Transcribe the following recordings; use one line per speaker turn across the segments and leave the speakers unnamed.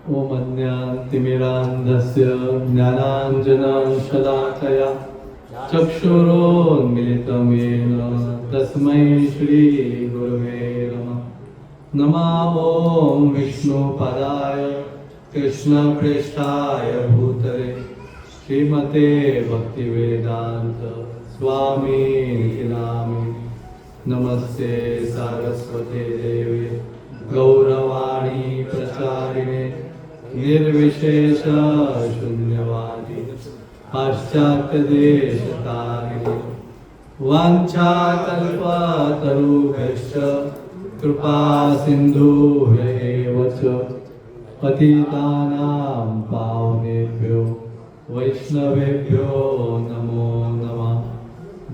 ओम अज्ञानतिमिरान्धस्य ज्ञानाञ्जनशलाकया चक्षुरोन्मिलितं येन तस्मै श्रीगुरवे नमः। नमः ॐ विष्णुपदाय कृष्णप्रेष्ठाय भूतले श्रीमते भक्तिवेदान्त स्वामी नामिने। नमस्ते सारस्वते देवे गौरवाणी प्रचारिणे निर्विशेष शून्यवादी पाश्चात्यदेशतारिणे वाञ्छाकल्पतरुभ्यश्च कृपा सिन्धुभ्येव च पतितानां पावनेभ्यो वैष्णवेभ्यो नमो नमः।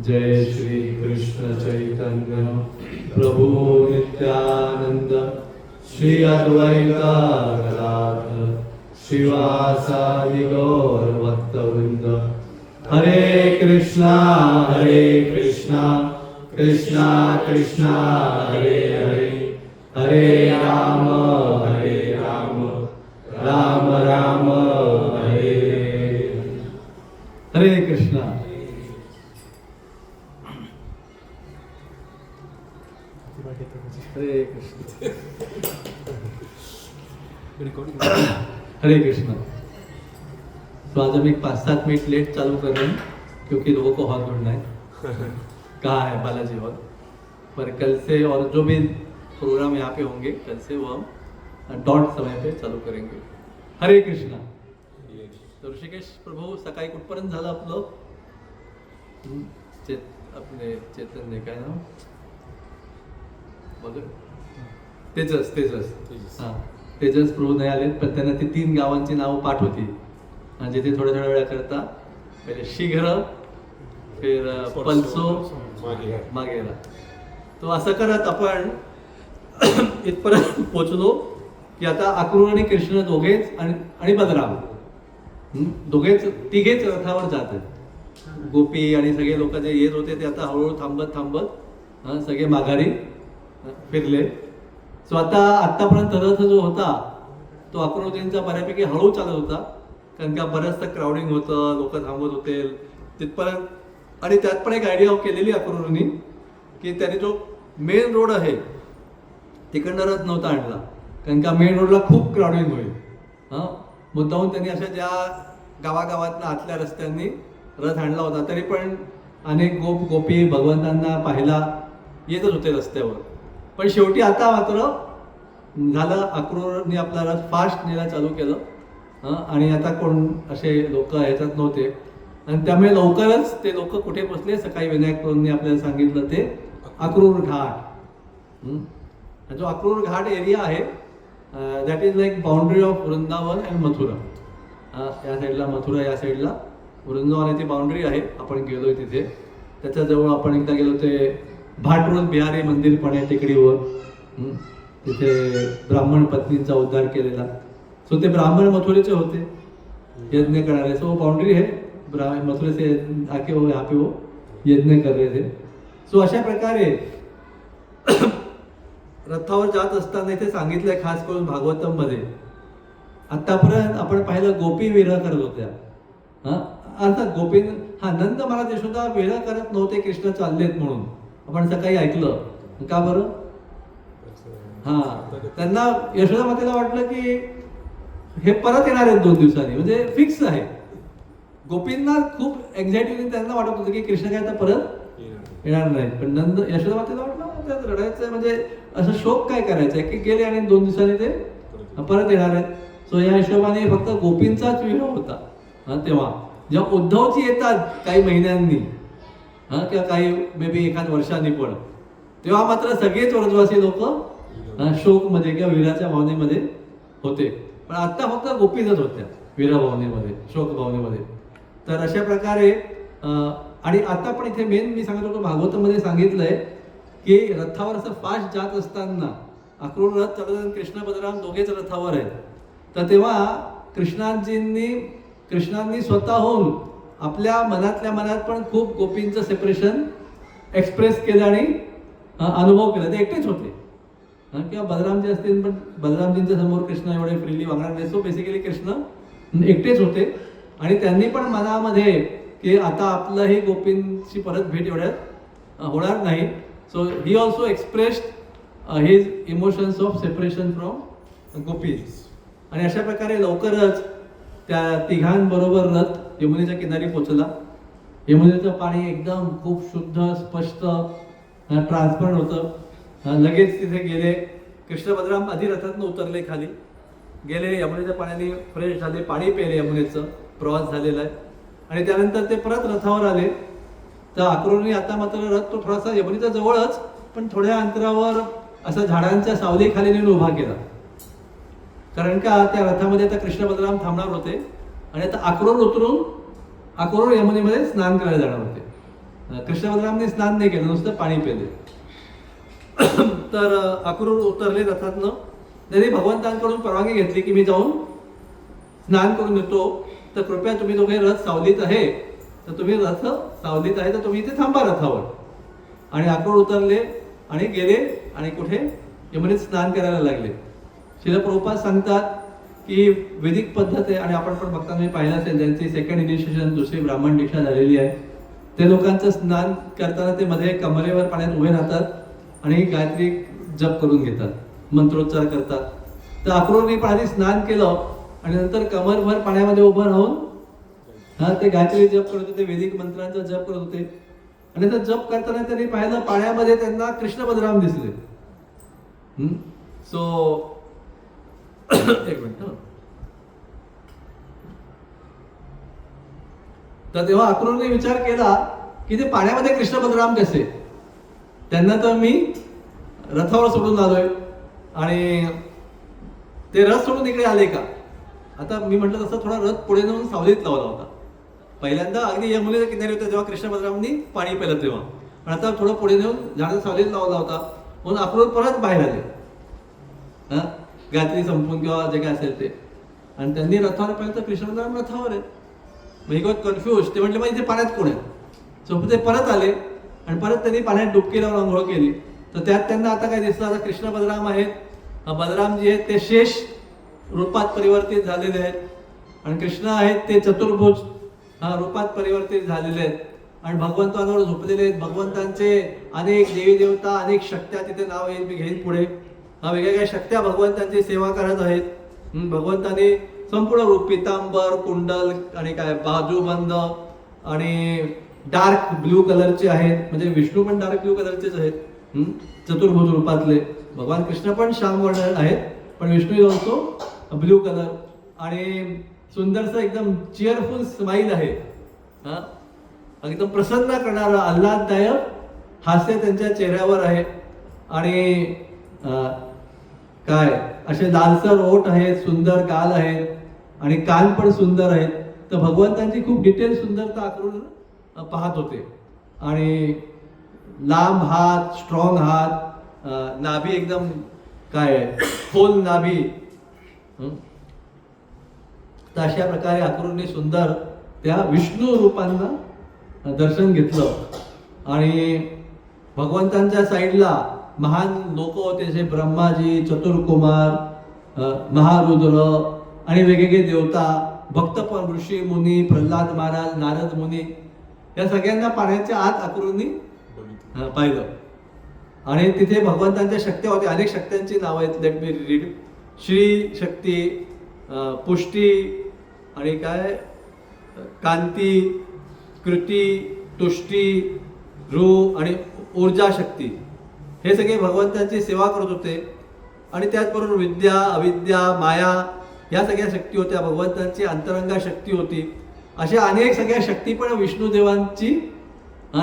जय श्री कृष्ण चैतन्य प्रभु नित्यानंद श्री अद्वैत गदाधर श्रीवासादि गौर भक्तवृंद। हरे कृष्णा कृष्णा कृष्णा हरे हरे हरे राम राम राम हरे हरे कृष्णा। हरे कृष्ण हरे कृष्ण। तो आज हम एक 5-7 मिनट लेट चालू कर रहे हैं क्योंकि लोगों को हॉल ढूंढना है। कहाँ है बालाजी हॉल। पर कल से और जो भी प्रोग्राम यहाँ पे होंगे कल से वो हम डॉट समय पे चालू करेंगे। हरे कृष्णा। तो ऋषिकेश प्रभू सकाळी कुठपर्यंत झालं आपलं? आपले चैतन्य काय नाव? तेजस हां तेजस प्रभू नाही आले पण त्यांना ती 3 गावांची नावं पाठ होती जिथे थोड्या वेळा करता पहिले शीघ्र फिर पल्सो मागेरा। तो असं करत आपण इथपर्यंत पोचलो की आता अक्रूर आणि कृष्ण दोघेच आणि बलराम तिघेच रथावर जात आहेत। गोपी आणि सगळे लोक जे येत होते ते आता हळूहळू थांबत सगळे माघारी फिरले। सो आतापर्यंत रथ जो होता तो अक्रूरजींचा बऱ्यापैकी हळू चालत होता कारण का बरंचसं क्राउडिंग होतं, लोक थांबत होते तिथपर्यंत। आणि त्यात पण एक आयडिया केलेली अक्रूरनी की त्याने जो मेन रोड आहे तिकडनं रथ नव्हता आणला कारण का मेन रोडला खूप क्राउडिंग होईल। मुद्दाहून त्यांनी अशा ज्या गावागावातल्या आतल्या रस्त्यांनी रथ आणला होता तरी पण अनेक गोपी भगवंतांना पाहायला येतच होते रस्त्यावर। पण शेवटी आता मात्र झालं अक्रूरने आपला रथ फास्ट नेला चालू केलं आणि आता कोण असे लोक ह्याच्यात नव्हते आणि त्यामुळे लवकरच ते लोक कुठे पोचले? सकाळी विनायक प्रभूंनी आपल्याला सांगितलं ते अक्रूर घाट। जो अक्रूर घाट एरिया आहे that is like boundary of Vrindavan and Mathura. या साईडला मथुरा, या साईडला वृंदावन ती बाउंड्री आहे। आपण गेलोय तिथे, त्याच्याजवळ आपण एकदा गेलो ते भाटरोल बिहारी मंदिर पण आहे टेकडीवर। तिथे ब्राह्मण पत्नींचा उद्धार केलेला। सो ते ब्राह्मण मथुरेचे होते यज्ञ करणारे। सो बाउंड्री है मथुरे से आके वो यहाँ पे वो यज्ञ कर रहे थे। सो अशा प्रकारे रथावर जात असताना इथे सांगितलंय खास करून भागवतम मध्ये आतापर्यंत आपण पाहिलं गोपी विरह करत होत्या। अर्थात गोपीन नंद महाराज यशोदा विरह करत नव्हते कृष्ण चाललेत म्हणून आपण सकाळी ऐकलं। का बरं? त्यांना यशोदा मातेला वाटलं की हे परत येणार आहेत 2 दिवसांनी, म्हणजे फिक्स आहे। गोपींना खूप एन्झायटी त्यांना वाटत होतं की कृष्ण काय आता परत येणार नाहीत। पण नंद यशोदा मातेला वाटलं त्यात रडायचं म्हणजे असं शोक काय करायचं की गेले आणि 2 दिवसांनी ते परत येणार आहेत। सो या हिशोबाने फक्त गोपींचाच विरह होता। तेव्हा जेव्हा उद्धवची येतात काही महिन्यांनी किंवा काही मे बी एखाद वर्षांनी पण, तेव्हा मात्र सगळेच व्रजवासी लोक शोकमध्ये किंवा विरहाच्या भावनेमध्ये होते। पण आता फक्त गोपीजच होत्या विरह भावनेमध्ये, शोक भावनेमध्ये। तर अशा प्रकारे आणि आता पण इथे मेन मी सांगत होतो भागवतामध्ये सांगितलंय की रथावर असं फास्ट जात असताना अक्रूर रथ चालवताना कृष्ण बलराम दोघेच रथावर आहेत। तर तेव्हा कृष्णांनी स्वतःहून आपल्या मनातल्या मनात पण खूप गोपींचं सेपरेशन एक्सप्रेस केलं आणि अनुभव केला। ते एकटेच होते किंवा बलरामजी असतील, पण बलरामजींच्या समोर कृष्ण एवढे फ्रीली वागणार नाही. सो बेसिकली कृष्ण एकटेच होते आणि त्यांनी पण मनामध्ये की आता आपलं हे गोपींची परत भेट एवढ्यात होणार नाही. So he also expressed his emotions of separation from gopis. आणि अशा प्रकारे लवकरच त्या तिघांबरोबर रथ यमुनेच्या किनारी पोचला. यमुनेचं पाणी एकदम खूप शुद्ध, स्पष्ट, ट्रान्सपरंट होतं. लगेच तिथे गेले. कृष्ण बलराम आधी रथातनं उतरले, खाली गेले, यमुनेच्या पाण्याने फ्रेश झाले, पाणी प्यायले, यमुनेचं प्रवास झालेला आहे. आणि त्यानंतर ते परत रथावर आले. तर अक्रूरने आता मात्र रथ तो थोडासा यमुनेच्या जवळच पण थोड्या अंतरावर असा झाडांच्या सावलीखाली नेऊन उभा केला. कारण का त्या रथामध्ये आता कृष्ण बलराम थांबणार होते आणि आता अक्रूर उतरून अक्रूर यमुनेमध्ये स्नान करायला जाणार होते. कृष्ण बलरामने स्नान नाही केलं, नुसतं पाणी पिले. तर अक्रूर उतरले रथातनं. त्यांनी भगवंतांकडून परवानगी घेतली की मी जाऊन स्नान करून येतो, तर कृपया तुम्ही दोघे रथ सावलीत आहे, तर तुम्ही रथ सावलीत आहे तर तुम्ही इथे थांबा रथावर. आणि अक्रूर उतरले आणि गेले आणि कुठे यमुनेत स्नान करायला लागले. श्रील प्रभुपाद सांगतात की वैदिक पद्धत आहे आणि आपण पण बघताना मी पाहिलं असेल ज्यांची सेकंड इनिशिएशन, दुसरी ब्राह्मण दीक्षा झालेली आहे, ते लोकांचं स्नान करताना ते मध्ये कमरेवर पाण्यात उभे राहतात आणि गायत्री जप करून घेतात, मंत्रोच्चार करतात. तर अक्रूरने पण आधी स्नान केलं आणि नंतर कमरभर पाण्यामध्ये उभं राहून ते गायत्री जप करत होते, वैदिक मंत्रांचा जप करत होते. आणि तर जप करताना त्यांनी पाहिलं पाण्यामध्ये त्यांना कृष्ण बलराम दिसले. सो एक मिनिट. तर तेव्हा अक्रूरने विचार केला की ते पाण्यामध्ये कृष्ण बलराम कसे, त्यांना तर मी रथावर सोडून आलोय आणि ते रथ सोडून इकडे आले का. आता मी म्हटलं तसं थोडा रथ पुढे नेऊन सावलीत लावला होता. पहिल्यांदा अगदी यमुनेच्या किनारी होते जेव्हा कृष्ण बलरामनी पाणी पिलं तेव्हा, पण आता थोडं पुढे नेऊन झाडाच्या सावलीत लावला होता. म्हणून अक्रूर परत बाहेर आले गायत्री संपून किंवा जे काय असेल ते. आणि त्यांनी रथावर पाहिलं तर कृष्ण बलराम रथावर आहे. मग गॉट कन्फ्युज. ते म्हटले मग इथे पाण्यात कोण आहे. सो ते परत आले आणि परत त्यांनी पाण्यात डुबकी लावून आंघोळ केली. तर त्यात त्यांना आता काय दिसलं, आता कृष्ण बलराम आहेत, बलरामजी आहेत ते शेष रूपात परिवर्तित झालेले आहेत आणि कृष्ण आहेत ते चतुर्भुज रूपात परिवर्तित झालेले आहेत आणि भगवंतांवर झोपलेले आहेत. भगवंतांचे अनेक देवी देवता, अनेक शक्त्या, तिथे नाव येईल मी घेईन पुढे, वेगवेगळ्या शक्त्या भगवंतांची सेवा करत आहेत. भगवंतांनी संपूर्ण रूप, पितांबर, कुंडल आणि काय बाजूबंद आणि डार्क ब्ल्यू कलरचे आहेत. म्हणजे विष्णू पण डार्क ब्ल्यू कलरचेच आहेत, चतुर्भुज रूपातले. भगवान कृष्ण पण श्याम वर्ण आहेत, पण Vishnu is also blue colour. आणि सुंदरसं एकदम चिअरफुल स्माईल आहे, एकदम प्रसन्न करणारं आल्हाददायक हास्य त्यांच्या चेहऱ्यावर आहे. आणि काय असे लालसर ओठ आहेत, सुंदर गाल आहेत आणि कान पण सुंदर आहेत. तर भगवंतांची खूप डिटेल सुंदरता अक्रूर पाहत होते. आणि लांब हात, स्ट्रॉंग हात, नाभी एकदम काय खोल नाभी. तर अशा प्रकारे अक्रूरने सुंदर त्या विष्णू रूपांना दर्शन घेतलं. आणि भगवंतांच्या साईडला महान लोक होते, जे ब्रह्माजी, चतुर्कुमार, महारुद्र आणि वेगवेगळे देवता, भक्त पण, ऋषी मुनी, प्रल्हाद महाराज, नारद मुनी, या सगळ्यांना पाण्याच्या आत अक्रूरनी पाहिलं. आणि तिथे भगवंतांच्या शक्त्या होत्या, अनेक शक्त्यांची नावं आहेत. Let me read. श्री शक्ती, पुष्टी आणि काय कांती, कृती, तुष्टी, रू आणि ऊर्जा शक्ती, हे सगळे भगवंतांची सेवा करत होते. आणि त्याचबरोबर विद्या, अविद्या, माया, या सगळ्या शक्ती होत्या. भगवंतांची अंतरंगा शक्ती होती. अशा अनेक सगळ्या शक्ती पण विष्णुदेवांची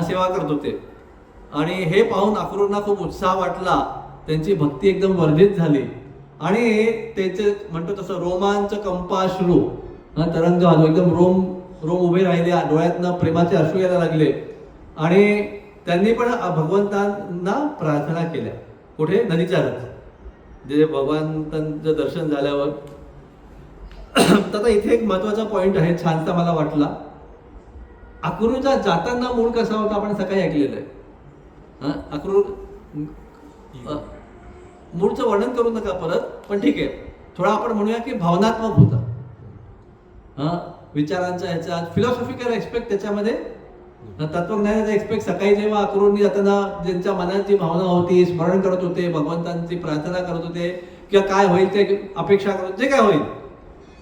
सेवा करत होते. आणि हे पाहून अक्रूरना खूप उत्साह वाटला, त्यांची भक्ती एकदम वर्धित झाली. आणि त्याचे म्हणतो तसं रोमांच कंपाश्रू तरंग आलो, एकदम रोम उभे राहिले, डोळ्यातनं प्रेमाचे अश्रू यायला लागले. आणि त्यांनी पण भगवंतांना प्रार्थना केल्या. कुठे? नदीच्या रथ, जे भगवंतांचं दर्शन झाल्यावर. आता इथे एक महत्वाचा पॉइंट आहे, छानसा मला वाटला. अक्रूरचा जाताना मूळ कसा होता आपण सकाळी ऐकलेलं आहे. अक्रूर मूळचं वर्णन करू नका परत, पण ठीक आहे, थोडा आपण म्हणूया की भावनात्मक होता. विचारांचा ह्याच्यात फिलॉसॉफिकल एक्सपेक्ट त्याच्यामध्ये, तत्वज्ञानाचा एक्सपेक्ट. सकाळी जेव्हा अक्रूरनी जाताना ज्यांच्या मनात जी भावना होती, स्मरण करत होते, भगवंतांची प्रार्थना करत होते, किंवा काय होईल ते अपेक्षा करत, जे काय होईल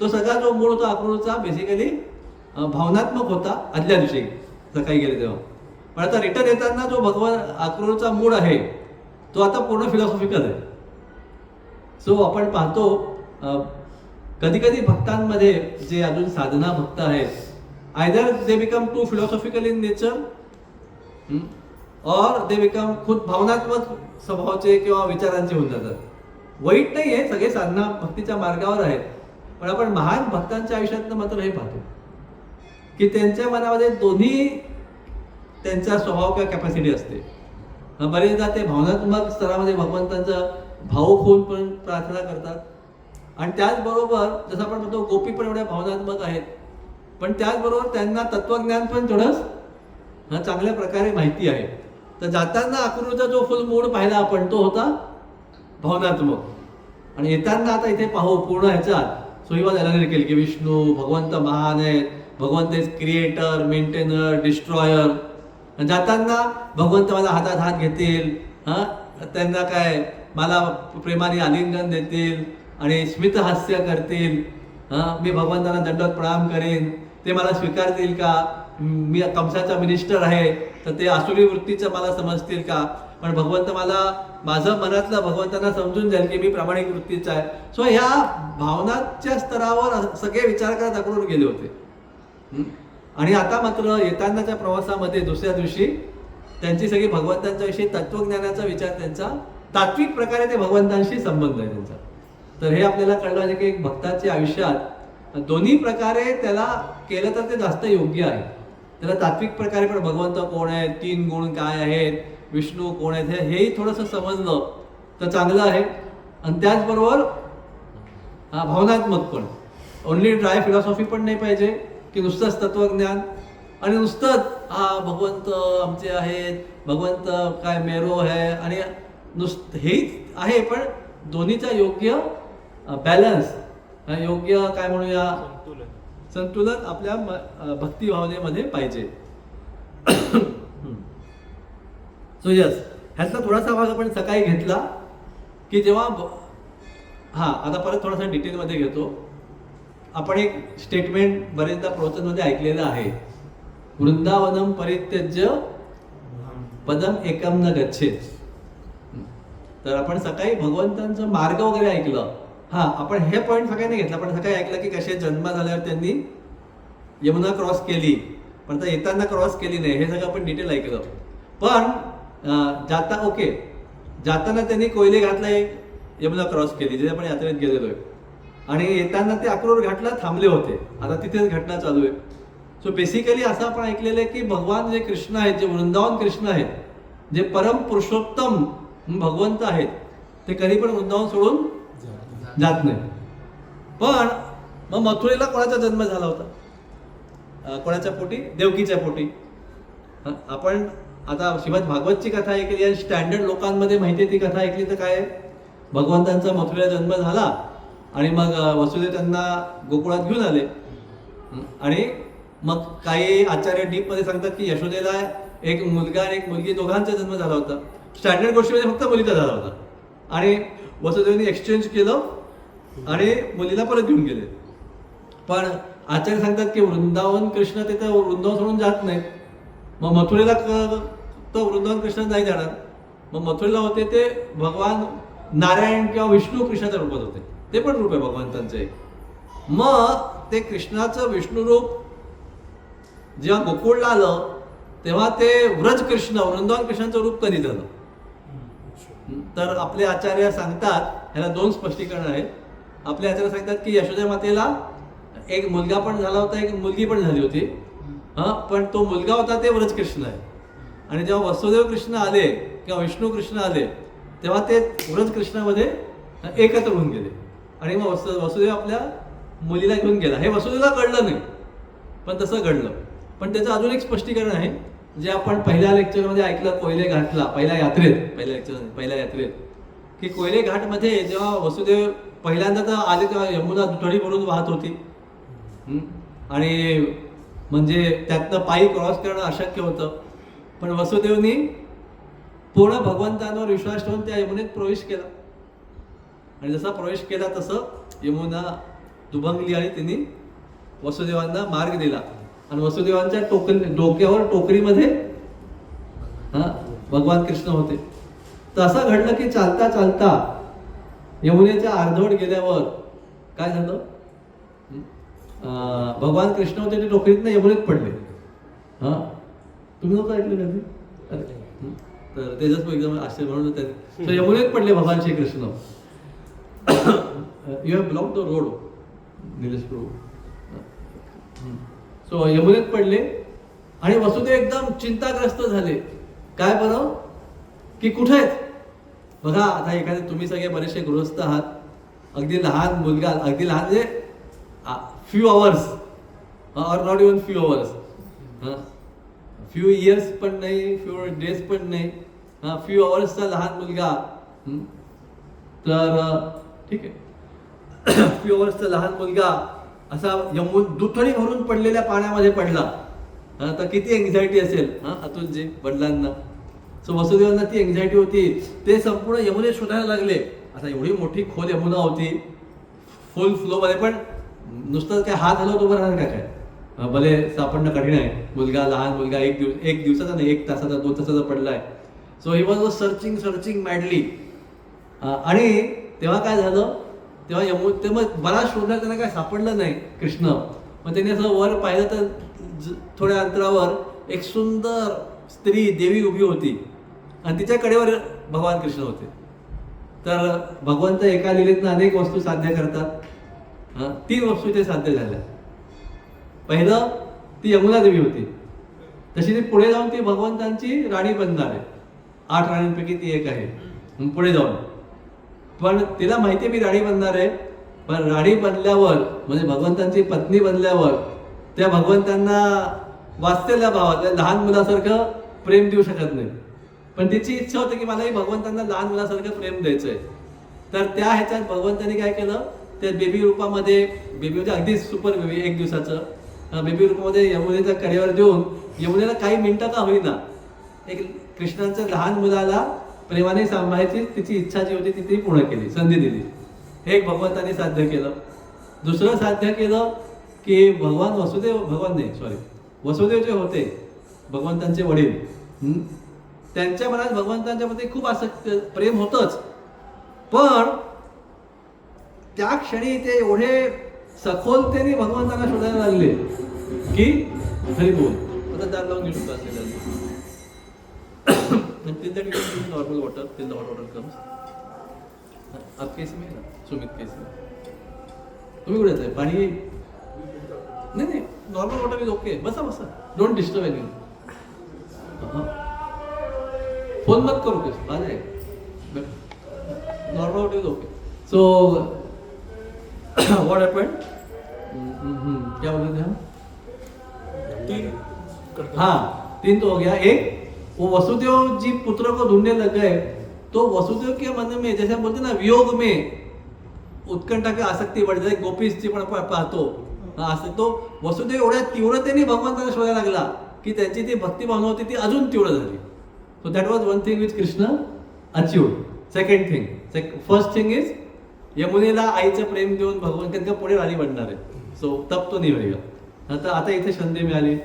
तो सगळा जो मूळ होता अक्रूरचा बेसिकली भावनात्मक होता आदल्या दिवशी सकाळी गेले तेव्हा. पण आता रिटर्न येताना जो भगवान अक्रूरचा मूड आहे तो आता पूर्ण फिलॉसॉफिकल आहे. सो आपण पाहतो कधी कधी भक्तांमध्ये जे अजून साधना भक्त आहेत, either they become too philosophical in nature or they become खूप भावनात्मक स्वभावाचे किंवा विचारांचे होऊन जातात. वाईट नाही आहे, सगळे साधना भक्तीच्या मार्गावर आहेत, पण आपण महान भक्तांच्या आयुष्यातनं मात्र हे पाहतो की त्यांच्या मनामध्ये दोन्ही त्यांचा स्वभाव किंवा कॅपॅसिटी असते. बरेचदा ते भावनात्मक स्तरामध्ये भगवंतांचा भावुक होऊन पण प्रार्थना करतात, आणि त्याचबरोबर जसं आपण म्हणतो गोपी पण एवढ्या भावनात्मक आहेत, पण त्याचबरोबर त्यांना तत्वज्ञान पण थोडंच चांगल्या प्रकारे माहिती आहे. तर जाताना अक्रूरचा जो फुल मूड पाहिला आपण तो होता भावनात्मक, आणि येताना आता इथे पाहू पूर्ण ह्याच्यात सोयीवा झाला केली की विष्णू भगवंत महान आहेत, भगवंत इज क्रिएटर, मेंटेनर, डिस्ट्रॉयर. जाताना भगवंत मला हातात हात घेतील, त्यांना काय मला प्रेमाने आलिंगन देतील आणि स्मितहास्य करतील, मी भगवंतांना दंडवत प्रणाम करेन, ते मला स्वीकारतील का, मी कंसाचा मिनिस्टर आहे तर ते आसुरी वृत्तीचं मला समजतील का, पण भगवंत मला माझं मनातलं भगवंतांना समजून जाईल की मी प्रामाणिक वृत्तीचा आहे. सो ह्या भावनाच्या स्तरावर सगळे विचार करत अक्रूर गेले होते. आणि आता मात्र येतानाच्या प्रवासामध्ये दुसऱ्या दिवशी त्यांची सगळी भगवंतांच्या विषयी तत्वज्ञानाचा विचार, त्यांचा तात्विक प्रकारे ते भगवंतांशी संबंध आहे त्यांचा. तर हे आपल्याला कळलं आहे की एक भक्ताच्या आयुष्यात दोन्ही प्रकारे त्याला केलं तर ते जास्त योग्य आहे. त्याला तात्विक प्रकारे पण भगवंत कोण आहेत, 3 गुण काय आहेत, विष्णू कोण आहेत, हेही थोडंसं समजलं तर चांगलं आहे. आणि त्याचबरोबर भावनात्मक पण, ओनली ड्राय फिलॉसॉफी पण नाही पाहिजे की नुसतंच तत्वज्ञान आणि नुसतंच भगवंत आमचे आहेत, भगवंत काय मेरो आहे, आणि हेच आहे, पण दोन्हीचा योग्य बॅलन्स, योग्य काय म्हणूया संतुलन आपल्या भक्ती भावनेमध्ये पाहिजे. सो यस, ह्याचा थोडासा भाग आपण सकाळी घेतला की जेव्हा आता परत थोडासा डिटेलमध्ये घेतो. आपण एक स्टेटमेंट बरेचदा प्रवचनमध्ये ऐकलेलं आहे, वृंदावनम परित्यज्य पदम एकम न गच्छेत. तर आपण सकाळी भगवंतांचा मार्ग वगैरे ऐकलं. आपण हे पॉईंट सगळ्यांनी घेतला, पण सकाळी ऐकलं की कसे जन्म झाल्यावर त्यांनी यमुना क्रॉस केली, पण आता येताना क्रॉस केली नाही, हे सगळं आपण डिटेल ऐकलं. पण जाताना त्यांनी कोयले घातला, एक यमुना क्रॉस केली, जिथे आपण यात्रेत गेलेलो आहे, आणि येताना ते अक्रूर घाटला थांबले होते, आता तिथेच घटना चालू आहे. सो बेसिकली असं आपण ऐकलेलं आहे की भगवान जे कृष्ण आहेत, जे वृंदावन कृष्ण आहेत, जे परम पुरुषोत्तम भगवंत आहेत, ते कधी पण वृंदावन सोडून जात नाही. पण मग मथुरेला कोणाचा जन्म झाला होता, कोणाच्या पोटी, देवकीच्या पोटी. आपण आता श्रीमद भागवतची कथा ऐकली आणि स्टँडर्ड लोकांमध्ये माहिती ती कथा ऐकली तर काय, भगवंतांचा मथुरेला जन्म झाला आणि मग वसुदेव त्यांना गोकुळात घेऊन आले, आणि मग काही आचार्य डीपमध्ये सांगतात की यशोदेला एक मुलगा आणि एक मुलगी दोघांचा जन्म झाला होता. स्टँडर्ड गोष्टीमध्ये फक्त मुलीचा झाला होता, आणि वसुदेवने एक्सचेंज केलं आणि मुलीला परत घेऊन गेले. पण आचार्य सांगतात की वृंदावन कृष्ण ते तर वृंदावन सोडून जात नाहीत, मग मथुरेला तर वृंदावन कृष्ण नाही जाणार. मग मथुरेला होते ते भगवान नारायण किंवा विष्णू कृष्णाच्या रूपात होते, ते पण रूप आहे भगवंतांचे. मग ते कृष्णाचं विष्णू रूप जेव्हा गोकुळला आलं तेव्हा ते व्रज कृष्ण, वृंदावन कृष्णाचं रूप कधी झालं. तर आपले आचार्य सांगतात, ह्याला 2 स्पष्टीकरण आहेत. आपले आचार्य सांगतात की यशोदा मातेला एक मुलगा पण झाला होता, एक मुलगी पण झाली होती, पण तो मुलगा होता ते व्रज कृष्ण आहे. आणि जेव्हा वसुदेव कृष्ण आले किंवा विष्णू कृष्ण आले तेव्हा ते व्रज कृष्णामध्ये एकत्र होऊन गेले, आणि मग वसुदेव आपल्या मुलीला घेऊन गेला. हे वसुदेवला कळलं नाही, पण तसं घडलं. पण त्याचं अजून एक स्पष्टीकरण आहे, जे आपण पहिल्या लेक्चरमध्ये ऐकलं, कोयले घाटला पहिल्या यात्रेत, पहिल्या यात्रेत की कोयले घाटमध्ये जेव्हा वसुदेव पहिल्यांदा तर आले तेव्हा यमुना दुथडी भरून वाहत होती. आणि म्हणजे त्यातनं पायी क्रॉस करणं अशक्य होतं. पण वसुदेवनी पूर्ण भगवंतांवर विश्वास ठेवून त्या यमुनेत प्रवेश केला. आणि जसा प्रवेश केला तसं यमुना दुभंगली आणि तिने वसुदेवांना मार्ग दिला. आणि वसुदेवांच्या डोक्यावर टोकरीमध्ये भगवान कृष्ण होते. तर असं घडलं की चालता चालता यमुनेच्या अर्धवट गेल्यावर काय झालं, भगवान कृष्ण होते ते टोकरीतनं यमुनेत पडले. तुम्ही नव्हतं ऐकलं कधी? तर तेजस एकदम आश्चर्य म्हणून त्याने यमुनेत पडले भगवान Shrikrishna. You have block the road Nilesh Prabhu. So यमुनेत पडले आणि वसुदेव एकदम चिंताग्रस्त झाले. काय बरं की कुठे आहेत? बघा आता एखादे तुम्ही सगळे बरेचसे गृहस्थ आहात, अगदी लहान मुलगा, अगदी लहान म्हणजे few hours or not even few hours, few years पण नाही, फ्यू डेज पण नाही, फ्यू आवर्सचा लहान मुलगा. तर ठीक आहे, फ्यू आवर्सचा लहान मुलगा असा दुथडी भरून पडलेल्या पाण्यामध्ये पडला. तर किती एन्झायटी असेल अतुलजी वडिलांना. सो वसुदेवांना ती एन्झायटी होती. ते संपूर्ण यमुनेत शोधायला लागले. आता एवढी मोठी खोल यमुना होती फुल फ्लो मध्ये, पण नुसतं काय हात हलवतो बरं राहणार काय, भले सापडणं कठीण आहे. मुलगा, लहान मुलगा, एक दिवसाचा नाही, 1 तासाचा 2 तासाचा पडलाय. So he was searching madly. आणि तेव्हा काय झालं, तेव्हा मग बराच शोधला, त्यांना काय सापडलं नाही कृष्ण. मग त्यांनी असं वर पाहिलं तर थोड्या अंतरावर एक सुंदर स्त्री देवी उभी होती आणि तिच्या कडेवर भगवान कृष्ण होते. तर भगवंत एका लीलेतनं अनेक वस्तू साध्य करतात. 3 वस्तू इथे साध्य झाल्या. पहिलं, ती यमुना देवी होती. तशी ती पुढे जाऊन ती भगवंतांची राणी बनणार आहे. 8 राणींपैकी ती एक आहे पुढे जाऊन. पण तिला माहिती आहे मी राणी बनणार आहे. पण राणी बनल्यावर म्हणजे भगवंतांची पत्नी बनल्यावर त्या भगवंतांना वाचलेल्या भावात लहान मुलासारखं प्रेम देऊ शकत नाही. पण तिची इच्छा होती की मलाही भगवंतांना लहान मुलासारखं प्रेम द्यायचंय. तर त्या ह्याच्यात भगवंतांनी काय केलं, त्या बेबी रूपामध्ये, बेबी म्हणजे अगदी सुपर बेबी, 1 दिवसाचं बेबी रूपामध्ये यमुनेच्या कडेवर देऊन यमुनेला काही मिनिटं का होईना एक कृष्णांच्या लहान मुलाला प्रेमाने सांभाळायची तिची इच्छा जी होती ती पूर्ण केली, संधी दिली. हे एक भगवंतांनी साध्य केलं. दुसरं साध्य केलं की वसुदेव जे होते भगवंतांचे वडील, त्यांच्या मनात भगवंतांच्या प्रती खूप आसक्ती, प्रेम होतच. पण त्या क्षणी ते एवढे सखोलतेने भगवंतांना शोधायला लागले की हरी बोल. आता दार लावून घेऊ शकतो normal water, till the hot water comes. आप केस में ना, सुमित केस में. तुम्ही कुठे आहे? पाणी नाही, नॉर्मल वॉटर इज ओके. बसा, डोंट डिस्टर्ब एनी. फोन मत करो केस, आ जाए. Normal water is okay. So what happened, क्या बोल रहे थे हम? 3 तो हो गया. एक, वो वसुदेव जी पुत्र को ढूंढने लग गए, तो वसुदेव के मन में जैसे हम बोलते ना वियोग में उत्कंठा की आसक्ती बढ़ जाते. गोपीची पण पाहतो असं, तो वसुदेव एवढ्या तीव्रतेने भगवंताला शोधायला लागला की त्यांची ती भक्ती भावना होती ती अजून तीव्र झाली. So that was one thing which Krishna achieved. Second thing, first thing is यमुनेला आईचं प्रेम देऊन भगवंत पुढे राणी बनणार आहे. सो तप तो नाही होईल. आता इथे संधी मिळाली.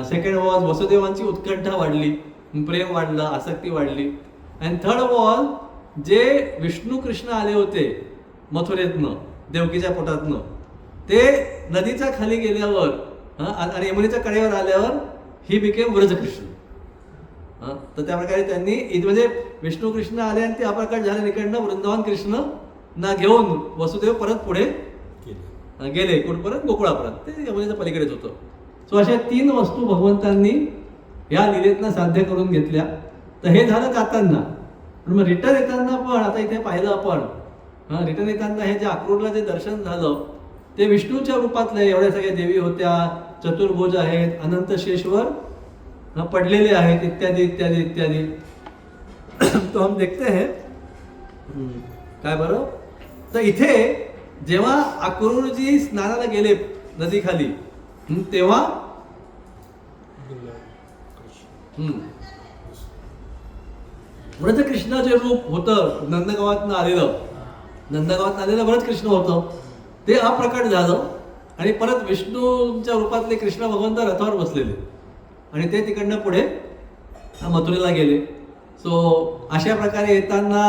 सेकंड वॉज वसुदेवांची उत्कंठा वाढली, प्रेम वाढलं, आसक्ती वाढली. अँड थर्ड वॉज जे विष्णू कृष्ण आले होते मथुरेतनं, देवकीच्या पोटातनं, ते नदीच्या खाली गेल्यावर आणि यमुनेच्या कडेवर आल्यावर ही बिकेम व्रजकृष्ण. तर त्या प्रकारे त्यांनी म्हणजे विष्णू कृष्ण आले आणि ते अप्रकट झाले. इकडनं वृंदावन कृष्ण ना घेऊन वसुदेव परत पुढे गेले. कुठपर्यंत? गोकुळापर्यंत. ते यमुनेच्या पलीकडेच होतं. सो अशा 3 वस्तू भगवंतांनी या लीलेतनं साध्य करून घेतल्या. तर हे झालं जाताना. पण मग रिटर्न येताना पण आता इथे पाहिलं आपण, रिटर्न येताना हे जे अक्रूरला जे दर्शन झालं ते विष्णूच्या रूपातले एवढ्या सगळ्या देवी होत्या, चतुर्भुज आहेत, अनंत शेषवर पडलेले आहेत, इत्यादी इत्यादी इत्यादी. तो हम देखते हैं काय बरं? तर इथे जेव्हा अक्रूरजी स्नानाला गेले नदीखाली, तेव्हा व्रत कृष्णाचे रूप होतं नंदगावातनं आलेलं व्रत कृष्ण होतं, ते अप्रकट झालं आणि परत विष्णूंच्या रूपातले कृष्ण भगवंत रथावर बसलेले आणि ते तिकडनं पुढे मथुरेला गेले. सो अशा प्रकारे येताना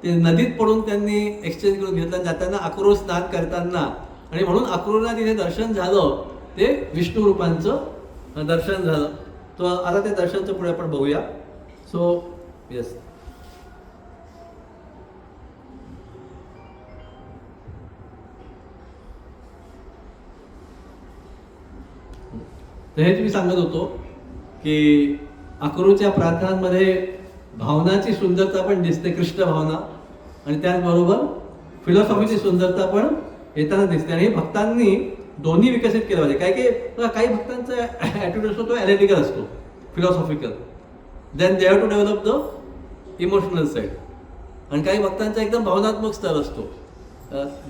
ते नदीत पडून त्यांनी एक्सचेंज करून घेतलं. जाताना अक्रूर स्नान करताना आणि म्हणून अक्रूरला तिथे दर्शन झालं, ते विष्णू रूपांचं दर्शन झालं. तो आता ते दर्शनचं पुढे आपण बघूया. सो येस, तर हेच मी सांगत होतो की अक्रूरच्या प्रार्थनांमध्ये भावनाची सुंदरता पण दिसते, कृष्ण भावना, आणि त्याचबरोबर फिलॉसॉफीची सुंदरता पण येताना दिसते. आणि भक्तांनी दोन्ही विकसित केलं पाहिजे. काही भक्तांचा ॲटिट्यूड असतो तो ॲनालिटिकल असतो, philosophical, then they have to develop the emotional side. आणि काही भक्तांचा एकदम भावनात्मक स्तर असतो,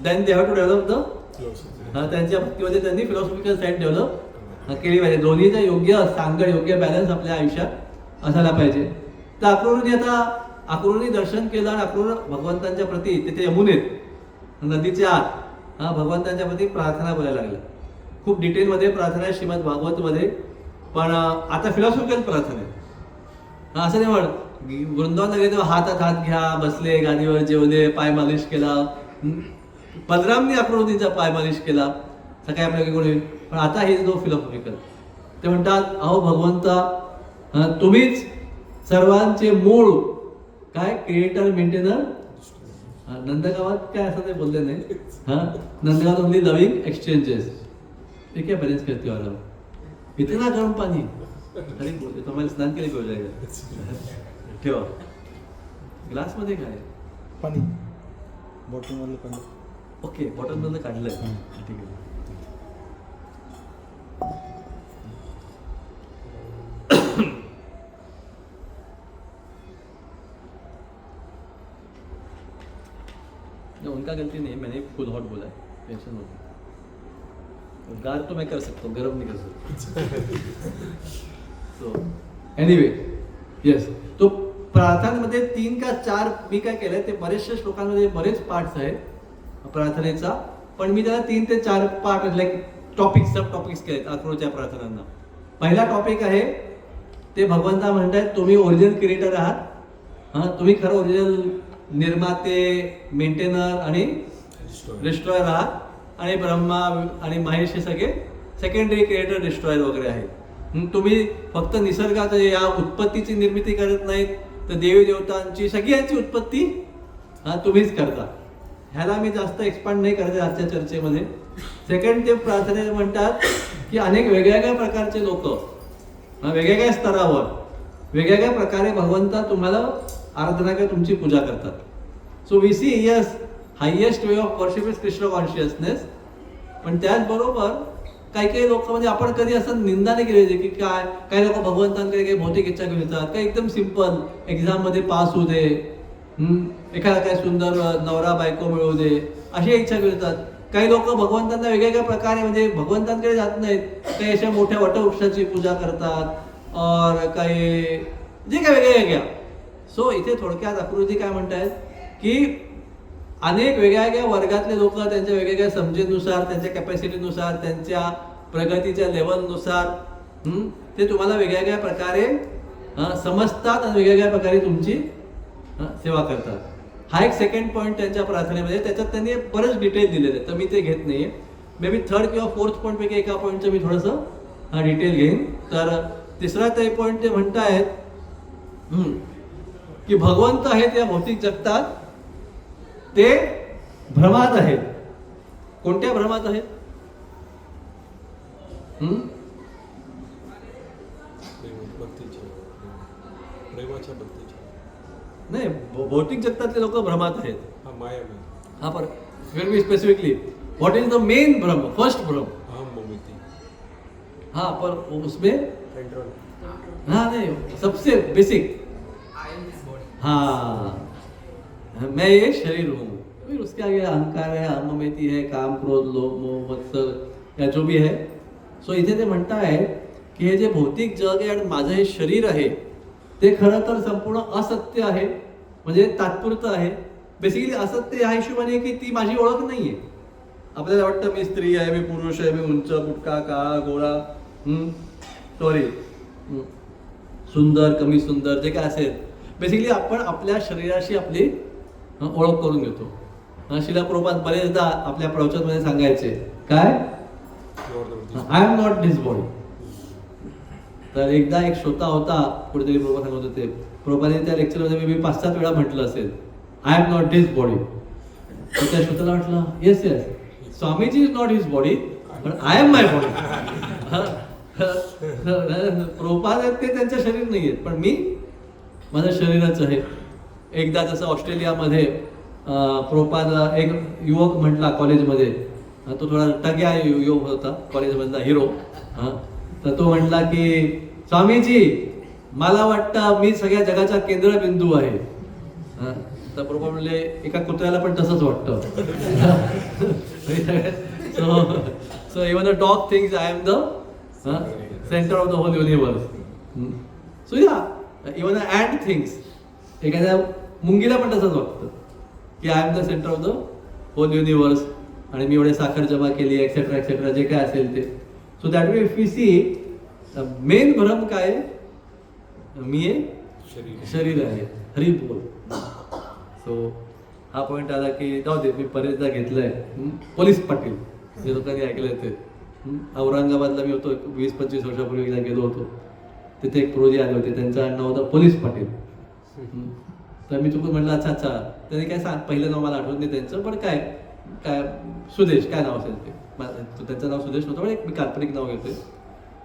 then they have to develop the त्यांच्या भक्तीमध्ये त्यांनी फिलॉसॉफिकल साईड डेव्हलप केली पाहिजे. दोन्हीचा योग्य सांगड, योग्य बॅलन्स आपल्या आयुष्यात असायला पाहिजे. तर अक्रूरनी दर्शन केलं आणि अक्रूर भगवंतांच्या प्रती तिथे यमुनेत नदीच्या आत भगवंतांच्या प्रती प्रार्थना बोलायला लागल्या. खूप डिटेलमध्ये प्रार्थना आहे श्रीमद भागवतमध्ये, पण आता फिलॉसॉफिकल प्रार्थना आहे. असं नाही म्हण वृंदावनला गेले तेव्हा हातात हात घ्या, बसले गादीवर, जेवले, पाय मालिश केला. बलरामनी अक्रूरजींचा पाय मालिश केला, सकाळी आपल्याला कोणी. पण आता हे जो फिलॉसॉफिकल, ते म्हणतात अहो भगवंता, तुम्हीच सर्वांचे मूळ, काय क्रिएटर मेंटेनर. नंदगावात काय असं ते बोलले नाही. नंदगावात ओनली लविंग एक्सचेंजेस. ठीक आहे, बरेच करते वाला इतना गरम पाणी. अरे बोलते तुम्हाला स्नान केले घेऊ जायला. ठेवा ग्लासमध्ये काय
पाणी, बॉटलमधलं पाणी.
ओके, बॉटलमधलं काढलंय. ठीक आहे. उनका गलती नहीं, मैंने खुद हॉट बोला है, टेंशन मत. गार तो मैं कर सकता हूँ, गर्म नहीं कर सकता. So anyway, yes. तो प्रार्थनेमध्ये 3 का 4 मी काय केलंय, ते बरेचशा श्लोकांमध्ये बरेच पार्ट्स आहेत प्रार्थनेचा, पण मी त्याला 3 ते 4 पार्ट लाईक टॉपिक्स, सब टॉपिक्स केलेत अक्रूरच्या प्रार्थनांना. पहिला टॉपिक आहे ते भगवंता म्हणतायत तुम्ही ओरिजिनल क्रिएटर आहात, तुम्ही खरं ओरिजिनल निर्माते, मेंटेनर आणि डिस्ट्रॉयर आहात, आणि ब्रह्मा आणि महेश हे सगळे सेकंडरी क्रिएटर, डिस्ट्रॉयर वगैरे आहेत. तुम्ही फक्त निसर्गाचं या उत्पत्तीची निर्मिती करत नाहीत, तर देवी देवतांची सगळ्यांची उत्पत्ती तुम्हीच करता. ह्याला मी जास्त एक्सपांड नाही करते आजच्या चर्चेमध्ये. सेकंड, ते प्रार्थनेत म्हणतात की अनेक वेगवेगळ्या प्रकारचे लोक वेगवेगळ्या स्तरावर वेगवेगळ्या प्रकारे भगवंता तुम्हाला आराधना किंवा तुमची पूजा करतात. So we see yes, highest way of worship is Krishna consciousness. पण त्याचबरोबर काही लोक, म्हणजे आपण कधी असं निंदा नाही केली की काही लोक भगवंतांकडे काही भौतिक इच्छा घेऊन येतात. काही एकदम सिंपल, एक्झाम मध्ये पास होऊ दे, एखादा काय सुंदर नवरा बायको मिळवू दे, अशी इच्छा घेऊन येतात. काही लोक भगवंतांना वेगवेगळ्या प्रकारे, म्हणजे भगवंतांकडे जात नाहीत, काही अशा मोठ्या वटवृक्षाची पूजा करतात, और काही जे काय वेगळ्या. सो इथे थोडक्यात अक्रूरजी काय म्हणतायत की अनेक वेगवेगळ्या वर्गातले लोक त्यांच्या वेगवेगळ्या समजेनुसार, त्यांच्या कॅपॅसिटीनुसार, त्यांच्या प्रगतीच्या लेवलनुसार ते तुम्हाला वेगवेगळ्या प्रकारे समजतात आणि वेगवेगळ्या प्रकारे तुमची सेवा करतात. हा एक सेकंड पॉईंट त्यांच्या प्रार्थनेमध्ये. त्याच्यात त्यांनी बरेच डिटेल दिलेले आहेत, तर मी ते घेत नाहीये. मे बी थर्ड किंवा फोर्थ पॉईंट पैकी एका पॉईंटचं मी थोडंसं डिटेल घेईन. तर तिसरा ते पॉईंट ते म्हणतायत की भगवंत आहेत या भौतिक जगतात, ते भ्रमात आहेत. कोणत्या भ्रमात आहेत? नाही, भौतिक जगतातले लोक भ्रमात आहेत. हा, पर फिर भी specifically what is the main भ्रम, फर्स्ट भ्रम. हाँ, पर उसमें हाँ नहीं, सबसे बेसिक. हाँ, मैं ये शरीर हूँ, फिर उसके आगे अहंकार है, अहममेती है, काम क्रोध लोभ मोह मत्सर या जो भी है. सो इथे ते म्हणताय की हे जे भौतिक जग आहे आणि माझं हे शरीर आहे ते खरं तर संपूर्ण असत्य आहे, म्हणजे तात्पुरतं आहे. बेसिकली असत्य ह्या हिशोबाने की ती माझी ओळख नाहीये. आपल्याला वाटतं मी स्त्री आहे, मी पुरुष आहे, मी उंच बुटका काळा गोळा सॉरी सुंदर कमी सुंदर जे काय असेल, बेसिकली आपण आपल्या शरीराशी आपली ओळख करून घेतो. शिला प्रभुपाद बरेचदा आपल्या प्रवचनमध्ये सांगायचे काय, I am not this body. तर एकदा एक श्रोता होता, कुठेतरी प्रभुपाद सांगत होते, प्रभुपादाने त्या लेक्चरमध्ये मी 5-7 वेळा म्हटलं असेल I am not this body. तर त्या श्रोताला वाटलं yes yes Swamiji is not his body पण I am my body. Prabhupada आहेत ते त्यांचं शरीर नाही आहेत, पण मी माझं शरीरच आहे. एकदा जसं ऑस्ट्रेलियामध्ये प्रभुपाद एक युवक म्हटला कॉलेजमध्ये, तो थोडा टग्या युवक होता कॉलेजमधला हिरो. तर तो म्हटला की स्वामीजी मला वाटतं मी सगळ्या जगाचा केंद्रबिंदू आहे. तर प्रभुपाद म्हणले एका कुत्र्याला पण तसंच वाटतं. So even the dog things I am the centre of the whole universe. So या इवन द ॲट थिंग्स, एखाद्या मुंगीला पण तसंच वाटतं की I am the centre of the whole universe आणि मी एवढे साखर जमा केली एक्सेट्रा एक्सेट्रा जे काय असेल ते. So that way if we see main भ्रम काय, मी शरीर आहे. हरी बोल. सो हा पॉईंट आला की जाऊ दे, मी बरेचदा घेतलंय. पोलीस पाटील जे लोकांनी ऐकलंय ते, औरंगाबादला मी होतो 20-25 वर्षापूर्वी एकदा गेलो होतो. तिथे एक प्रोजी आले होते, त्यांचं नाव होतं पोलीस पाटील. तर मी चुकून म्हटलं अच्छा अच्छा, त्यांनी काय सांग, पहिलं नाव मला आठवत नाही त्यांचं, पण काय काय सुदेश काय नाव असेल ते, त्यांचं नाव सुदेश नव्हतं पण एक मी काल्पनिक नाव घेतोय.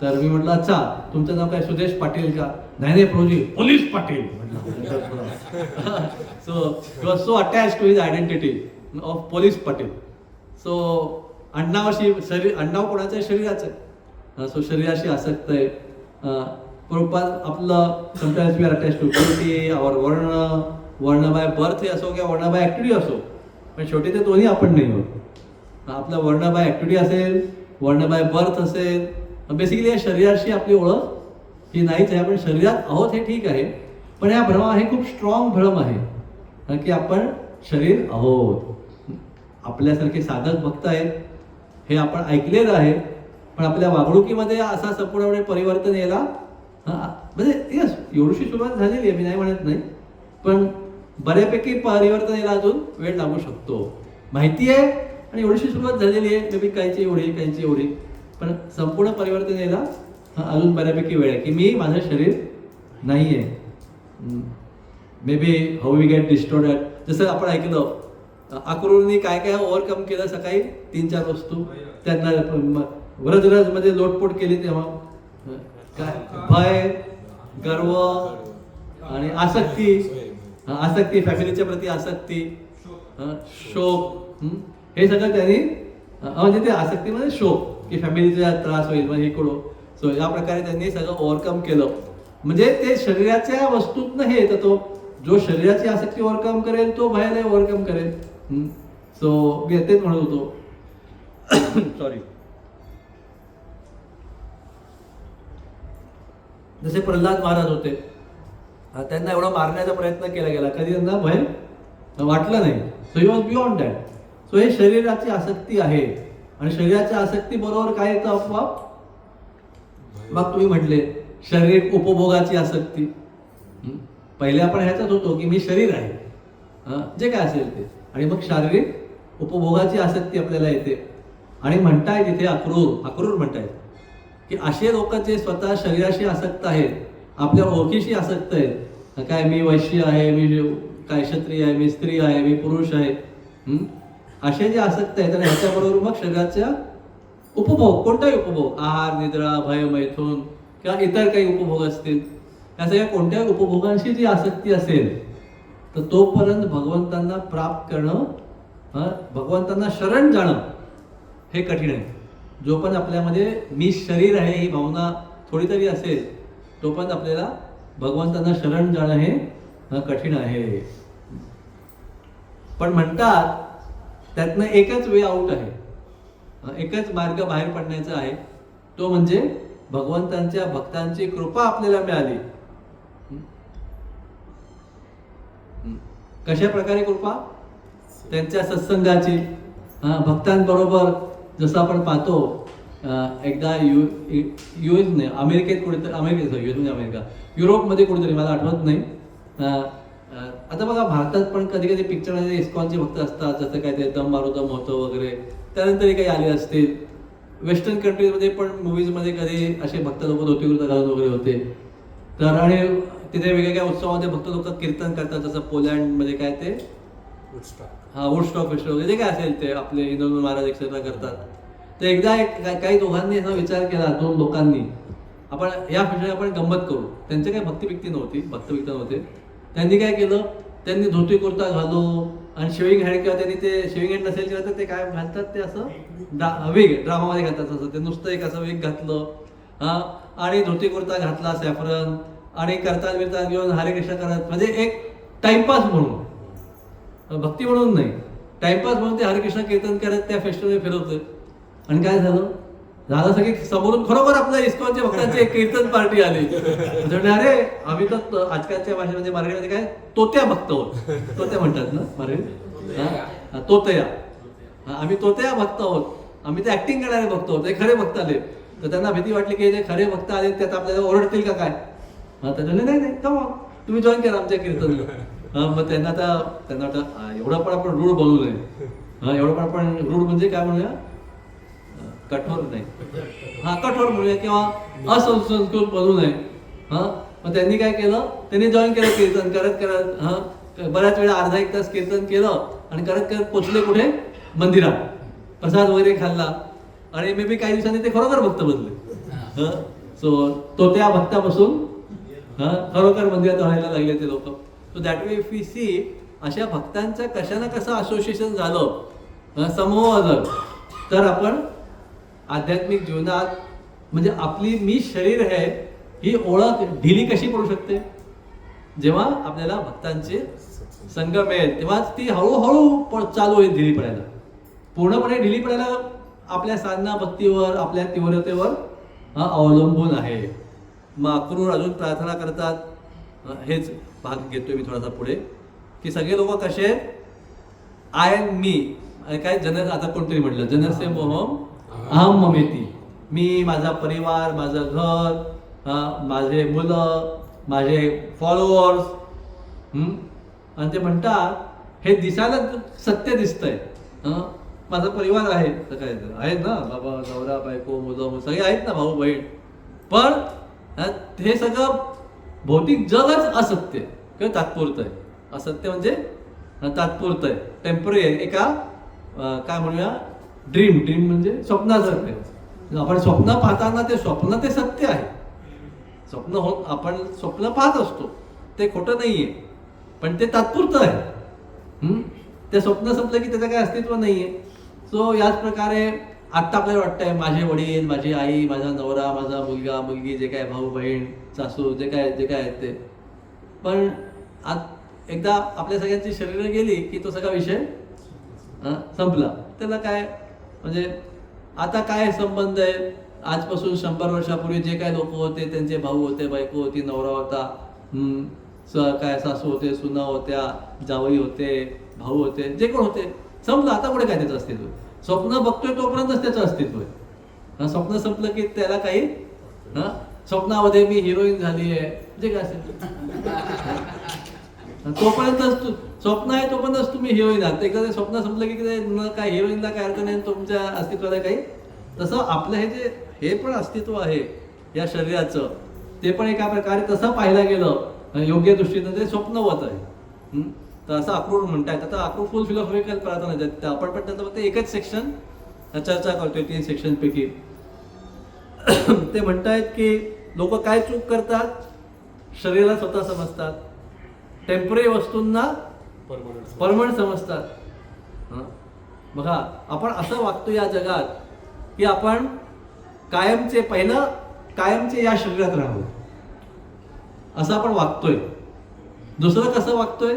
तर मी म्हटलं अच्छा तुमचं नाव काय सुदेश पाटील का, नाही नाही प्रोजी पोलीस पाटील म्हटलं. So so attach to his identity of police Patil. सो अण्णावाशी शरीर, अण्णाव कोणाचं आहे, शरीराचं आहे. सो शरीराशी आसक्त आहे. प्रभुपाद आपलं sometimes we are attach to beauty और वर्ण बाय बर्थ असो किंवा वर्ण बाय ॲक्टिव्हिटी असो, पण शेवटी ते दोन्ही आपण नाही होत. आपलं वर्ण बाय ॲक्टिव्हिटी असेल, वर्ण बाय बर्थ असेल, बेसिकली या शरीराशी आपली ओळख ही नाहीच आहे. आपण शरीरात आहोत हे ठीक आहे, पण या भ्रम हे खूप स्ट्रॉंग भ्रम आहे की आपण शरीर आहोत. आपल्यासारखे साधक भक्त आहेत हे आपण ऐकलेलं आहे, पण आपल्या वागणुकीमध्ये असा संपूर्णपणे परिवर्तन यायला म्हणजे यस एवढीशी सुरुवात झालेली आहे, मी नाही म्हणत नाही, पण बऱ्यापैकी परिवर्तन यायला अजून वेळ लागू शकतो. माहिती आहे आणि एवढीशी सुरुवात झालेली आहे, मे बी काहीची एवढी काहीची एवढी, पण संपूर्ण परिवर्तन यायला अजून बऱ्यापैकी वेळ आहे की मी माझं शरीर नाही आहे. Maybe how we get distorted, जसं आपण ऐकलं अक्रूरनी काय काय ओव्हरकम केलं सकाळी 3-4 वस्तू, त्यांना व्रजराजमध्ये लोटपोट केली तेव्हा काय भय, गर्व आणि आसक्ती, आसक्ती फॅमिलीच्या प्रती आसक्ती, शोक, हे सगळं त्यांनी म्हणजे ते आसक्तीमध्ये शोक की फॅमिलीचा त्रास होईल म्हणजे इकडं. सो या प्रकारे त्यांनी सगळं ओव्हरकम केलं. म्हणजे ते शरीराच्या वस्तूतनं हे तर तो जो शरीराची आसक्ती ओव्हरकम करेल तो भयाला ओव्हरकम करेल. सो मी तेच म्हणत होतो सॉरी, जसे प्रल्हाद महाराज होते, त्यांना एवढा मारण्याचा प्रयत्न केला गेला, कधी त्यांना भय वाटलं नाही. So he was beyond that. So हे शरीराची आसक्ती आहे आणि शरीराच्या आसक्ती बरोबर काय येतं आपोआप, मग तुम्ही म्हटले शारीरिक उपभोगाची आसक्ती. पहिले आपण ह्याचाच होतो की मी शरीर आहे जे काय असेल ते, आणि मग शारीरिक उपभोगाची आसक्ती आपल्याला येते. आणि म्हणताय तिथे अक्रूर म्हणतायत की असे लोक जे स्वतः शरीराशी आसक्त आहेत, आपल्या ओळखीशी आसक्त आहेत, काय मी वैश्य आहे, मी काय क्षत्रिय आहे, मी स्त्री आहे, मी पुरुष आहे, असे जे आसक्त आहेत आणि ह्याच्याबरोबर मग शरीराच्या उपभोग, कोणताही उपभोग, आहार निद्रा भय मैथून किंवा इतर काही उपभोग असतील, या सगळ्या कोणत्याही उपभोगांशी जी आसक्ती असेल तर तोपर्यंत भगवंतांना प्राप्त करणं, भगवंतांना शरण जाणं हे कठीण आहे. जोपर्यंत आपल्यामध्ये मी शरीर आहे ही भावना थोडी तरी असेल तोपर्यंत आपल्याला भगवंतांना शरण जाणं हे कठीण आहे. पण म्हणतात त्यातनं एकच वे आउट आहे, एकच मार्ग बाहेर पडण्याचा आहे, तो म्हणजे भगवंतांच्या भक्तांची कृपा आपल्याला मिळाली. कशा प्रकारे कृपा? त्यांच्या सत्संगाची. भक्तांबरोबर जसं आपण पाहतो, एकदा US नाही, अमेरिकेत कुठेतरी, अमेरिका युरोपमध्ये कुठेतरी, मला आठवत नाही. आता बघा भारतात पण कधी कधी पिक्चरमध्ये इस्कॉनचे भक्त असतात, जसं काय ते दम मारो दम होतं वगैरे, त्यानंतरही काही आले असतील. वेस्टर्न कंट्रीजमध्ये पण मूवीजमध्ये कधी असे भक्त लोक धोती कुर्ता घालून वगैरे होते. तर आणि तिथे वेगवेगळ्या उत्सवामध्ये भक्त लोक कीर्तन करतात, जसं पोलंडमध्ये काय ते वुडस्टॉक वगैरे जे काय असेल ते आपले इंद्रनूर महाराज एक्सेट्रा करतात. तर एकदा काही दोघांनी असा विचार केला, 2 लोकांनी, आपण या फेस्टिवल आपण गंमत करू. त्यांचे काही भक्तिभिक्ती नव्हती, भक्तभिक्ती नव्हते. त्यांनी काय केलं, त्यांनी धोती कुर्ता घालो आणि शेविंग हँड, किंवा त्यांनी ते शेविंग हँड नसेल किंवा तर ते काय घालतात ते असं विग, ड्रामामध्ये घालतात असं, ते नुसतं एक असं विग घातलं आणि धोती कुर्ता घातला सॅफरन, आणि करताल बिरताल घेऊन हरे कृष्ण करत, म्हणजे एक टाइमपास म्हणून, भक्ती म्हणून नाही, टाइमपास म्हणून ते हरिकृष्ण कीर्तन करत त्या फेस्टिवल फिरवतोय. आणि काय झालं सगळे समोरून खरोखर आपल्या इस्कॉनच्या भक्तांची एक कीर्तन पार्टी आली. अरे आम्ही तर आजकालच्या भाषेमध्ये मराठीमध्ये काय तोत्या भक्त आहोत, तोत्या म्हणतात ना मराठी, तोतया, आम्ही तोत्या भक्त आहोत, आम्ही ते ऍक्टिंग करणारे भक्त आहोत, ते खरे भक्त आले. तर त्यांना भीती वाटली की जे खरे भक्त आले त्यात आपल्याला ओरडतील का काय. त्याच्याने नाही कमा तुम्ही जॉईन करा आमच्या कीर्तनला. मग त्यांना वाटतं एवढं पण आपण रूढ बनवू नये, एवढं पण आपण रूढ म्हणजे काय म्हणूया, कठोर नाही, कठोर म्हणूया किंवा असंस्कृत बनवू नये. मग त्यांनी काय केलं, त्यांनी जॉईन केलं कीर्तन करत करत. बऱ्याच वेळा अर्धा 1 तास कीर्तन केलं आणि करत करत पोचले कुठे, मंदिरात, प्रसाद वगैरे खाल्ला आणि मे बी काही दिवसांनी ते खरोखर भक्त बनले. सो तो त्या भक्तापासून खरोखर मंदिरात राहायला लागले ते लोक. So that way if we see, अशा भक्तांचं कशाना कसं असोसिएशन झालं, समूह झालं, तर आपण आध्यात्मिक जीवनात, म्हणजे आपली मी शरीर आहे ही ओळख ढिली कशी पडू शकते, जेव्हा आपल्याला भक्तांचे संग मिळेल तेव्हाच ती हळूहळू चालू होईल ढिली पडायला. पूर्णपणे ढिली पडायला आपल्या साधना भक्तीवर, आपल्या तीव्रतेवर अवलंबून आहे. मग अक्रूर अजून प्रार्थना करतात, हेच भाग घेतोय मी थोडासा पुढे, की सगळे लोक कसे आहेत, आय एम मी, काय आता कोणतरी म्हटलं जनस्य मोहम अहम ममेती, मी, माझा परिवार, माझं घर, माझे मुलं, माझे फॉलोअर्स. आणि ते म्हणतात हे दिसायला सत्य दिसतंय, माझा परिवार आहे, तर काय आहेत ना, बाबा नवरा बायको मुलं सगळे आहेत ना, भाऊ बहीण, पण हे सगळं भौतिक जगच असत्य किंवा तात्पुरतं आहे. असत्य म्हणजे तात्पुरतं आहे, टेम्पररी आहे, एका काय म्हणूया ड्रीम म्हणजे स्वप्नासारखं आहे. आपण स्वप्न पाहताना ते स्वप्न ते सत्य आहे, स्वप्न होत आपण स्वप्न पाहत असतो ते खोटं नाहीये, पण ते तात्पुरतं आहे. ते स्वप्न संपलं की त्याचं काही अस्तित्व नाहीये. सो याच प्रकारे आत्ता आपल्याला वाटतंय माझे वडील, माझी आई, माझा नवरा, माझा मुलगा मुलगी, जे काय भाऊ बहीण सासू, जे काय आहेत ते, पण एकदा आपल्या सगळ्यांची शरीरं गेली की तो सगळा विषय संपला. त्याला काय म्हणजे आता काय संबंध आहे, आजपासून 100 वर्षापूर्वी जे काय लोक होते, त्यांचे भाऊ होते, बायको होती, नवरा होता, काय सासू होते, सुना होत्या, जावई होते, भाऊ होते, जे कोण होते, संपलं. आता पुढे काय त्याचं अस्तित्व? स्वप्न बघतोय तोपर्यंतच त्याचं अस्तित्व आहे. स्वप्न संपलं की त्याला काही, स्वप्नामध्ये मी हिरोईन झाली आहे, जे काय असेल तोपर्यंतच स्वप्न आहे, तोपर्यंतच तुम्ही हिरोईन आहात. एकदा ते स्वप्न संपलं की काय हिरोईनला काय अर्थ नाही, तुमच्या अस्तित्वाला काही. तसं आपलं हे पण अस्तित्व आहे या शरीराचं, ते पण एका प्रकारे तसं पाहायला गेलं योग्य दृष्टीनं ते स्वप्नवत आहे. तर असं अक्रूर म्हणतायत. आता अक्रूर फुल फिलॉसॉफिकल प्रार्थना देतात, आपण पण त्यांचं फक्त एकच सेक्शन चर्चा करतोय 3 सेक्शन पैकी. ते म्हणतायत की लोक काय चूक करतात, शरीराला स्वतः समजतात, टेम्पररी वस्तूंना परमनंट समजतात. बघा आपण असं वागतो या जगात की आपण कायमचे या शरीरात राहू, असं आपण वागतोय. दुसरं कसं वागतोय,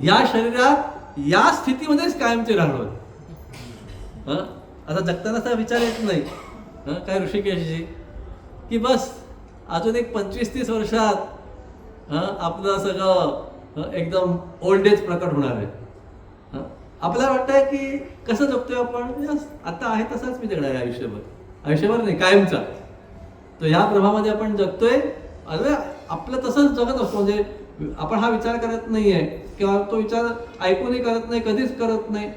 या शरीरात या स्थितीमध्येच कायमचे राहणार. आता जगताना असा विचार येत नाही काय ऋषिकेशजी की बस अजून एक 25-30 वर्षात आपलं सगळं एकदम ओल्ड एज प्रकट होणार आहे. आपल्याला वाटतंय की कसं जगतोय आपण, आता आहे तसाच मी जगणार आहे आयुष्यभर नाही, कायमचा. तर ह्या प्रभामध्ये आपण जगतोय. अरे आपलं तसंच जगत असतो, म्हणजे आपण हा विचार करत नाहीये किंवा तो विचार ऐकूनही करत नाही, कधीच करत नाही.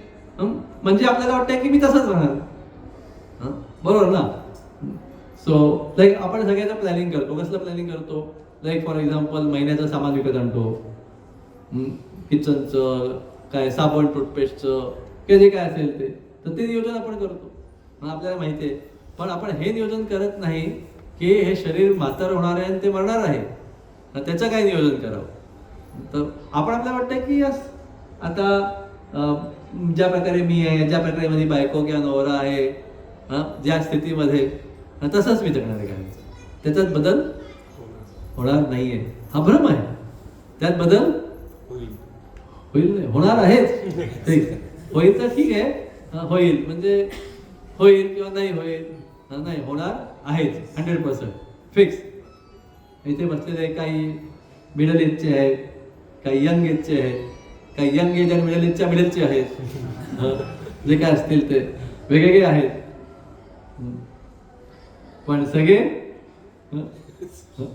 म्हणजे आपल्याला वाटतंय की मी तसंच राहणार. बरोबर ना. सो लाईक आपण सगळ्याचं प्लॅनिंग करतो. कसलं प्लॅनिंग करतो? लाईक फॉर एक्झाम्पल महिन्याचं सामान विकत आणतो, किचनचं काय, साबण टूथपेस्टचं किंवा जे काय असेल ते. तर ते नियोजन आपण करतो, आपल्याला माहिती आहे. पण आपण हे नियोजन करत नाही की हे शरीर म्हातार होणार आहे आणि ते मरणार आहे, त्याचं काय नियोजन करावं. तर आपण आपल्याला वाटतं की यस आता ज्या प्रकारे मी आहे, ज्या प्रकारे माझी बायको किंवा नवरा आहे, ज्या स्थितीमध्ये तसंच मी जगणार आहे. काय त्याच्यात बदल होणार नाहीये. हा भ्रम आहे. त्यात बदल होईल नाही, होणार आहेच. होईल तर ठीक आहे, होईल म्हणजे होईल किंवा नाही होईल, नाही होणार आहेच 100% फिक्स. इथे बसलेले काही मिडल एजचे आहेत, काही यंग एजचे आहेत, काही यंग एज आणि मिडल एजच्या मिडलचे आहेत, जे काय असतील ते वेगवेगळे आहेत. पण सगळे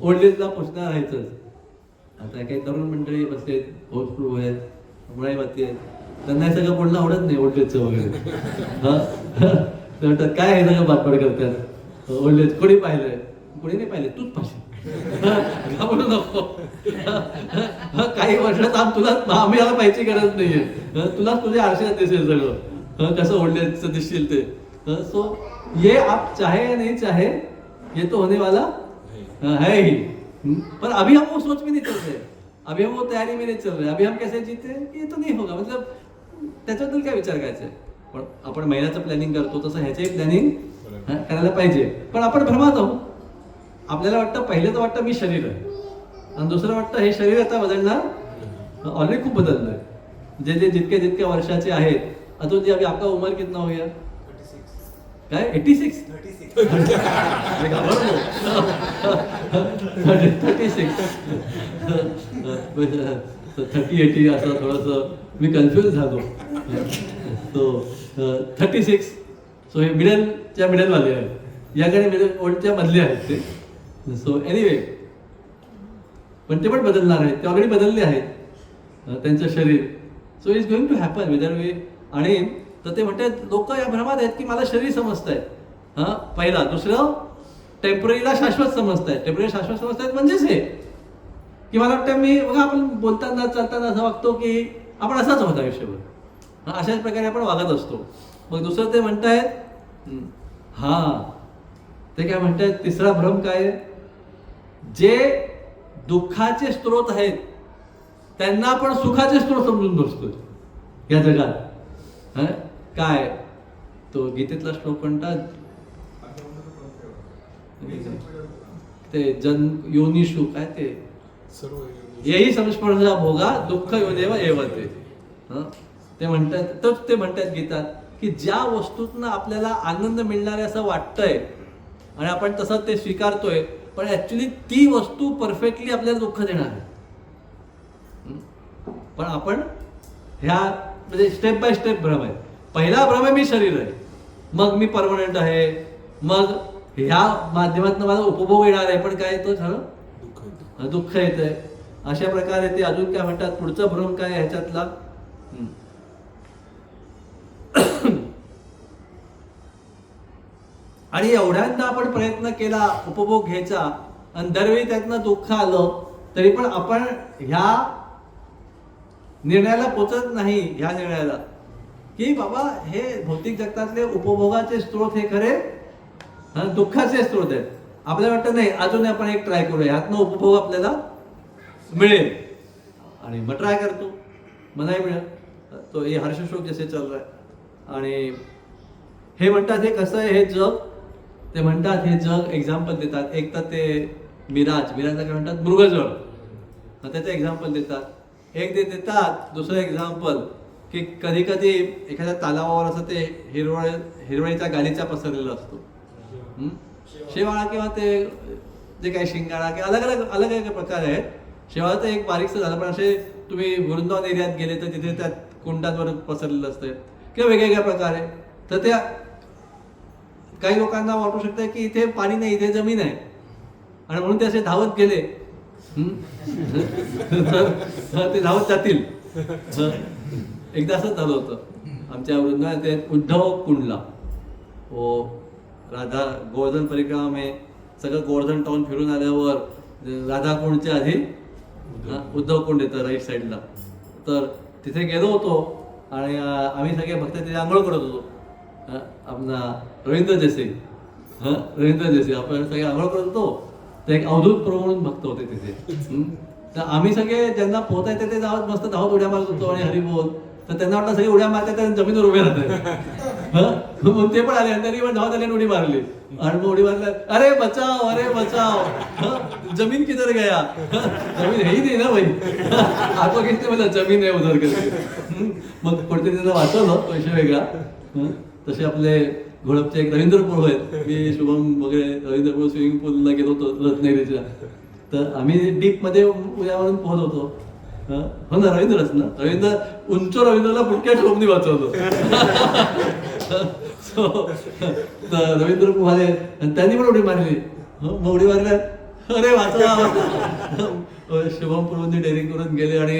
ओल्ड एजला पोचणार आहेतच. आता काही तरुण मंडळी बसले, होस्टप्रूफ आहेत, मुळाईमाती आहेत, त्यांना हे सगळं बोलणं आवडत नाही ओल्ड एजचं वगैरे. ते म्हणतात काय हे सगळं बातपाड करतात, ओल्ड एज कोणी पाहिलंय, कोणी नाही पाहिलंय, तूच पाहिजे घाबरू नको. काही वर्षात आम्ही याला पाहिजे गरज नाहीये, तुलाच तुझ्या आरशात दिसेल सगळं कसं ओल्ड एजचं दिसशील ते. सो ये आप चाहे या नहीं चाहे ये तो होने वाला है ही. पर अभी हम वो सोच में नहीं चल रहे, अभी हम वो तैयारी में नहीं चल रहे. अभी हम कैसे जीते ये तो नहीं होगा. मतलब त्याच्याबद्दल काय विचार करायचा. पण आपण महिन्याचं प्लॅनिंग करतो तसं ह्याचंही प्लॅनिंग करायला पाहिजे. पण आपण भ्रमात आहोत. आपल्याला वाटतं, पहिलं तर वाटतं मी शरीर आहे, आणि दुसरं वाटतं हे शरीर आता बदलणार. ऑलरेडी खूप बदललंय. जे जितके वर्षाचे आहेत, अजून जे अभी आपका उमर कितना हो गया? काय 86? 30-80 असं थोडंसं मी कन्फ्युज झालो. सो 36. सो हे मिडलवाले आहेत, याकडे मिडल ओल्डच्या मधले आहेत ते. सो एनिवे, पण ते पण बदलणार आहेत, ते ऑलरेडी बदलले आहेत त्यांचं शरीर. So is going to happen whether way. आणि तर ते म्हणतात, लोक या भ्रमात आहेत की मला शरीर समजतायत. पहिला. दुसरं, टेम्पररीला शाश्वत समजतायत. टेम्पररी शाश्वत समजतायत म्हणजेच हे की मला वाटतं मी बघा, आपण बोलताना चालताना असं वागतो की आपण असाच होता आयुष्यभर, अशाच प्रकारे आपण वागत असतो. मग दुसरं ते म्हणतायत, ते काय म्हणतायत, तिसरा भ्रम काय, जे दुःखाचे स्रोत आहेत त्यांना आपण सुखाचे स्रोत समजून बसतो या जगात. काय तो गीतेतला श्लोक म्हणतात, ते जन योनिषु काय ते यही संस्पर्शा भोगा दुःख योनेव एवते. ते म्हणतात गीतात की ज्या वस्तूतनं आपल्याला आनंद मिळणार आहे असं वाटतंय आणि आपण तसं ते स्वीकारतोय, पण ऍक्च्युली ती वस्तू परफेक्टली आपल्याला दुःख देणार आहे. पण आपण ह्या म्हणजे स्टेप बाय स्टेप भ्रम आहे. पहिला भ्रम आहे मी शरीर आहे, मग मी परमनंट आहे, मग ह्या माध्यमातून मला उपभोग येणार आहे, पण काय येतं खरं दुःख येतंय. अशा प्रकारे ते अजून काय म्हणतात, पुढचा भ्रम काय ह्याच्यातला, आणि एवढ्यांदा आपण प्रयत्न केला उपभोग घ्यायचा आणि दरवेळी त्यातनं दुःख आलं तरी पण आपण ह्या निर्णयाला पोचत नाही, ह्या निर्णयाला की बाबा हे भौतिक जगतातले उपभोगाचे स्रोत हे खरे दुःखाचे स्रोत आहेत. आपल्याला वाटतं नाही, अजून आपण एक ट्राय करूया, ह्यातनं उपभोग आपल्याला मिळेल, आणि मग ट्राय करतो, मग नाही मिळत. तो हे हर्षशोक जसे चालू आहे. आणि हे म्हणतात हे कसं आहे हे जग, ते म्हणतात हे जग एक्झाम्पल देतात. एक तर ते मिराज काय म्हणतात, मृगजळ, त्याचं एक्झाम्पल देतात एक ते देतात दुसरं एक्झाम्पल की कधी कधी एखाद्या तलावावर असं ते हिरवळीच्या गालीचा पसरलेला असतो. शेवाळा किंवा ते जे काही शिंगाळा किंवा अलग अलग प्रकार आहेत. शेवाळा तर एक बारीकसं झालं, पण असे तुम्ही वृंदावन एरियात गेले तर तिथे त्या कुंडांवर पसरलेलं असतं किंवा वेगवेगळ्या प्रकारे. तर त्या काही लोकांना वाटू शकतं की इथे पाणी नाही, इथे जमीन आहे आणि म्हणून ते असे धावत गेले. ते धावत जातील. एकदा असंच झालं होतं आमच्या वृंदावनात ते उद्धव कुंडला वो राधा गोवर्धन परिक्रमा में सगळं गोवर्धन टाऊन फिरून आल्यावर राधा कुंडच्या आधी उद्धव कुंड येतं राईट साईडला. तर तिथे गेलो होतो आणि आम्ही सगळे भक्त तिथे आंघोळ करत होतो. आपला रवींद्र जैसे आपण सगळे आंघोळ करत होतो. तर एक अवधूत प्रभू म्हणून भक्त होते तिथे. तर आम्ही सगळे ज्यांना पोहता येते ते जावत मस्त धावत उड्या मारत होतो आणि हरी बोल. तर त्यांना वाटलं सगळे उड्या मारतात आणि जमिनीवर उभे राहतात. मग ते पण आले आणि त्यांनी पण धावत आले आणि उडी मारली आणि मग उडी मारल्या, अरे बचाव. जमीन किधर गया. जमीन हेही नाही ना भाई. आपको किसने बोला जमीन आहे उधर करके. मग कोणते त्यांना वाचवलं पैसे वेगळा. तसे आपले घोडपचे एक रवींद्र प्रभू आहेत. मी शुभम वगैरे रवींद्र प्रभू स्विमिंग पूलला गेलो होतो रत्नागिरीच्या. तर आम्ही डीप मध्ये उड्या मारून पोहत होतो. हो ना, रवींद्रच ना. उंच रवींद्रला बुटक्या ठोकनी वाचवलं. तर रवींद्र प्रभू आले आणि त्यांनी पण उडी मारली. मग उडी मारल्या, अरे वाचवा. शुभम प्रभूंनी डेअरिंग करून गेले आणि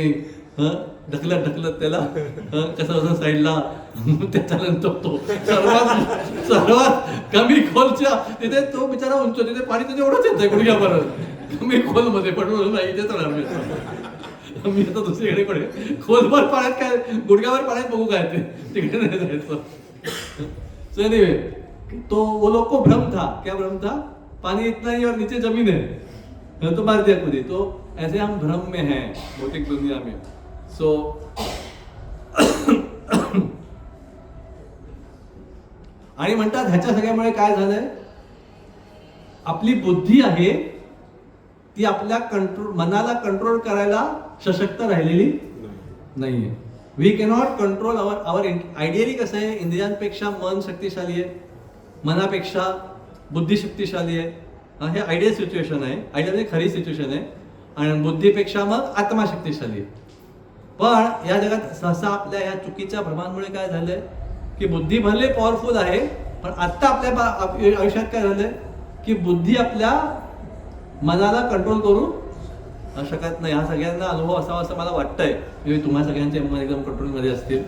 ढकलत त्याला कसं साईडला. त्याच्यानंतर तो सर्वात कमी खोलच्या तिथे तो बिचारा उंच, तिथे पाणी तिथे एवढंच येतंय गुडघ्यापर्यंत. कमी खोल मध्ये पण नाही इथेच राहणार मी आता दुसरीकडे कडे खोलभर पाण्यात काय गुडघ्यावर पाण्यात बघू काय ते तिकडे नाही जायचं. सो एनीवे तो वो लोग को भ्रम था. क्या भ्रम था? पानी इतना ही और नीचे जमीन है. तो मार दिया खुद ही. तो ऐसे हम भ्रम में हैं भौतिक दुनिया में. सो आणि म्हणतात ह्याच्या सगळ्यामुळे काय झालंय, आपली बुद्धी आहे ती आपल्या मनाला कंट्रोल करायला सशक्त राहिलेली नाहीये. We cannot control our ideally कसं आहे, इंद्रियांपेक्षा मन शक्तिशाली आहे, मनापेक्षा बुद्धी शक्तिशाली आहे. हे आयडियल सिच्युएशन आहे. आयडियल म्हणजे खरी सिच्युएशन आहे. आणि बुद्धीपेक्षा मग आत्मा शक्तिशाली आहे. पण या जगात सहसा आपल्या या चुकीच्या भ्रमांमुळे काय झालंय की बुद्धी भले पॉवरफुल आहे, पण आत्ता आपल्या आयुष्यात काय झालंय की बुद्धी आपल्या मनाला कंट्रोल करू शकत नाही. हा सगळ्यांना अनुभव असावा असं मला वाटतंय. तुम्हाला सगळ्यांचे मन एकदम कंट्रोलमध्ये असतील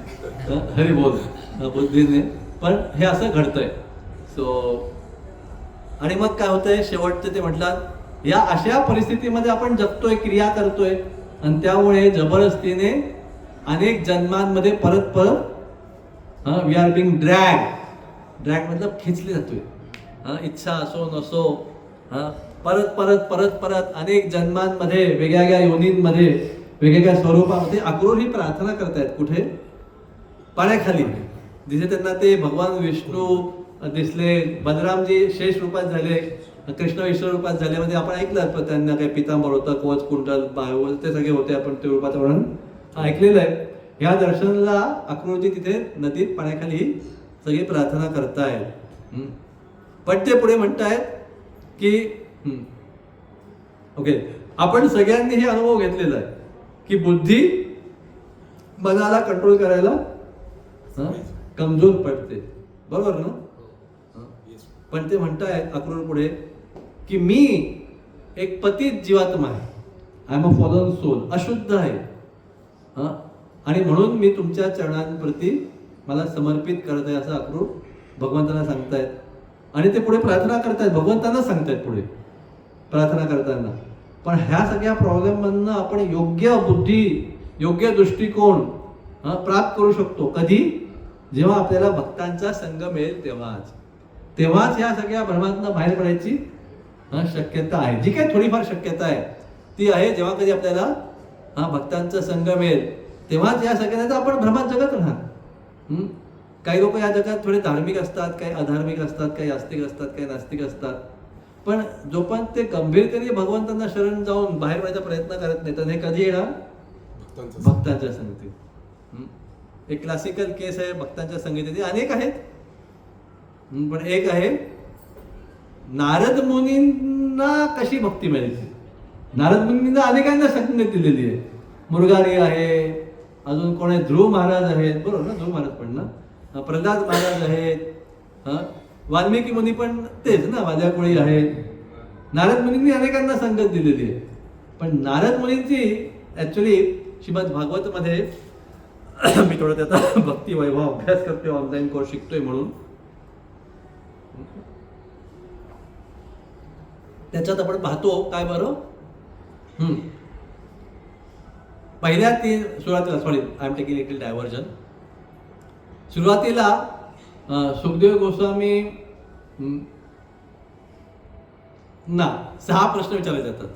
हरी बोल बुद्धीने, पण हे असं घडतंय. सो आणि मग काय होतंय, शेवटचं ते म्हटलं या अशा परिस्थितीमध्ये आपण जगतोय, क्रिया करतोय आणि त्यामुळे जबरदस्तीने अनेक जन्मांमध्ये परत वी आर बिंग ड्रॅग मतलब खेचले जातोय. इच्छा असो नसो परत अनेक जन्मांमध्ये वेगवेगळ्या योनींमध्ये वेगवेगळ्या स्वरूपामध्ये अक्रूर ही प्रार्थना करतायत. कुठे? पाण्याखाली, जिथे त्यांना ते भगवान विष्णू दिसले. बलरामजी शेष रूपात झाले, कृष्ण विष्णू रूपात झाले. म्हणजे आपण ऐकलं त्यांना काही पितांबर होता, कवच कुंडल बाळ ते सगळे होते. आपण ते रूपाचं वर्णन ऐकलेलं आहे. ह्या दर्शनाला अक्रूरजी तिथे नदीत पाण्याखाली सगळी प्रार्थना करतायत. पण ते पुढे म्हणतायत की ओके, आपण सगळ्यांनी हे अनुभव घेतलेला आहे की बुद्धी मनाला कंट्रोल करायला कमजोर पडते. बरोबर ना? पण ते म्हणतायत अक्रूर पुढे की मी एक पतित जीवात्मा आहे. I am a fallen soul, अशुद्ध आहे. आणि म्हणून मी तुमच्या चरणांप्रती मला समर्पित करत आहे असं अक्रूर भगवंतांना सांगतायत. आणि ते पुढे प्रार्थना करतायत, भगवंतांना सांगतायत पुढे प्रार्थना करताना. पण ह्या सगळ्या प्रॉब्लेममधनं आपण योग्य बुद्धी, योग्य दृष्टिकोन प्राप्त करू शकतो. कधी? जेव्हा आपल्याला भक्तांचा संग मिळेल तेव्हाच या सगळ्या भ्रमातनं बाहेर पडायची शक्यता आहे. जी काही थोडीफार शक्यता आहे ती आहे. जेव्हा कधी आपल्याला भक्तांचा संग मिळेल तेव्हाच या सगळ्यांचा आपण भ्रमात जगत राहणार. काही लोक या जगात थोडे धार्मिक असतात, काही अधार्मिक असतात, काही आस्तिक असतात, काही नास्तिक असतात. पण जोपर्यंत ते गंभीरतेने भगवंतांना शरण जाऊन बाहेर पडायचा प्रयत्न करत नाही तर हे कधी येणार? भक्तांच्या संगतीत. एक क्लासिकल केस आहे भक्तांच्या संगतीत. अनेक आहेत, पण एक आहे नारद मुनींना कशी भक्ती मिळायची. नारद मुनींना अनेकांना संगत दिलेली आहे. मुरगारी आहे, अजून कोण आहे, ध्रुव महाराज आहेत, बरोबर ना, ध्रुव महाराज पण ना, प्रल्हाद महाराज आहेत, वाल्मिकी मुनी पण तेच ना, वाद्याकुळी आहेत. नारद मुनींनी अनेकांना संगत दिलेली आहे. पण नारद मुनींची ऍक्च्युली श्रीमद भागवतमध्ये मी थोडं त्याचा भक्ती वैभव अभ्यास करतोय, ऑनलाईन कोर्स शिकतोय म्हणून. त्याच्यात आपण पाहतो काय बरं, पहिल्या तीन सुरुवातीला, sorry I am taking little diversion. सुरुवातीला सुखदेव गोस्वामी ना 6 प्रश्न विचारले जातात.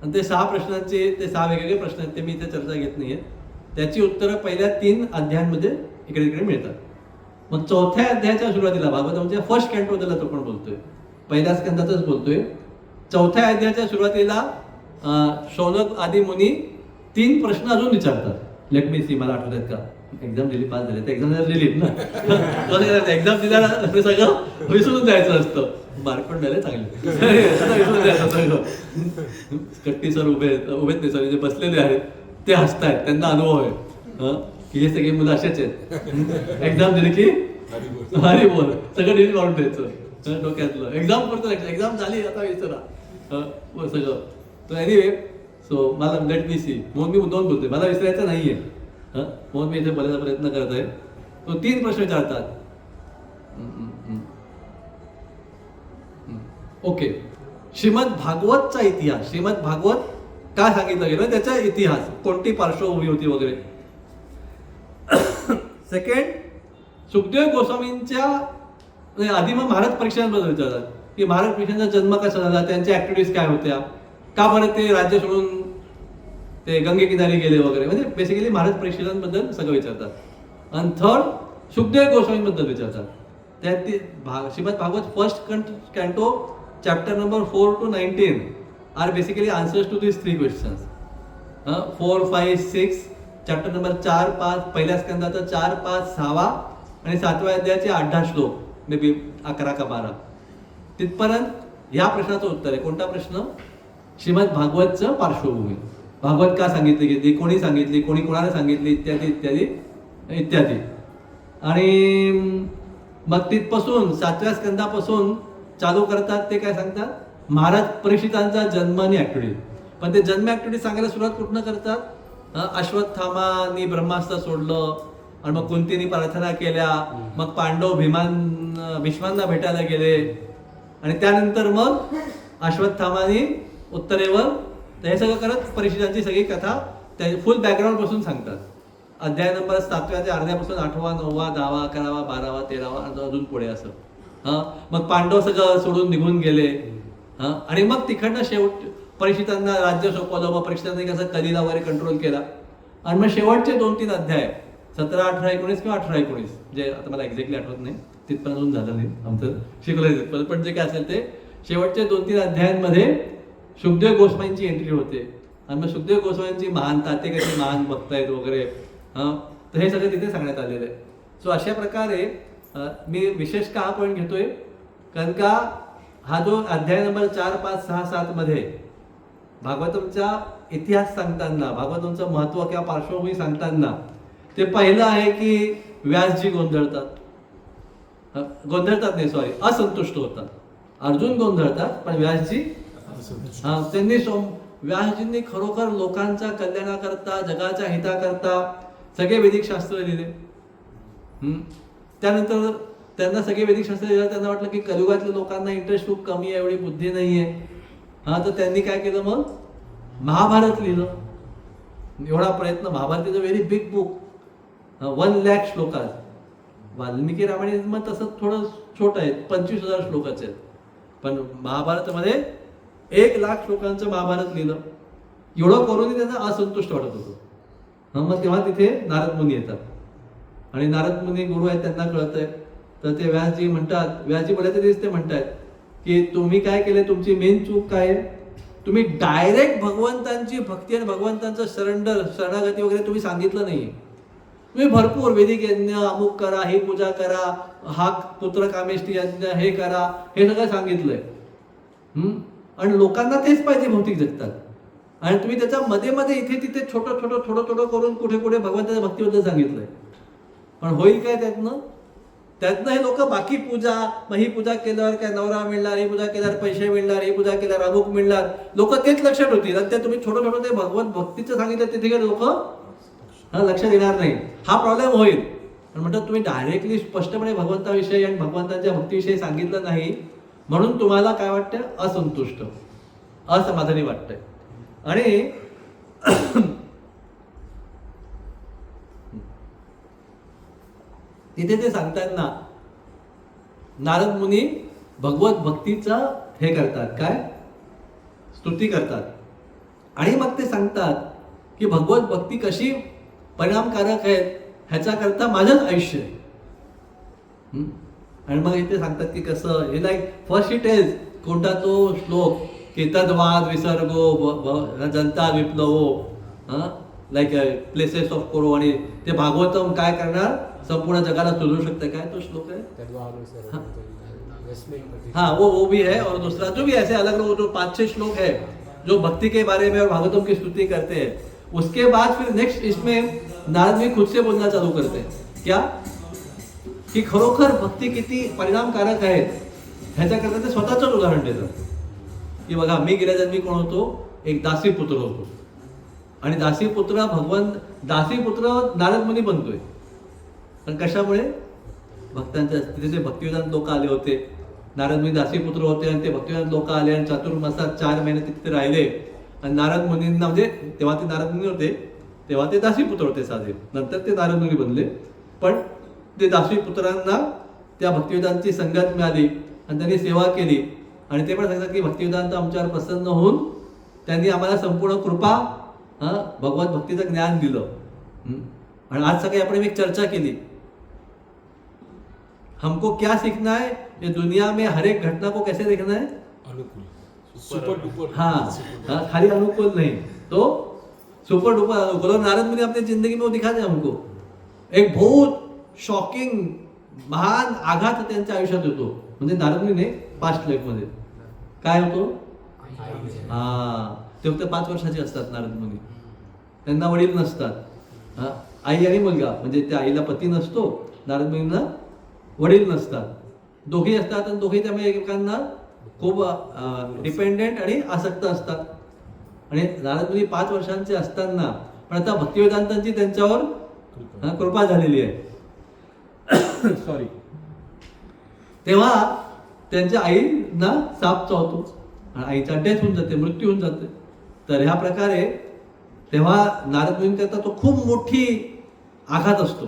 आणि ते 6 प्रश्नांचे, ते 6 वेगवेगळे प्रश्न आहेत, ते मी इथे चर्चा घेत नाहीये. त्याची उत्तरं पहिल्या 3 अध्यायांमध्ये इकडे तिकडे मिळतात. मग 4थ्या अध्यायाच्या सुरुवातीला, भागवताच्या फर्स्ट कॅन्टोबद्दल तो पण बोलतोय, पहिल्या स्कंदातच बोलतोय. 4थ्या अध्यायाच्या सुरुवातीला शौनक आदी मुनी 3 प्रश्न अजून विचारतात. लेट मी सी, मला आठवत आहेत का, एक्झाम दिली, पास झाले तर एक्झाम दिली ना, एक्झाम दिल्याला सगळं विसरून जायचं असतं. मार्क पण झाले चांगले, विसरून जायचं सगळं. कट्टी सर उभेत नाही, सर जे बसलेले आहेत ते हसतायत, त्यांना अनुभव आहे की हे सगळे मुलं असेच आहेत. एक्झाम दिली की हरी बोल, सगळं डिलीट मारून द्यायचं डोक्यातलं. एक्झाम करतो, एक्झाम झाली आता विसरा सगळं. तो एनिवे, सो मला लेट मी सी, म्हणून मी मुद्दाम बोलतोय, मला विसरायचं नाहीये, म्हणून मी इथे बोलायचा प्रयत्न करत आहे. तो 3 प्रश्न विचारतात. ओके, श्रीमद भागवतचा इतिहास, श्रीमद भागवत काय सांगितलं गेलं, त्याचा इतिहास, कोणती पार्श्वभूमी होती वगैरे. सेकंड, सुखदेव गोस्वामींच्या आधी मग महाराज परीक्षांबद्दल विचारतात की महाराज परीक्षांचा जन्म कसा झाला, त्यांच्या ऍक्टिव्हिटीज काय होत्या, का बरं ते राज्य सोडून ते गंगेकिनारी गेले वगैरे, म्हणजे बेसिकली महाराज परीक्षांबद्दल सगळं विचारतात. आणि थर्ड, सुखदेव गोस्वामींबद्दल विचारतात. त्यात ते Shrimad Bhagavat first canto chapter number 4 to 19 are basically answers to this 3 questions. 4, 5, 6, chapter number 4, 5, पहिल्या स्कंदाचा 4, 5, 6 आणि 7व्या अध्यायाचे 8-10 श्लोक, मे बी 11 का 12, तिथपर्यंत ह्या प्रश्नाचं उत्तर आहे. कोणता प्रश्न? श्रीमद भागवतचं पार्श्वभूमी, भागवत का सांगितली गेली, कोणी सांगितली, कोणी कोणाला सांगितली, इत्यादी इत्यादी इत्यादी. आणि मग तिथपासून 7व्या स्कंदापासून चालू करतात. ते काय सांगतात, महाराज परीक्षितांचा जन्म आणि ऍक्टिव्हिटी. पण ते जन्म ऍक्टिव्हिटी सांगायला सुरुवात कुठनं करतात, अश्वत्थामानी ब्रह्मास्त्र सोडलं आणि मग कुंतीनी प्रार्थना केल्या, मग पांडव भीष्मांना भेटायला गेले आणि त्यानंतर मग अश्वत्थामानी उत्तरेवर, हे सगळं करत परीक्षितांची सगळी कथा त्या फुल बॅकग्राऊंड पासून सांगतात. अध्याय नंबर 7व्या ते अर्ध्यापासून 8वा, 9वा, 10वा, 11वा, 12वा, 13वा अजून पुढे असं. मग पांडव सगळं सोडून निघून गेले आणि मग तिकडनं शेवट परीक्षितांना राज्य सोपवलं. मग परीक्षितांनी कसं कलीला वगैरे कंट्रोल केला. आणि मग शेवटचे 2-3 अध्याय 17, 18, 19 किंवा 18, 19, जे आता मला एक्झॅक्टली आठवत नाही, तिथपर्यंत अजून झालं नाही आमचं शिकवलं तिथपर्यंत, पण जे काय असेल ते शेवटचे 2-3 अध्यायांमध्ये सुखदेव गोस्वामींची एंट्री होते. आणि मग सुखदेव गोस्वामींची महानता, ते कसे महान भक्त आहेत वगैरे, तर हे सगळं तिथे सांगण्यात आलेलं आहे. सो अशा प्रकारे मी विशेष का हा पॉईंट घेतोय, कारण का हा जो अध्याय नंबर 4, 5, 6, 7 मध्ये भागवतमचा इतिहास सांगताना, भागवतमचं महत्व किंवा पार्श्वभूमी सांगताना ते पहिलं आहे की व्यासजी गोंधळतात नाही, सॉरी, असंतुष्ट होतात. अर्जुन गोंधळतात, पण व्यासजी त्यांनी व्यासजींनी खरोखर लोकांच्या कल्याणाकरता, जगाच्या हिताकरता सगळे वैदिक शास्त्र लिहिले. त्यानंतर त्यांना सगळे वैदिक शास्त्र लिहिलं. त्यांना वाटलं की कलियुगातल्या लोकांना इंटरेस्ट खूप कमी आहे, एवढी बुद्धी नाही आहे. तर त्यांनी काय केलं, मग महाभारत लिहिलं. एवढा प्रयत्न, Mahabharata is a very big book, 1,00,000 श्लोकात. वाल्मिकी रामायण मग तसं थोडं छोटं आहे, 25,000 श्लोकाचे आहेत. पण महाभारतामध्ये 1,00,000 श्लोकांचं महाभारत लिहिलं. एवढं करूनही त्यांना असंतुष्ट वाटत होतं. मग तेव्हा तिथे नारद मुनी येतात आणि नारद मुनी गुरु आहेत, त्यांना कळतंय. तर ते व्यासजी म्हणतात, व्यासजी बोलायच्या दिवस ते म्हणतात की तुम्ही काय केले, तुमची मेन चूक काय आहे, तुम्ही डायरेक्ट भगवंतांची भक्ती आणि भगवंतांचं शरणागती वगैरे तुम्ही सांगितलं नाही. तुम्ही भरपूर वैदिक यज्ञ अमुक करा, ही पूजा करा, हा पुत्र कामेष्टी यज्ञ हे करा, हे सगळं सांगितलंय. आणि लोकांना तेच पाहिजे भौतिक जगतात. आणि तुम्ही त्याच्या मध्ये मध्ये इथे तिथे छोटं छोटं थोडं थोडं करून कुठे कुठे भगवंताच्या भक्तीबद्दल सांगितलंय. पण होईल काय त्यातनं हे लोक बाकी पूजा, मग ही पूजा केल्यावर काय नवरा मिळणार, ही पूजा केल्यावर पैसे मिळणार, ही पूजा केल्यावर अमुक मिळणार, लोक तेच लक्षात होतील. आणि ते तुम्ही छोटं छोटं ते भगवत भक्तीचं सांगितलं तिथे लोक लक्ष देणार नाही. हा प्रॉब्लेम होईल. पण म्हणतात तुम्ही डायरेक्टली स्पष्टपणे भगवंताविषयी आणि भगवंतांच्या भक्तीविषयी सांगितलं नाही, म्हणून तुम्हाला काय वाटतं, असंतुष्ट, असमाधानी वाटतंय. आणि तिथे ते सांगतात ना, नारद मुनी भगवत भक्तीचा हे करतात, काय स्तुती करतात. आणि मग ते सांगतात की भगवत भक्ती कशी परिणामकारक आहे ह्याच्या करता माझंच आयुष्य आहे. आणि मग इथे सांगतात की कसं, हे लाईक फर्स्ट इट इज कोणता तो श्लोक की तद्वाद विसर्गो जनता विप्लवो, लाईक प्लेसेस ऑफ कोरो, आणि ते भागवतम काय करणार, संपूर्ण जगाला सुधरू शकते. काय तो श्लोक है, हाँ वो भी है. और दूसरा जो भी ऐसे अलग अलग जो 5-6 श्लोक है जो भक्ति के बारे में और भागवतम की स्तुति करते हैं. उसके बाद फिर नेक्स्ट इसमें नारद जी खुद से बोलना चालू करते हैं, क्या की खरोखर भक्ती किती परिणामकारक आहे ह्याच्याकरता ते स्वतःच उदाहरण देतात. की बघा, मी गेल्या जन्मी कोण होतो, एक दासी पुत्र होतो. आणि दासी पुत्र नारद मुनी बनतोय. पण कशामुळे, भक्तांच्या तिथे ते भक्तिवेदांत लोक आले होते. नारद मुनी दासी पुत्र होते आणि ते भक्तिवेदांत लोक आले आणि चातुर्मासात 4 महिने तिथे राहिले. आणि नारद मुनींना, म्हणजे तेव्हा ते नारद मुनी होते, तेव्हा ते दासी पुत्र होते साधे, नंतर ते नारद मुनी बनले. पण ते दासी पुत्रांना त्या भक्तिवेदांची संगत मिळाली आणि त्यांनी सेवा केली. आणि ते पण सांगतात की भक्तिवेदांत आमच्यावर प्रसन्न होऊन त्यांनी आम्हाला संपूर्ण कृपा, भगवत भक्तीचं ज्ञान दिलं. आणि आज सकाळी आपण एक चर्चा केली, हमको क्या सीखना है, ये दुनिया में हर एक घटना को कैसे देखना है,
अनुकूल, सुपर डुपर.
हाँ, खाली अनुकूल नहीं तो सुपर डुपर अनुकूल. और नारद मुनि अपनी जिंदगी में वो दिखा दे हमको. एक बहुत शॉकिंग महान आघात त्यांच्या आयुष्यात होतो. म्हणजे नारद मुनी पास्ट लाईफ मध्ये काय होतो, ते फक्त 5 वर्षाचे असतात नारद मुनी. त्यांना वडील नसतात, आई आणि मुलगा, म्हणजे त्या आईला पती नसतो, नारद मुनींना वडील नसतात, दोघे असतात. आणि दोघे त्यामुळे एकमेकांना खूप डिपेंडेंट आणि आसक्त असतात. आणि नारद मुनी 5 वर्षांचे असताना पण आता भक्तिवेदांतांची त्यांच्यावर कृपा झालेली आहे. सॉरी, तेव्हा त्यांच्या आईना साप चावतो आणि आईचा डेथ होऊन जाते, मृत्यू होऊन जाते. तर ह्या प्रकारे तेव्हा नारद मुनींकरता तो खूप मोठी आघात असतो.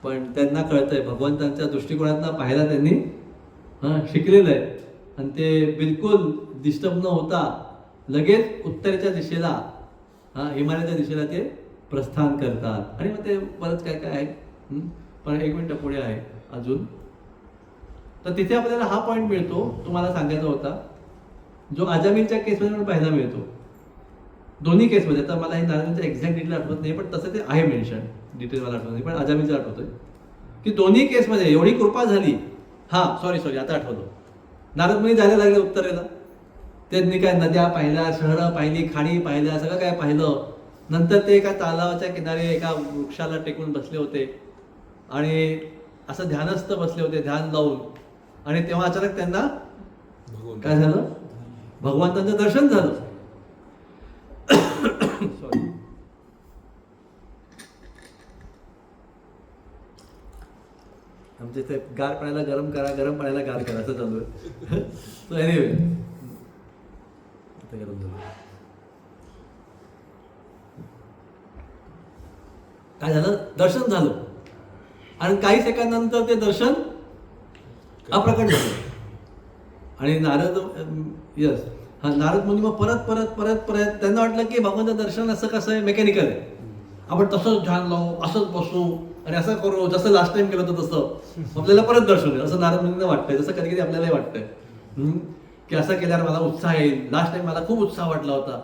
पण त्यांना कळतंय, भगवंतांच्या दृष्टिकोनातनं पाहायला त्यांनी शिकलेलं आहे. आणि ते बिलकुल डिस्टर्ब न होता लगेच उत्तरेच्या दिशेला, हिमालयाच्या दिशेला ते प्रस्थान करतात. आणि मग ते बरंच काय काय आहे. पण 1 मिनिट पुढे आहे अजून. तर तिथे आपल्याला हा पॉईंट मिळतो, तुम्हाला सांगायचा होता, जो आजामीच्या केसमध्ये पण पाहायला मिळतो. दोन्ही केसमध्ये. तर मला हे नारदांचं एक्झॅक्ट डिटेल आठवत नाही, पण तसं ते आहे मेन्शन. डिटेल मला आठवत नाही, पण आजामीचं आठवतंय की दोन्ही केसमध्ये एवढी कृपा झाली. सॉरी आता आठवलं. नारद मुनी जायला लागले उत्तरेला. त्यांनी काय नद्या पाहिल्या, शहरं पाहिली, खाडी पाहिल्या, सगळं काय पाहिलं. नंतर ते एका तलावाच्या किनारी एका वृक्षाला टेकून बसले होते आणि असं ध्यानस्थ बसले होते, ध्यान लावून. आणि तेव्हा अचानक त्यांना काय झालं, भगवंतांचं दर्शन झालं. आमच्या इथे गार पाण्याला गरम करा, गरम पाण्याला गार करा, असं चालू आहे. सो एनिवे, गरम झालं. काय झालं, दर्शन झालं. आणि काही सेकंदानंतर ते दर्शन अप्रकट झालं. आणि नारद मुनी मग परत त्यांना वाटलं की भगवंत दर्शन असं कसं आहे, मेकॅनिकल आहे. आपण तसंच ध्यान लावू, असंच बसू आणि असं करू, जसं लास्ट टाइम केलं होतं तसं आपल्याला परत दर्शन होईल, असं नारद मुनींना वाटतंय. जसं कधी कधी आपल्यालाही वाटतंय की असं केल्यावर मला उत्साह येईल. लास्ट टाइम मला खूप उत्साह वाटला होता,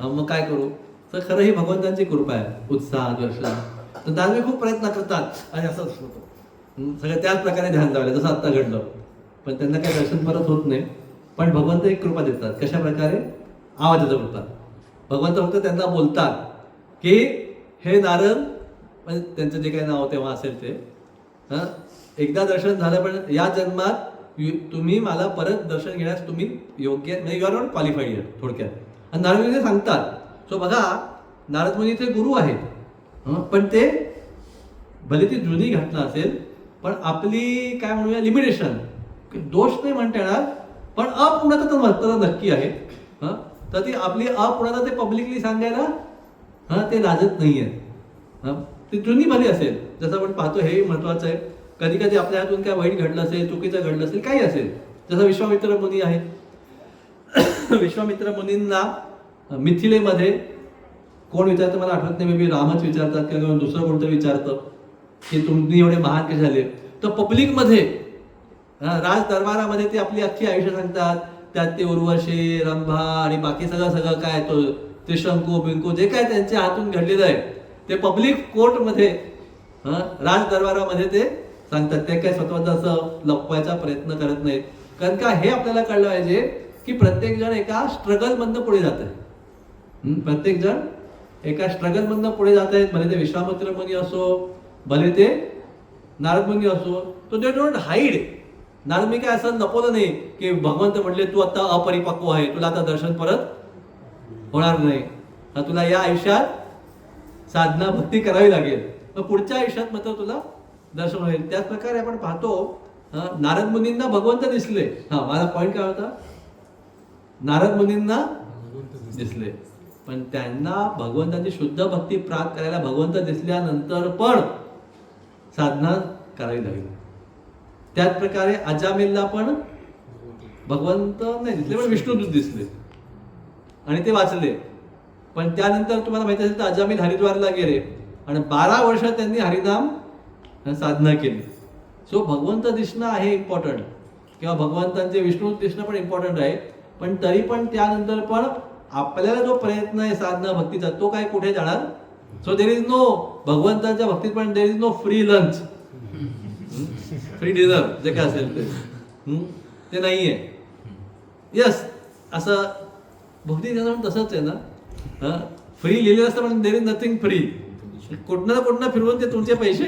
मग काय करू. तर खरं ही भगवंतांची कृपा आहे, उत्साह दर्शन. तर दानवे खूप प्रयत्न करतात आणि असंच होतं, सगळं त्याच प्रकारे ध्यान लावलं जसं आत्ता घडलं, पण त्यांना काही दर्शन परत होत नाही. पण भगवंत एक कृपा देतात. कशा प्रकारे? आवाजाचं बोलतात. भगवंत फक्त त्यांना बोलतात की हे नारद, म्हणजे त्यांचं जे काही नाव तेव्हा असेल ते, एकदा दर्शन झालं, पण या जन्मात तुम्ही मला परत दर्शन घेण्यास तुम्ही योग्य नाही, you are not qualified here, थोडक्यात. आणि नारद मुनी ते सांगतात. सो बघा, नारद मुनी ते गुरु आहेत, पण ते भले ती जुनी घटना असेल, पण आपली काय म्हणूया लिमिटेशन, दोष नाही म्हणता येणार, पण अपूर्णता तर मात्र नक्की आहे. तर ती आपली अपूर्णता ते पब्लिकली सांगायला ते लाजत नाही आहेत. ती जुनी भली असेल, जसं आपण पाहतो, हे महत्वाचं आहे. कधी कधी आपल्या हातून काय वाईट घडलं असेल, चुकीचं घडलं असेल, काही असेल, जसं विश्वामित्र मुनी आहेत. विश्वामित्र मुनींना मिथिलेमध्ये कोण विचारतं मला आठवत नाही, मे बी रामच विचारतात किंवा दुसरं कोणतं विचारतं की तुम्ही एवढे महान कसे झाले. तर पब्लिकमध्ये राज दरबारामध्ये ते आपली अख्खी आयुष्य सांगतात. त्यात ते उर्वशी, रंभा आणि बाकी सगळं काय तो त्रिशंकू बिंकू जे काय त्यांच्या हातून घडलेलं आहे ते पब्लिक कोर्टमध्ये, राज दरबारामध्ये ते सांगतात. ते काय स्वतःचं असं लपवायचा प्रयत्न करत नाहीत. कारण का हे आपल्याला कळलं पाहिजे की प्रत्येक जण एका स्ट्रगलमधनं पुढे जात आहे. प्रत्येक जण एका स्ट्रगलमधनं पुढे जात आहेत. भले ते विश्वामित्र मुनी असो, भले ते नारद मुनी असो. तो दे डोंट हाईड. नारद मुनी काय असं लपवलं नाही की भगवंत म्हटले तू आता अपरिपक्व आहे, तुला आता दर्शन परत होणार नाही, तुला या आयुष्यात साधना भक्ती करावी लागेल, मग पुढच्या आयुष्यात मात्र तुला दर्शन होईल. त्याच प्रकारे आपण पाहतो नारद मुनींना भगवंत दिसले. माझा पॉईंट काय होता, नारद मुनींना दिसले, पण त्यांना भगवंताची शुद्ध भक्ती प्राप्त करायला भगवंत दिसल्यानंतर पण साधना करावी लागली. त्याच प्रकारे अजामिलला पण भगवंत नाही दिसले, पण विष्णूदूत दिसले आणि ते वाचले. पण त्यानंतर तुम्हाला माहिती असेल तर अजामिल हरिद्वारला गेले आणि 12 वर्ष त्यांनी हरिनाम साधना केली. सो भगवंत दिसणं आहे इम्पॉर्टंट, किंवा भगवंतांचे विष्णू दिसणं पण इम्पॉर्टंट आहे. पण तरी पण त्यानंतर पण आपल्याला जो प्रयत्न आहे साधना भक्तीचा तो काय कुठे जाणार. सो देर इज नो, भगवंतांच्या भक्तीत पण there is no free lunch, free dinner जे काय असेल ते नाहीये. यस, असं भक्ती तसंच आहे ना, फ्री लिहिलेलं असतं पण देर इज नथिंग फ्री. कुठनं ना कुठनं फिरवून ते तुमचे पैसे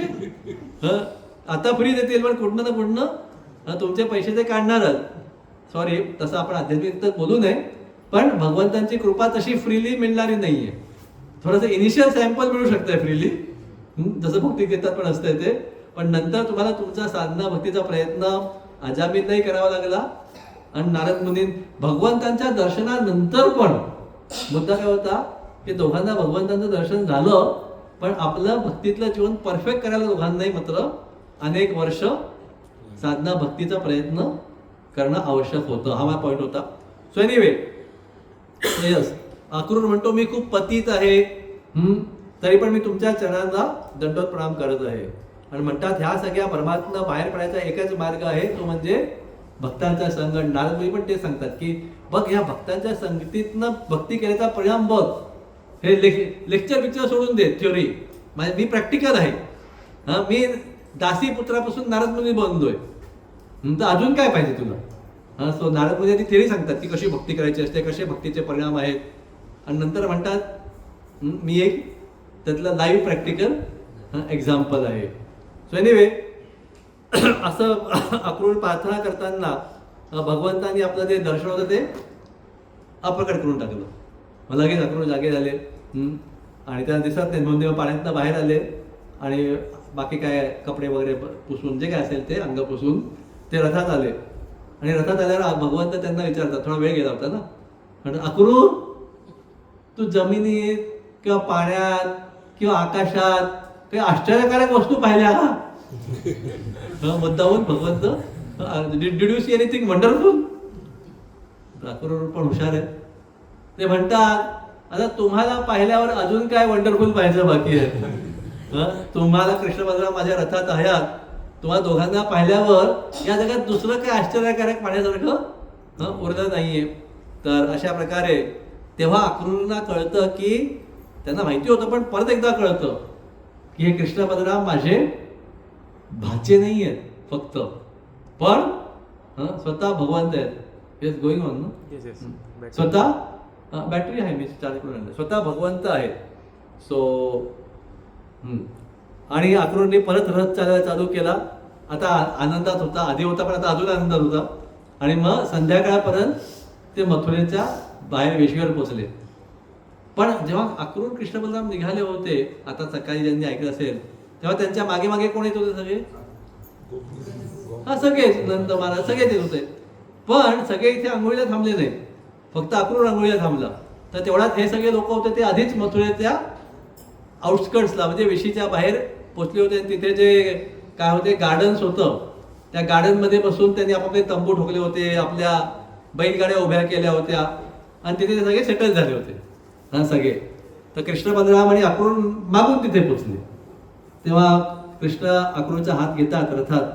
आता फ्री देतील, पण कुठनं ना कुठनं तुमचे पैसे ते काढणारच. सॉरी, तसं आपण आध्यात्मिक बोलू नये, पण भगवंतांची कृपा तशी फ्रीली मिळणारी नाहीये. थोडंसं इनिशियल सॅम्पल मिळू शकतंय फ्रीली, जसं भक्ती घेतात पण असतंय ते. पण नंतर तुम्हाला तुमचा साधना भक्तीचा प्रयत्न अजामिललाही करावा लागला. आणि नारद मुनी भगवंतांच्या दर्शनानंतर पण मुद्दा काय होता की दोघांना भगवंतांचं दर्शन झालं, पण आपलं भक्तीतलं जीवन परफेक्ट करायला दोघांनाही मात्र अनेक वर्ष साधना भक्तीचा प्रयत्न करणं आवश्यक होतं. हा माझा पॉईंट होता. सो एनिवे, यस, अक्रूर म्हणतो मी खूप पतित आहे, तरी पण मी तुमच्या चरणांना दंडवत प्रणाम करत आहे. आणि म्हणतात ह्या सगळ्या परमात्मा बाहेर पडायचा एकच मार्ग आहे, तो म्हणजे भक्तांचा संग. नारद मुनी पण ते सांगतात की बघ, ह्या भक्तांच्या संगतीतनं भक्ती केल्याचा परिणाम बघ. हे लेक्चर पिक्चर सोडून दे थ्योरी, मी प्रॅक्टिकल आहे. मी दासी पुत्रापासून नारद मुनी बनलोय, तर अजून काय पाहिजे तुला. सो नारद मुनी ती थेरी सांगतात की कशी भक्ती करायची असते, कसे भक्तीचे परिणाम आहेत. आणि नंतर म्हणतात मी एक त्यातलं लाईव्ह प्रॅक्टिकल एक्झाम्पल आहे. सो एनिवे, असं अक्रूर प्रार्थना करताना भगवंतांनी आपलं ते दर्शन होतं ते अप्रकट करून टाकलं. मला लगेच अक्रूर जागे झाले आणि त्यांना दिसत नाही, 2 दिवस पाण्यातनं बाहेर आले आणि बाकी काय कपडे वगैरे पुसून जे काय असेल ते अंग पुसून ते रथात आले. आणि रथात आल्यावर भगवंत त्यांना विचारतात, थोडा वेळ गेला होता ना, म्हणजे अक्रूर तू जमिनीत किंवा पाण्यात किंवा आकाशात काही आश्चर्यकारक वस्तू पाहिल्या का. मुद्दाहून भगवंत did you see anything wonderful. Akrur पण हुशार आहे, ते म्हणतात आता तुम्हाला पाहिल्यावर अजून काय वंडरफुल पाहायचं बाकी आहे. तुम्हाला कृष्ण बलराम माझ्या रथात आहात, तुम्हाला दोघांना पाहिल्यावर या जगात दुसरं काय आश्चर्यकारक पाहण्यासारखं उरलं नाहीये. तर अशा प्रकारे तेव्हा अक्रूरना कळतं की त्यांना माहिती होतं पण परत एकदा कळतं की हे कृष्ण बलराम माझे भाचे नाही आहेत फक्त, पण स्वतः भगवंत आहेत. येस गोईंग ऑन ना, स्वतः बॅटरी आहे मी चार्ज करून आणलं, स्वतः भगवंत आहेत. सो आणि अक्रूरने परत रथ चालायला चालू केला. आता आनंदात होता, आधी होता पण आता अजून आनंदात होता. आणि मग संध्याकाळपर्यंत ते मथुरेच्या बाहेर वेशीवर पोचले. पण जेव्हा अक्रूर कृष्ण बलराम निघाले होते, आता सकाळी ज्यांनी ऐकलं असेल, तेव्हा त्यांच्या मागे मागे कोण येत होते सगळे? सगळेच नंद महाराज सगळेच येत होते. पण सगळे इथे आंघोळीला थांबले नाही, फक्त अक्रूर आंघोळीला थांबला. तर तेवढ्यात हे सगळे लोक होते ते आधीच मथुरेच्या आउटस्कर्ट्सला म्हणजे वेशीच्या बाहेर पोचले होते. तिथे जे काय होते गार्डन्स होतं, त्या गार्डनमध्ये बसून त्यांनी आपापले तंबू ठोकले होते, आपल्या बैलगाड्या उभ्या केल्या होत्या आणि तिथे ते सगळे सेटल झाले होते सगळे. तर कृष्ण बलराम आणि अक्रूर मागून तिथे पोचले. तेव्हा कृष्ण अक्रूरचा हात घेतात रथात,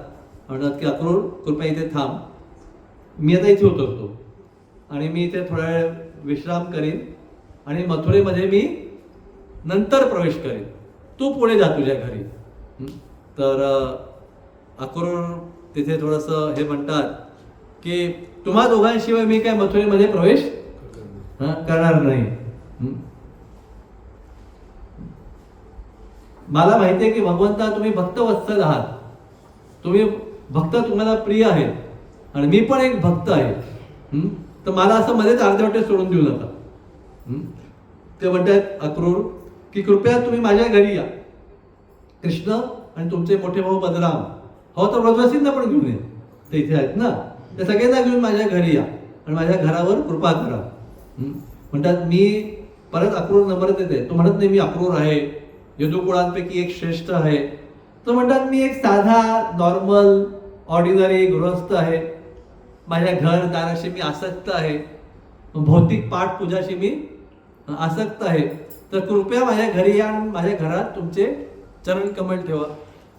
म्हणतात की अक्रूर कृपया इथे थांब, मी आता इथे उतरतो आणि मी इथे थोडा वेळ विश्राम करीन आणि मथुरेमध्ये मी नंतर प्रवेश करेन, तू पुढे जा तुझ्या घरी. तर अक्रूर तिथे थोडंसं हे म्हणतात की तुम्हा दोघांशिवाय मी काय मथुरेमध्ये प्रवेश करणार नाही. मला माहिती आहे की भगवंता तुम्ही भक्तवत्सल आहात, तुम्ही भक्त तुम्हाला प्रिय आहे आणि मी पण एक भक्त आहे. तर मला असं मध्येच अर्धवटे सोडून देऊ नका. ते म्हणतात अक्रूर की कृपया तुम्ही माझ्या घरी या. कृष्ण आणि तुमचे मोठे भाऊ बलराम, हो तर व्रजवसींना पण घेऊन ये, ते इथे आहेत ना, ते सगळ्यांना घेऊन माझ्या घरी या आणि माझ्या घरावर कृपा करा. म्हणतात मी परत अक्रूर नंबर देते. तो म्हणत नाही मी अक्रूर आहे, यदुकुळांपैकी एक श्रेष्ठ आहे. तो म्हणतात मी एक साधा नॉर्मल ऑर्डिनरी गृहस्थ आहे, माझ्या घरदाराशी मी आसक्त आहे, भौतिक पाठ पूजाशी मी आसक्त आहे. तर कृपया माझ्या घरी या आणि माझ्या घरात तुमचे चरण कमल ठेवा.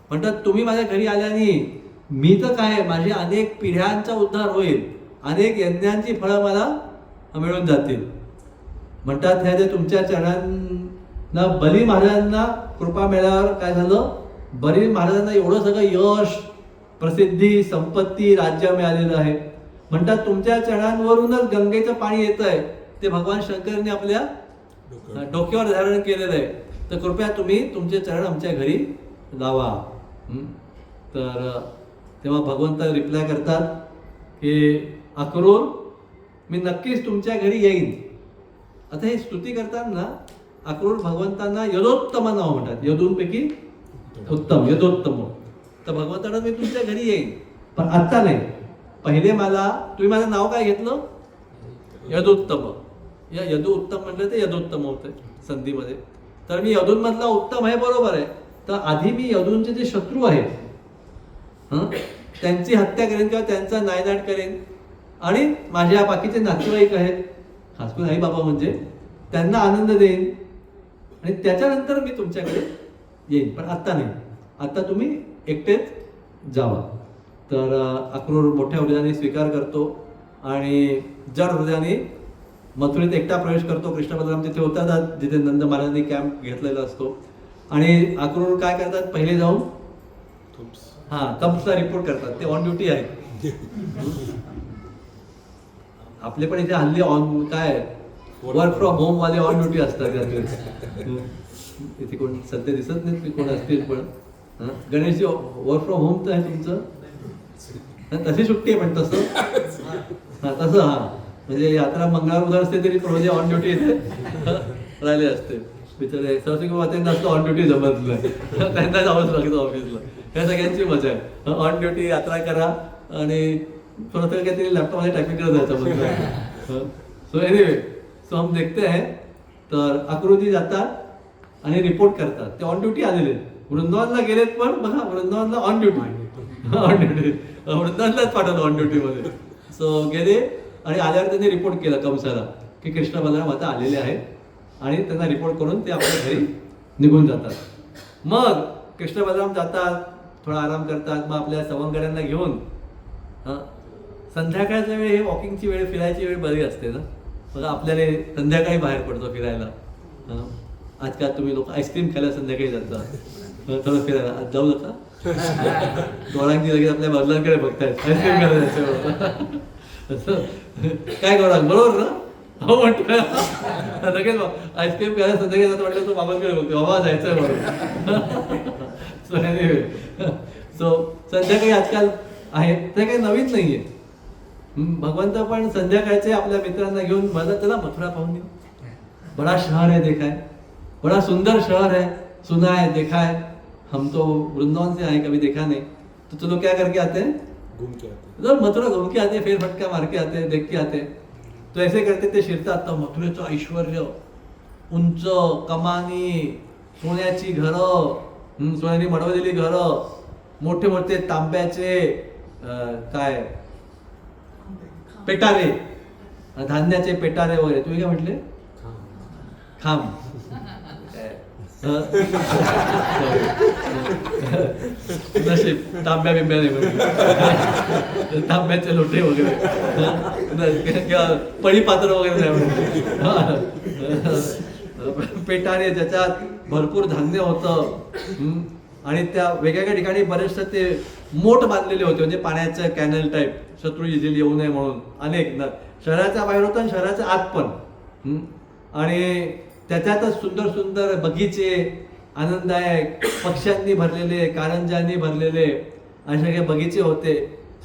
म्हणतात तुम्ही माझ्या घरी आल्याने मी तर काय, माझे अनेक पिढ्यांचा उद्धार होईल, अनेक यज्ञांची फळं मला मिळून जातील. म्हणतात ह्या जे तुमच्या चरणांना बली महाराजांना कृपा मिळाल्यावर काय झालं, बली महाराजांना एवढं सगळं यश, प्रसिद्धी, संपत्ती, राज्य मिळालेलं आहे. म्हणतात तुमच्या चरणांवरूनच गंगेचं पाणी येत आहे, ते भगवान शंकरने आपल्या डोक्यावर धारण केलेलं आहे. तर कृपया तुम्ही तुमचे चरण आमच्या घरी लावा. तर तेव्हा भगवंत रिप्लाय करतात की अक्रूर मी नक्कीच तुमच्या घरी येईन. आता हे स्तुती करताना अक्रूर भगवंतांना यदोत्तम नाव म्हणतात, यदूंपैकी उत्तम, यदोत्तम. तर भगवंतांना मी तुमच्या घरी येईन, पण आत्ता नाही. पहिले मला तुम्ही माझं नाव काय घेतलं, यदोत्तम. या यदु उत्तम म्हटलं ते यदोत्तम होतंय संधीमध्ये. तर मी यदूंमधला उत्तम आहे, बरोबर आहे. तर आधी मी यदूंचे जे शत्रू आहेत त्यांची हत्या करेन किंवा त्यांचा नायनाट करेन आणि माझ्या बाकीचे नातेवाईक आहेत, खास करून आई बाबा म्हणजे, त्यांना आनंद देईन आणि त्याच्यानंतर मी तुमच्याकडे येईन, पण आत्ता नाही. आता तुम्ही एकटेच जावा. तर अक्रूर मोठ्या हृदयाने स्वीकार करतो आणि जड हृदयाने मथुरेत एकटा प्रवेश करतो. कृष्ण बलराम तिथे होतात जिथे नंद महाराजांनी कॅम्प घेतलेला असतो. आणि अक्रूर काय करतात, पहिले जाऊन थम्प्सला रिपोर्ट करतात. ते ऑन ड्युटी आहेत. आपले पण इथे हल्ली ऑन काय वर्क फ्रॉम होम वाले ऑन ड्युटी असतात. इथे कोण सध्या दिसत नाहीत कोण असतील, पण गणेशजी वर्क फ्रॉम होम तर आहे तुमचं, तशी सुट्टी आहे. पण तसं म्हणजे यात्रा मंगळवार उद्या असते तरी थोडे ऑन ड्युटी इथे राहिले असते. बिचारे सरस्वती मातेंना असतं ऑन ड्युटी जमतलं, त्यांना जावंच लागतं ऑफिसला. ह्या सगळ्यांची मजा आहे. ऑन ड्युटी यात्रा करा आणि थोडं काहीतरी लॅपटॉपमध्ये टायपिंग करत जायचं. सो एनिवे, सो हम देखते हैं. तर अक्रूरजी जातात आणि रिपोर्ट करतात. ते ऑन ड्युटी आलेले, वृंदावनला गेलेत, पण बघा वृंदावनला ऑन ड्युटी, ऑन ड्युटी वृंदावनलाच पाठवलं ऑन ड्युटीमध्ये. सो गेले आणि आल्यावर त्यांनी रिपोर्ट केला कंसाला की कृष्ण बलराम आता आलेले आहेत आणि त्यांना रिपोर्ट करून ते आपल्या घरी निघून जातात. मग कृष्ण बलराम जातात, थोडा आराम करतात. मग आपल्या सवंगड्यांना घेऊन संध्याकाळच्या वेळी हे वॉकिंगची वेळ, फिरायची वेळ बरी असते ना. बघा आपल्याला संध्याकाळी बाहेर पडतो फिरायला. आजकाल तुम्ही लोक आईस्क्रीम खायला संध्याकाळी जाता, थोडं फिरायला. आज जाऊ नका, गौरांगी लगेच आपल्या वडिलांकडे बघतायत आईस्क्रीम खायला जायचं. काय गौरांग बरोबर ना? हो म्हटलं लगेच आईस्क्रीम खायला संध्याकाळी जातं म्हटलं, तो बाबांकडे बघतो, बाबा जायचं बरोबर. सो संध्याकाळी आजकाल आहे, ते काही नवीन नाहीये. भगवंत पण संध्याकाळचे आपल्या मित्रांना घेऊन म्हणतात, चला मथुरा पाहून येऊ, बड़ा शहर है देखा है, बड़ा सुंदर शहर है, सुना है, देखा है, हम तो वृंदावन से आए, कभी देखा नहीं, तो चलो क्या करके आते हैं,
घूम के आते
तो मथुरा घूम के आते हैं, फेर फटका मार के आते हैं, देख के आते हैं. तो ऐसे करते ते शिरतात. तर मथुरेचं ऐश्वर्य, उंच कमानी, सोन्याची घरं, सोन्याने मडवलेली घरं, मोठे मोठे तांब्याचे काय पेटारे, धान्याचे पेटारे वगैरे. तुम्ही काय म्हटले? खांब. नशीब तांब्या बिंब्या नाही म्हटले, तांब्याचे लोटे वगैरे किंवा पळी पात्र वगैरे नाही म्हटले. पेटारे ज्याच्यात भरपूर धान्य होतं. आणि त्या वेगवेगळ्या ठिकाणी बरेचसे ते मोठ बांधलेले होते, म्हणजे पाण्याचं कॅनल टाईप, शत्रू इझिली येऊ नये म्हणून. अनेक शहराच्या बाहेर होतं आणि शहराच्या आत पण. आणि त्याच्यातच सुंदर सुंदर बगीचे, आनंददायक, पक्ष्यांनी भरलेले, कारंजांनी भरलेले असे काही बगीचे होते.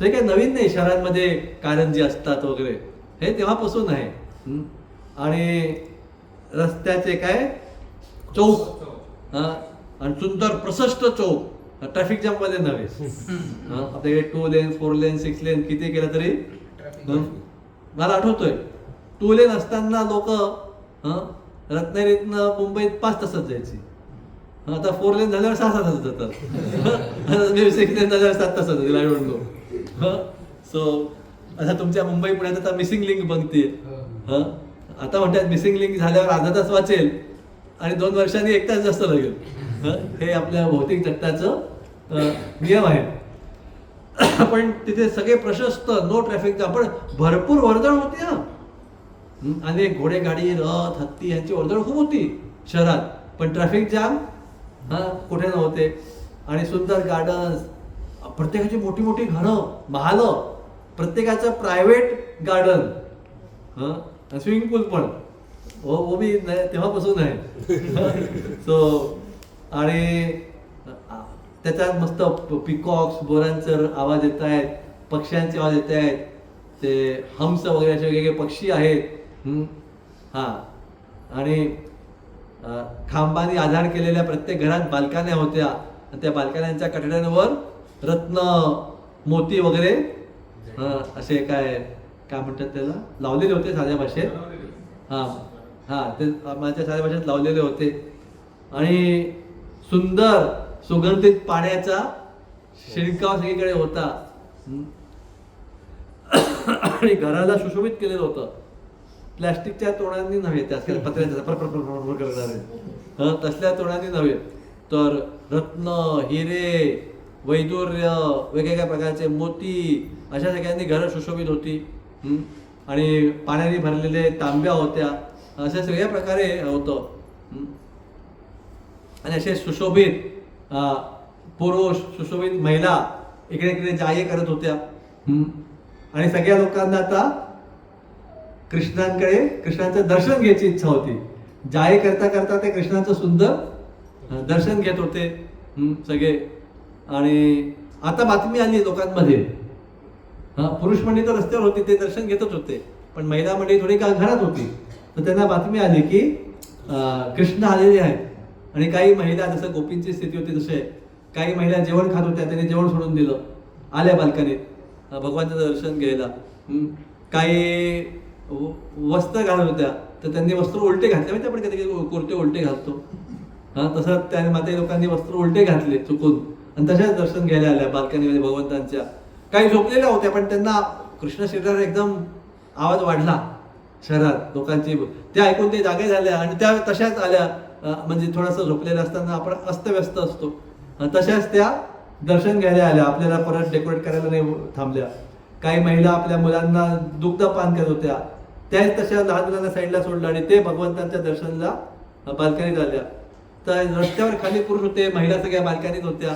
हे काही नवीन नाही, शहरांमध्ये कारंजी असतात वगैरे, हे तेव्हापासून आहे. आणि रस्त्याचे काय चौक, आणि सुंदर प्रशस्त चौक, ट्रॅफिक जाम मध्ये नव्हे. आपल्याकडे 2 लेन 4 लेन 6 लेन किती केलं तरी. मला आठवतोय 2 लेन असताना लोक रत्नागिरीतनं मुंबईत 5 तासात जायची. आता 4 लेन झाल्यावर 6 तासात जातात. 6 लेन झाल्यावर 7 तासात जातील. I don't know. सो आता तुमच्या मुंबई पुण्यात आता मिसिंग लिंक बनते. आता म्हणतात मिसिंग लिंक झाल्यावर अर्धा तास वाचेल आणि 2 वर्षांनी 1 तास जास्त लागेल. हे आपल्या भौतिक जगताचं नियम आहे. पण तिथे सगळे प्रशस्त, नो ट्रॅफिक, पण भरपूर वर्दळ होती. अनेक घोडेगाडी, रथ, हत्ती यांची वर्दळ खूप होती शहरात, पण ट्रॅफिक जाम कुठे नव्हते. आणि सुंदर गार्डन्स, प्रत्येकाची मोठी मोठी घरं, महाल, प्रत्येकाचं प्रायव्हेट गार्डन, स्विमिंग पूल पण वो भी तेव्हापासून आहे. सो आणि त्याच्यात मस्त पिकॉक्स, बोरांचे आवाज येत आहेत, पक्ष्यांचे आवाज येत आहेत, ते हंस वगैरे असे वेगवेगळे पक्षी आहेत. आणि खांबाने आधार केलेल्या प्रत्येक घरात बाल्कन्या होत्या. त्या बाल्कन्यांच्या कठड्यांवर रत्न, मोती वगैरे असे काय म्हणतात त्याला, लावलेले होते साध्या भाषेत. ते माझ्या साध्या भाषेत लावलेले होते. आणि सुंदर सुगंधित पाण्याचा शिरकाव सगळीकडे होता. आणि घराला सुशोभित केलेलं होतं. प्लॅस्टिकच्या तोडांनी नव्हे, त्या पत्र्याच्या करणारे तसल्या तोडांनी नव्हे, तर रत्न, हिरे, वैदूर्य, वेगवेगळ्या प्रकारचे मोती अशा सगळ्यांनी घरं सुशोभित होती. आणि पाण्याने भरलेले तांब्या होत्या, अशा सगळ्या प्रकारे होतं. आणि असे सुशोभित पुरुष, सुशोभित महिला इकडे इकडे जाये करत होत्या. आणि सगळ्या लोकांना आता कृष्णाचं दर्शन घ्यायची इच्छा होती. जाये करता करता ते कृष्णाचं सुंदर दर्शन घेत होते सगळे. आणि आता बातमी आली लोकांमध्ये, पुरुष मंडळी तर रस्त्यावर होती, ते दर्शन घेतच होते, पण महिला मंडळी थोडी घरात होती. तर त्यांना बातमी आली की कृष्ण आलेले आहेत. आणि काही महिला, जसं गोपींची स्थिती होती तसे काही महिला जेवण खात होत्या, त्यांनी जेवण सोडून दिलं, आल्या बाल्कनीत भगवानचं दर्शन घ्यायला. काही वस्त्र घालत होत्या, तर त्यांनी वस्त्र उलटे घातले. म्हणजे आपण कधी कुर्ते उलटे घालतो, तसं त्या माते लोकांनी वस्त्र उलटे घातले चुकून, आणि तशाच दर्शन घ्यायला आल्या बाल्कनीमध्ये भगवंतांच्या. काही झोपलेल्या होत्या, पण त्यांना कृष्ण शरीरावर एकदम आवाज वाढला शहरात लोकांची. त्या ऐकून ते जागे झाल्या आणि त्या तशाच आल्या. म्हणजे थोडंसं झोपलेलं असताना आपण अस्तव्यस्त असतो, तशाच त्या दर्शन घ्यायला आल्या. आपल्याला परत डेकोरेट करायला नाही थांबल्या. काही महिला आपल्या मुलांना दुग्धपान करत होत्या, त्याच तशा लहान मुलांना साईडला सोडलं आणि ते भगवंतांच्या दर्शनाला बाल्कनीत आल्या. तर रस्त्यावर खाली पुरुष होते, महिला सगळ्या बाल्कनीत होत्या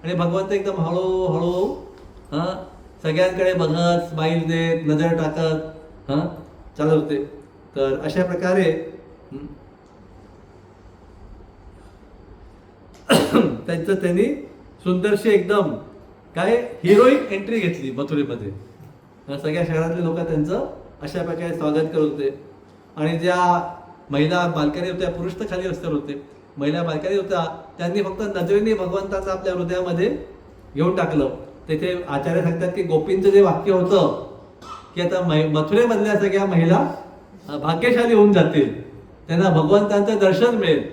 आणि भगवंत एकदम हळूहळू सगळ्यांकडे बघत, स्माईल देत, नजर टाकत चालत होते. तर अशा प्रकारे त्यांनी सुंदरशी एकदम काय हिरोईक एंट्री घेतली मथुरेमध्ये. सगळ्या शहरातले लोक त्यांचं अशा प्रकारे स्वागत करत होते. आणि ज्या महिला बाल्कनी होत्या, पुरुष तर खाली रस्त्यावर होते, महिला बाल्कनी होत्या, त्यांनी फक्त नजरेने भगवंतांना आपल्या हृदयामध्ये घेऊन टाकलं. तेथे आचार्य सांगतात की गोपींचं जे वाक्य होतं की आता मथुरेमधल्या सगळ्या महिला भाग्यशाली होऊन जातील, त्यांना भगवंतांचं दर्शन मिळेल.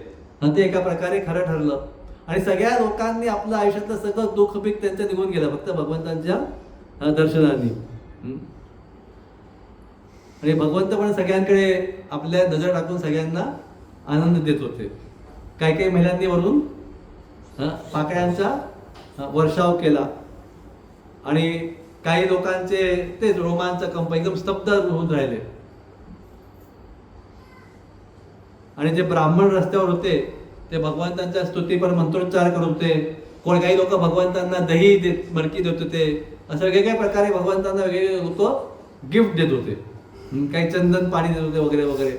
आणि ते एका प्रकारे खरं ठरलं आणि सगळ्या लोकांनी आपलं आयुष्यातलं सगळं दुःख बीक त्यांचं निघून गेलं फक्त भगवंतांच्या दर्शनाने. आणि भगवंत पण सगळ्यांकडे आपल्या नजर टाकून सगळ्यांना आनंद देत होते. काही काही महिलांनी वरून पाकळ्यांचा वर्षाव केला आणि काही लोकांचे तेच रोमांच कंप एकदम स्तब्ध होऊन राहिले. आणि जे ब्राह्मण रस्त्यावर होते ते भगवंतांच्या स्तुतीपर मंत्रोच्चार करत होते. काही लोक भगवंतांना दही देत, मडकी देत होते. असं वेगवेगळ्या प्रकारे भगवंतांना वेगवेगळे लोक गिफ्ट देत होते. काही चंदन पाणी देत होते वगैरे वगैरे.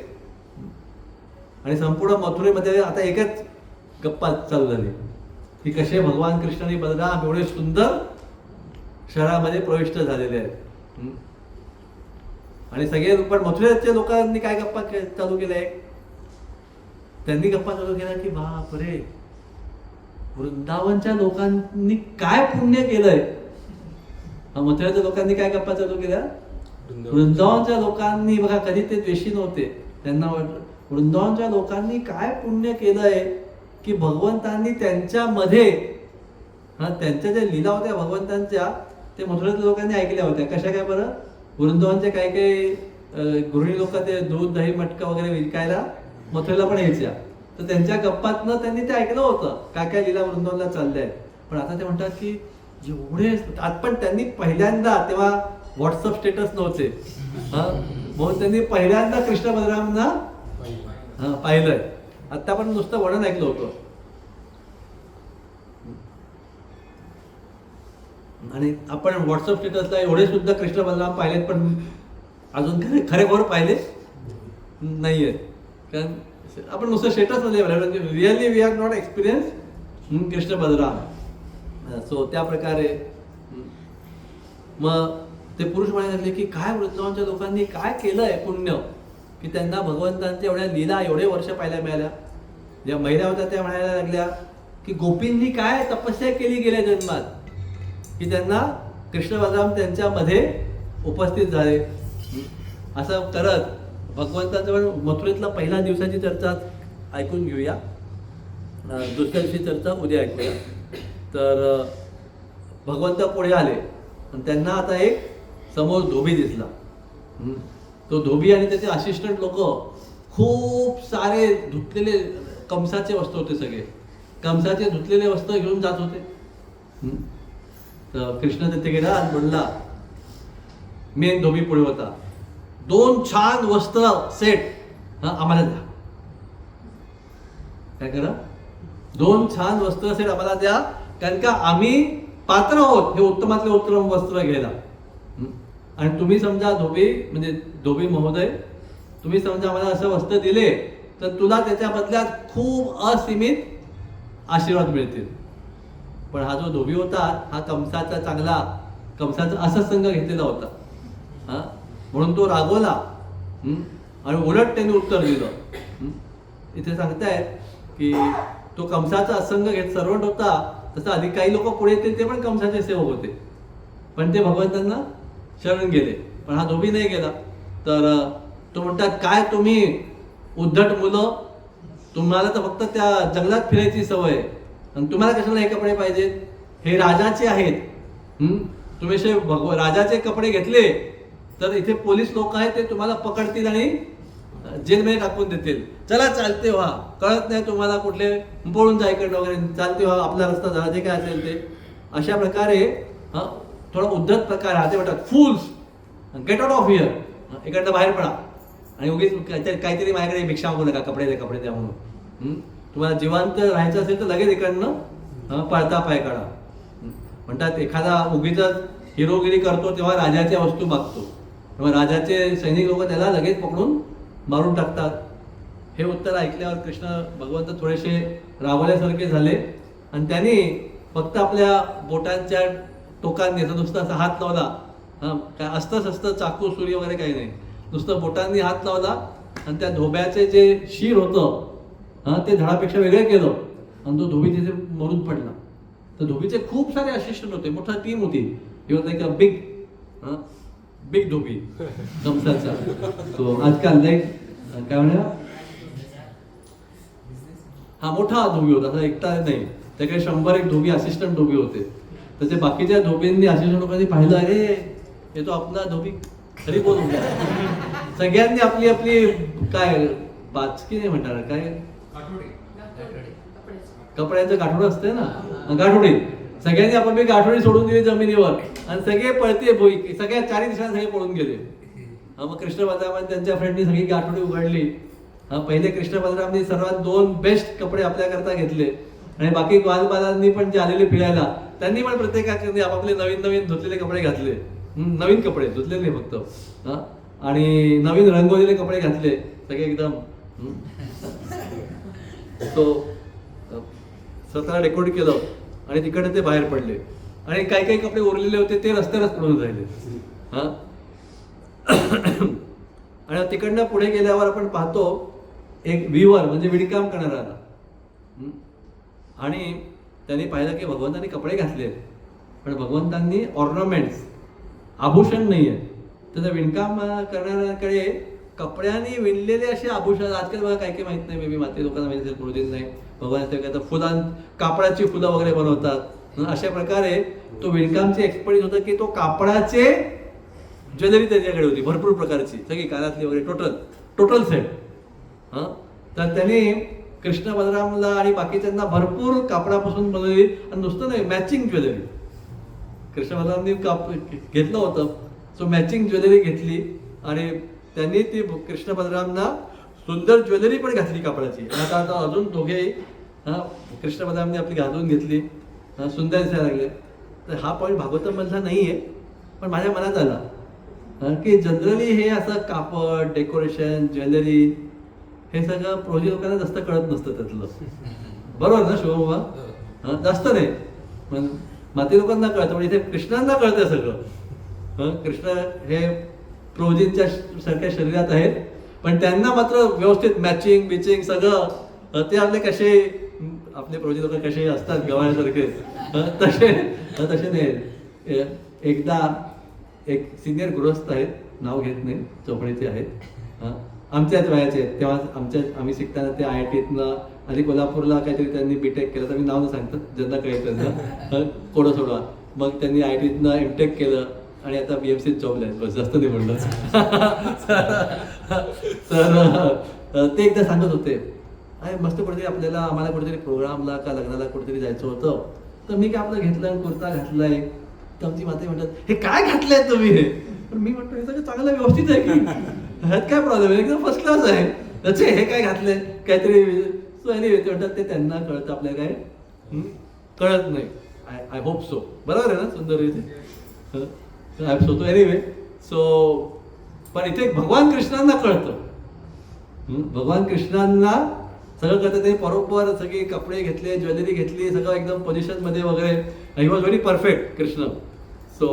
आणि संपूर्ण मथुरेमध्ये आता एकच गप्पा चालू झाली की कसे भगवान कृष्ण आणि बलराम एवढे सुंदर शहरामध्ये प्रविष्ट झालेले आहेत. आणि सगळे पण मथुरेच्या लोकांनी काय गप्पा चालू केल्या, त्यांनी गप्पा चालू केला की बापरे, वृंदावनच्या लोकांनी काय पुण्य केलंय. मथुरेच्या लोकांनी काय गप्पा चालू केल्या, वृंदावनच्या लोकांनी बघा, कधी ते द्वेषी नव्हते, त्यांना वृंदावनच्या लोकांनी काय पुण्य केलंय की भगवंतांनी त्यांच्यामध्ये त्यांच्या ज्या लीला होत्या भगवंतांच्या, ते मथुरेच्या लोकांनी ऐकल्या होत्या. कशा काय बरं, वृंदावनचे काही काही गृहिणी लोक ते दूध दही मटका वगैरे विकायला मथुरेला पण यायच्या. तर त्यांच्या गप्पातनं त्यांनी ते ऐकलं होतं काय काय लीला वृंदावनला चालल्या आहेत. पण आता ते म्हणतात की जेवढे पण त्यांनी पहिल्यांदा, तेव्हा व्हॉट्सअप स्टेटस नव्हते, म्हणून त्यांनी पहिल्यांदा कृष्ण बलरामांना पाहिलंय. आता पण नुसतं वर्णन ऐकलं होतं. आणि आपण व्हॉट्सअप स्टेटसला एवढे सुद्धा कृष्ण बलराम पाहिलेत, पण अजून खरेखोर पाहिले नाहीये. कारण आपण नुसतं स्टेटस मध्ये really we have not experience Krishna Balram. So त्या प्रकारे मग ते पुरुष म्हणायला लागले की काय वृंदावनच्या लोकांनी काय केलंय पुण्य की त्यांना भगवंतांच्या एवढ्या लीला एवढे वर्ष पाहायला मिळाल्या. ज्या महिला होत्या त्या म्हणायला लागल्या की गोपींनी काय तपस्या केली गेल्या जन्मात की त्यांना कृष्ण बलराम त्यांच्यामध्ये उपस्थित झाले. असं करत भगवंताचं मथुरेतला पहिल्या दिवसाची चर्चा ऐकून घेऊया, दुसऱ्या दिवशी चर्चा उद्या ऐकूया. तर भगवंत पुढे आले आणि त्यांना आता एक समोर धोबी दिसला. तो धोबी आणि त्याचे असिस्टंट लोक खूप सारे धुतलेले कंसाचे वस्त्र होते, सगळे कंसाचे धुतलेले वस्त्र घेऊन जात होते. तर कृष्ण तिथे गेला आणि म्हणला, मेन धोबी पुढे होता, 2 छान वस्त्र सेट आम्हाला द्या. काय करा, 2 छान वस्त्र सेट आम्हाला द्या, कारण का आम्ही पात्र आहोत हे उत्तमातले उत्तम वस्त्र घ्यायला. आणि तुम्ही समजा धोबी म्हणजे धोबी महोदय, तुम्ही समजा आम्हाला असं वस्त्र दिले तर तुला त्याच्या बदल्यात खूप असीमित आशीर्वाद मिळतील. पण हा जो धोबी होता हा कंसाचा चांगला, कंसाचा असा संघ घेतलेला होता. म्हणून तो रागवला आणि उलट त्यांनी उत्तर दिलं. इथे सांगताय की तो कंसाचा असंग घेत सर्वंट होता, तसं अधिक काही लोक पुढे येतील ते पण कंसाचे सेवक होते, पण ते भगवंतांना शरण गेले, पण हा धोबी नाही गेला. तर तो म्हणतात, काय तुम्ही उद्धट मुलं, तुम्हाला तर फक्त त्या जंगलात फिरायची सवय आहे आणि तुम्हाला कशाला हे कपडे पाहिजेत, हे राजाचे आहेत. तुम्ही राजाचे कपडे घेतले तर इथे पोलीस लोक आहेत, ते तुम्हाला पकडतील आणि जेलमध्ये टाकून देतील. चला चालते व्हा, कळत नाही तुम्हाला कुठले पळून जायकडे वगैरे, चालते व्हा, आपला रस्ता झाला जे काय असेल ते. अशा प्रकारे थोडा उद्धत प्रकार आहे, ते म्हणतात फुल्स गेट आउट ऑफ हिअर, इकडनं बाहेर पडा आणि उगीच काहीतरी माझ्याकडे भिक्षा मागू नका, कपडे द्या म्हणून. तुम्हाला जिवंत राहायचं असेल तर लगेच इकडनं पळता पाय काढा. म्हणतात एखादा उगीच हिरोगिरी करतो तेव्हा राजाच्या वस्तू मागतो, तेव्हा राजाचे सैनिक लोक त्याला लगेच पकडून मारून टाकतात. हे उत्तर ऐकल्यावर कृष्ण भगवंत थोडेसे रावल्यासारखे झाले आणि त्यांनी फक्त आपल्या बोटांच्या टोकांनी नुसतं असा हात लावला. काय असतं चाकू सुरी वगैरे काही नाही, नुसतं बोटांनी हात लावला आणि त्या धोब्याचे जे शीर होतं ते झाडापेक्षा वेगळं केलं आणि तो धोबी तिथे मरून पडला. तर धोबीचे खूप सारे असिस्टंट होते, मोठा टीम होती. ही होता एक बिग धोबी कंसाचा. तो आजकाल काय म्हणा हा मोठा धोबी होता, असा एकटा नाही, त्याकडे 100 धोबी असिस्टंट धोबी होते. तर ते बाकीच्या धोबींनी असिस्टंट लोकांनी पाहिलं, अरे हे तो आपला धोबी खरी बोल होता. सगळ्यांनी आपली आपली काय बाचकी नाही म्हणणार काय कपड्याचं गाठोडं असते ना, गाठोडी, सगळ्यांनी आपली गाठोडी सोडून दिली जमिनीवर आणि सगळे पळते भोई, सगळ्या 4 दिवसांनी सगळे पळून गेले. मग कृष्ण बलराम त्यांच्या फ्रेंडनी सगळी गाठोडी उघडली. पहिले कृष्ण बलरामनी सर्वात 2 बेस्ट कपडे आपल्याकरता घेतले आणि बाकी ग्वालबालांनी पण जे आलेले फिरायला त्यांनी पण प्रत्येकाने आपापले नवीन नवीन धुतलेले कपडे घातले. नवीन कपडे धुतलेले फक्त, आणि नवीन रंगवलेले कपडे घातले सगळे एकदम. तो स्वतःला डेकोरेट केलं आणि तिकडे ते बाहेर पडले आणि काही काही कपडे उरलेले होते ते रस्त्यावरच पडून राहिले. आणि तिकडनं पुढे गेल्यावर आपण पाहतो एक वीवर म्हणजे विणकाम करणारा आला आणि त्यांनी पाहिलं की भगवंतांनी कपडे घातले पण भगवंतांनी ऑर्नामेंट्स आभूषण नाही आहे. तर विणकाम करणाऱ्याकडे कपड्यांनी विणलेले असे आभूषण आजकाल बघा काही काही माहित नाही, मे बी माती लोकांना माहिती असेल, पुढे नाही भगवान फुलां कापडाची फुलं वगैरे बनवतात. अशा प्रकारे तो विणकामचे एक्सपर्ट होता की तो कापडाचे ज्वेलरी त्याच्याकडे होती भरपूर प्रकारची, सगळी कानातली वगैरे टोटल सेट. तर त्याने कृष्ण बलरामला आणि बाकीच्यांना भरपूर कापडापासून बनवली आणि नुसतं नाही मॅचिंग ज्वेलरी कृष्ण बलरामने घेतलं होतं. सो मॅचिंग ज्वेलरी घेतली आणि त्यांनी ती कृष्ण बलरामना सुंदर ज्वेलरी पण घातली कापडाची. आता अजून दोघेही कृष्ण बलरामने आपली घालून घेतली, सुंदर दिसायला लागले. तर हा पॉईंट भागवतमधला नाही आहे पण माझ्या मनात आला की जनरली हे असं कापड डेकोरेशन ज्वेलरी हे सगळं प्रोजी लोकांना जास्त कळत नसतं त्यातलं, बरोबर ना शिवबाबा? जास्त नाही पण माती लोकांना कळतं, पण इथे कृष्णांना कळतं सगळं. कृष्ण हे प्रोजींच्या सारख्या शरीरात आहेत पण त्यांना मात्र व्यवस्थित मॅचिंग बिचिंग सगळं ते आपले प्रोजी लोक कसे असतात गव्हाळ्यासारखे तसे नाही. एकदा एक सिनियर गृहस्थ आहेत, नाव घेत नाही, चौकणीचे आहेत, आमच्याच वयाचे आहेत. तेव्हा आम्ही शिकताना ते IITतनं आधी कोल्हापूरला काहीतरी त्यांनी बीटेक केलं, तर मी नाव नाही सांगतो, ज्यांना कळेल त्यांना कोडं सोडवा. मग त्यांनी IITतनं MTech केलं आणि आता BMCत जॉबला आहेत, बस जास्त नाही म्हणलं. तर ते एकदा सांगत होते, अरे मस्त कुठेतरी आम्हाला कुठेतरी प्रोग्रामला का लग्नाला कुठेतरी जायचं होतं, तर मी काय आपलं घेतलं कुर्ता घातलाय. तर आमची माते म्हणतात, हे काय घातलंय तुम्ही? हे पण मी म्हणतो हे सगळं चांगलं व्यवस्थित आहे की, ह्यात काय प्रॉब्लेम आहे, एकदम फर्स्ट क्लास आहे. त्याचे हे काय घातलंय काहीतरी. सो एनिवे ते म्हणतात ते त्यांना कळतं, आपल्याला काय कळत नाही. आय होप सो, बरोबर आहे ना सुंदर इथे? I hope so. Anyway so पण इथे भगवान कृष्णांना कळतं, भगवान कृष्णांना सगळं कळतं. ते बरोबर सगळे कपडे घेतले, ज्वेलरी घेतली, सगळं एकदम पोझिशनमध्ये वगैरे. He was very perfect Krishna. So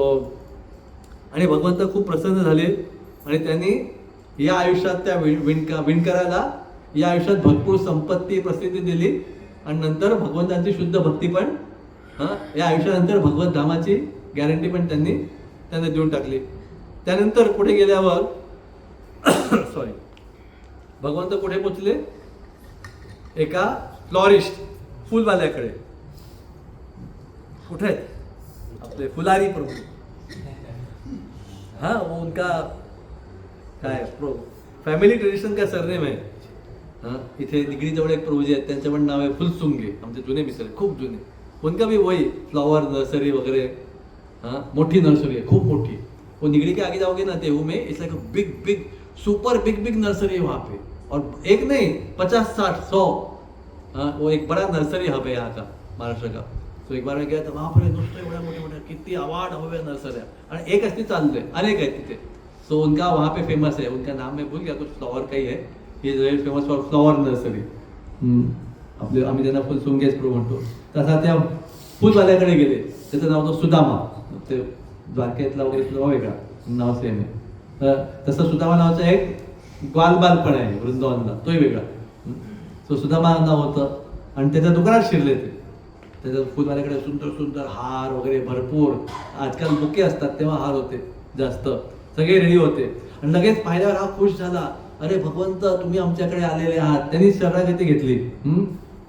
आणि भगवंत खूप प्रसन्न झाले आणि त्यांनी या आयुष्यात त्या विणकराला या आयुष्यात भरपूर संपत्ती प्रसिद्धी दिली आणि नंतर भगवंतांची शुद्ध भक्ती पण या आयुष्यानंतर भगवत धामाची गॅरंटी पण त्यांना देऊन टाकली. त्यानंतर पुढे गेल्यावर सॉरी भगवंत कुठे पोचले? एका फ्लॉरिस्ट फुलवाल्याकडे. कुठे आहेत आपले फुलारी प्रभू? हाँ वो उनका काय फॅमिली ट्रेडिशन का सरनेम आहे. इथे निगडीजवळ एक प्रभूजी आहेत, त्यांचं पण नाव आहे फुलसुंगे, आमचे जुने मित्र खूप जुने. उनका भी वही फ्लॉवर नर्सरी वगैरे. हाँ मोटी नर्सरी है, खूब मोटी। वो निगड़ी के आगे जाओगे ना देहू में, it's like a big big super big nursery है वहाँ पे। और एक नहीं 50-60-100, हाँ वो एक बड़ा नर्सरी हब है यहाँ का, महाराष्ट्र का। तो एक बार मैं गया तर वहाँ पर नुसतं एवढ्या मोठ्या किती आवाड हव्या नर्सऱ्या, आणि एक असती चालू आहे, अनेक आहेत तिथे। सो उनका वहाँ पे फेमस है, उनका नाम मैं भूल गया, कुछ फ्लॉवर का ही है, he is very famous for flower nursery. आपले आम्ही त्यांना फुलसुंगेच प्रो म्हणतो। तसा त्या फुलवाल्याकडे गेले, त्याचं नाव होतं सुदामा, ते द्वारकेतला वगैरे सुद्धा वेगळा नाव सेम आहे। तर तसं सुदामा नावाचा एक ग्वालबाल पण आहे वृंदावनला, तोही वेगळा। सो सुदामा नाव होतं आणि त्याच्या दुकानात शिरले ते। त्याच्या फुलवाल्याकडे सुंदर सुंदर हार वगैरे भरपूर, आजकाल बुके असतात तेव्हा हार होते जास्त, सगळे रेडी होते। आणि लगेच पाहिल्यावर हा खुश झाला, अरे भगवंत तुम्ही आमच्याकडे आलेले आहात। त्यांनी शरणागती घेतली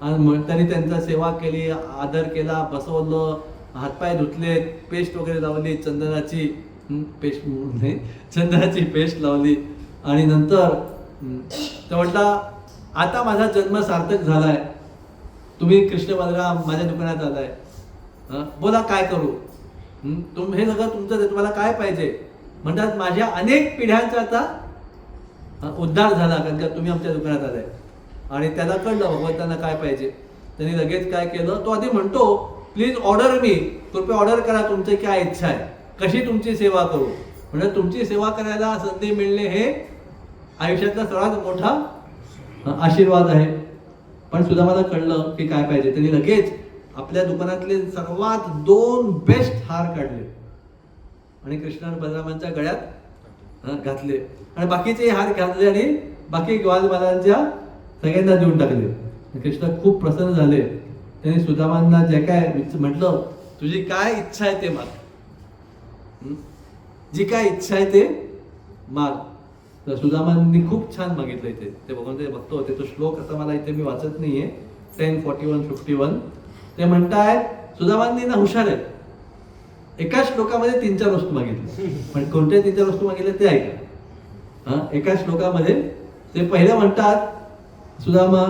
आणि मग त्यांनी त्यांचा सेवा केली, आदर केला, बसवलं, हातपाय धुतले, पेस्ट वगैरे लावली, चंदनाची पेस्ट नाही चंदनाची पेस्ट लावली। आणि नंतर तो म्हटला आता माझा जन्म सार्थक झालाय, तुम्ही कृष्ण बलराम माझ्या दुकानात आलाय, बोला काय करू, हे सगळं तुमचं आहे, तुम्हाला काय पाहिजे। म्हणतात माझ्या अनेक पिढ्यांचा आता उद्धार झाला, कारण का तुम्ही आमच्या दुकानात आलाय। आणि त्याला कळलं भगवंतांना काय पाहिजे। त्यांनी लगेच काय केलं, तो आधी म्हणतो प्लीज ऑर्डर मी, कृपया ऑर्डर करा तुमची काय इच्छा आहे, कशी तुमची सेवा करू। म्हणजे तुमची सेवा करायला संधी मिळणे हे आयुष्यातला सर्वात मोठा आशीर्वाद आहे। पण सुद्धा मला कळलं की काय पाहिजे। त्यांनी लगेच आपल्या दुकानातले सर्वात 2 बेस्ट हार काढले आणि कृष्ण आणि बलरामांच्या गळ्यात घातले, आणि बाकीचे हार घातले आणि बाकी ग्वालबालांच्या सगळ्यांना देऊन टाकले। कृष्ण खूप प्रसन्न झाले। त्यांनी सुदामांना जे काय म्हटलं, तुझी काय इच्छा आहे ते माग, जी काय इच्छा आहे ते माग। तर सुदामांनी खूप छान मागितलं इथे, ते भगवंत भक्त होते। तो श्लोक आता मला इथे मी वाचत नाहीये, 10:41-51 ते म्हणतायत सुदामांनी ना हुशार आहेत, एका श्लोकामध्ये 3-4 वस्तू मागितल्या, पण कोणत्या 3-4 वस्तू मागितल्या ते ऐका। एका श्लोकामध्ये ते पहिलं म्हणतात, सुदामा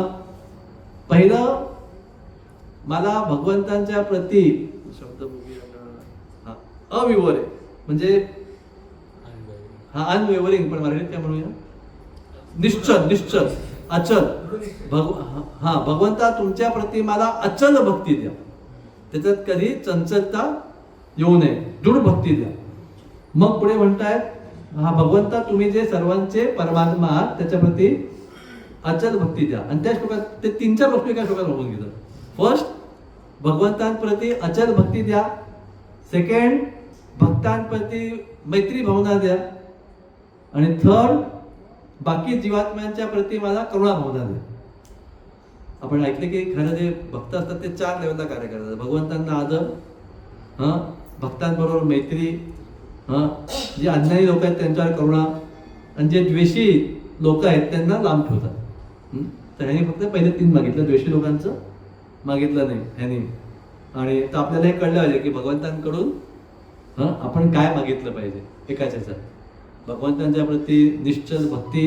पहिलं मला भगवंतांच्या प्रती शब्द अविवर आहे, म्हणजे हा अनवेवरिंग, पण मराठीत काय म्हणूया, निश्चल अचल भगवंता तुमच्या प्रती मला अचल भक्ती द्या, त्याच्यात कधी चंचलता येऊ नये, दृढ भक्ती द्या। मग पुढे म्हणतायत हा भगवंता तुम्ही जे सर्वांचे परमात्मा आहात त्याच्या प्रती अचल भक्ती द्या। आणि त्या श्लोकात ते 3-4 वस्तू एका श्लोकात बघून घेतात। फर्स्ट भगवंतांप्रती अचल भक्ती द्या, सेकंड भक्तांप्रती मैत्री भावना द्या, आणि थर्ड बाकी जीवात्म्यांच्या प्रती मला करुणा भावना द्या। आपण ऐकले की खरं जे भक्त असतात ते 4 लेवलला कार्य करतात, भगवंतांना आदर, भक्तांबरोबर मैत्री, जे अज्ञानी लोक आहेत त्यांच्यावर करुणा, आणि जे द्वेषी लोक आहेत त्यांना लांब ठेवतात। तर ह्यांनी फक्त पहिले 3 मागितलं, द्वेषी लोकांचं मागितलं नाही ह्यांनी। आणि तर आपल्याला हे कळलं पाहिजे की भगवंतांकडून आपण काय मागितलं पाहिजे। एकाच्या भगवंतांच्या प्रती निश्चल भक्ती,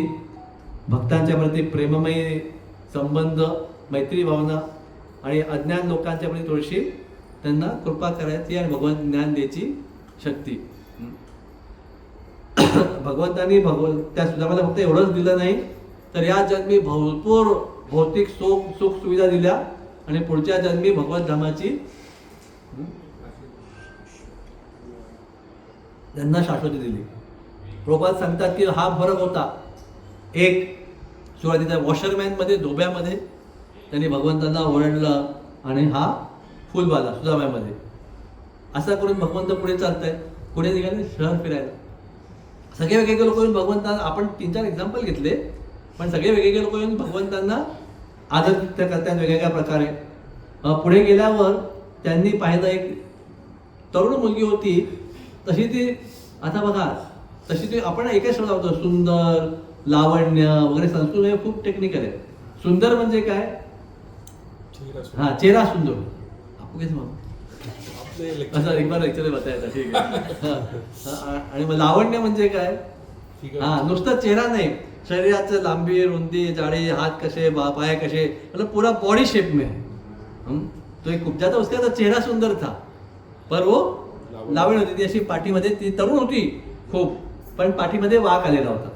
भक्तांच्या प्रती प्रेममयी संबंध, मैत्री भावना, आणि अज्ञान लोकांच्या प्रती थोडीशी त्यांना कृपा करायची आणि भगवंत ज्ञान द्यायची शक्ती। भगवंतांनी त्या सुदामाला फक्त एवढंच दिलं नाही, तर या जन्मी भरपूर भौतिक सुख सुविधा दिल्या, आणि पुढच्या जन्मी भगवत धामाची त्यांना शाश्वती दिली। प्रभुपाद सांगतात की हा फरक होता, एक सुरुवातीचा वॉशरमॅन मध्ये, धोब्यामध्ये त्यांनी भगवंतांना ओरडलं, आणि हा फुलवाला सुदाम्यामध्ये। असा करून भगवंत पुढे चालतायत, पुढे निघाले शहर फिरायला। सगळे वेगवेगळे लोक येऊन भगवंतांना, आपण 3-4 एक्झाम्पल घेतले, पण सगळे वेगवेगळे लोक येऊन भगवंतांना आदर करतात वेगवेगळ्या प्रकारे। पुढे गेल्यावर त्यांनी पाहिलं एक तरुण मुलगी होती, तशी ती आता बघा, तशी ती आपण एकच शब्द लावतो, सुंदर, लावण्य वगैरे, संस्कृत खूप टेक्निकल आहे। सुंदर म्हणजे काय, चेहरा सुंदर, असं एक बार लेक्चर बतायचा, ठीक आहे। आणि मग लावण्य म्हणजे काय, नुसतं चेहरा नाही, शरीराचं लांबी, रुंदी, जाडी, हाथ कसे, पाय कसे, मतलब पूरा बॉडी शेप में। तो एक कुब्जा था, उसका तो चेहरा सुंदर था, पर वो लावणी होती ती अशी पाठीमध्ये, ती तरुण होती खूप, पण पाठीमध्ये वाक आलेला होता.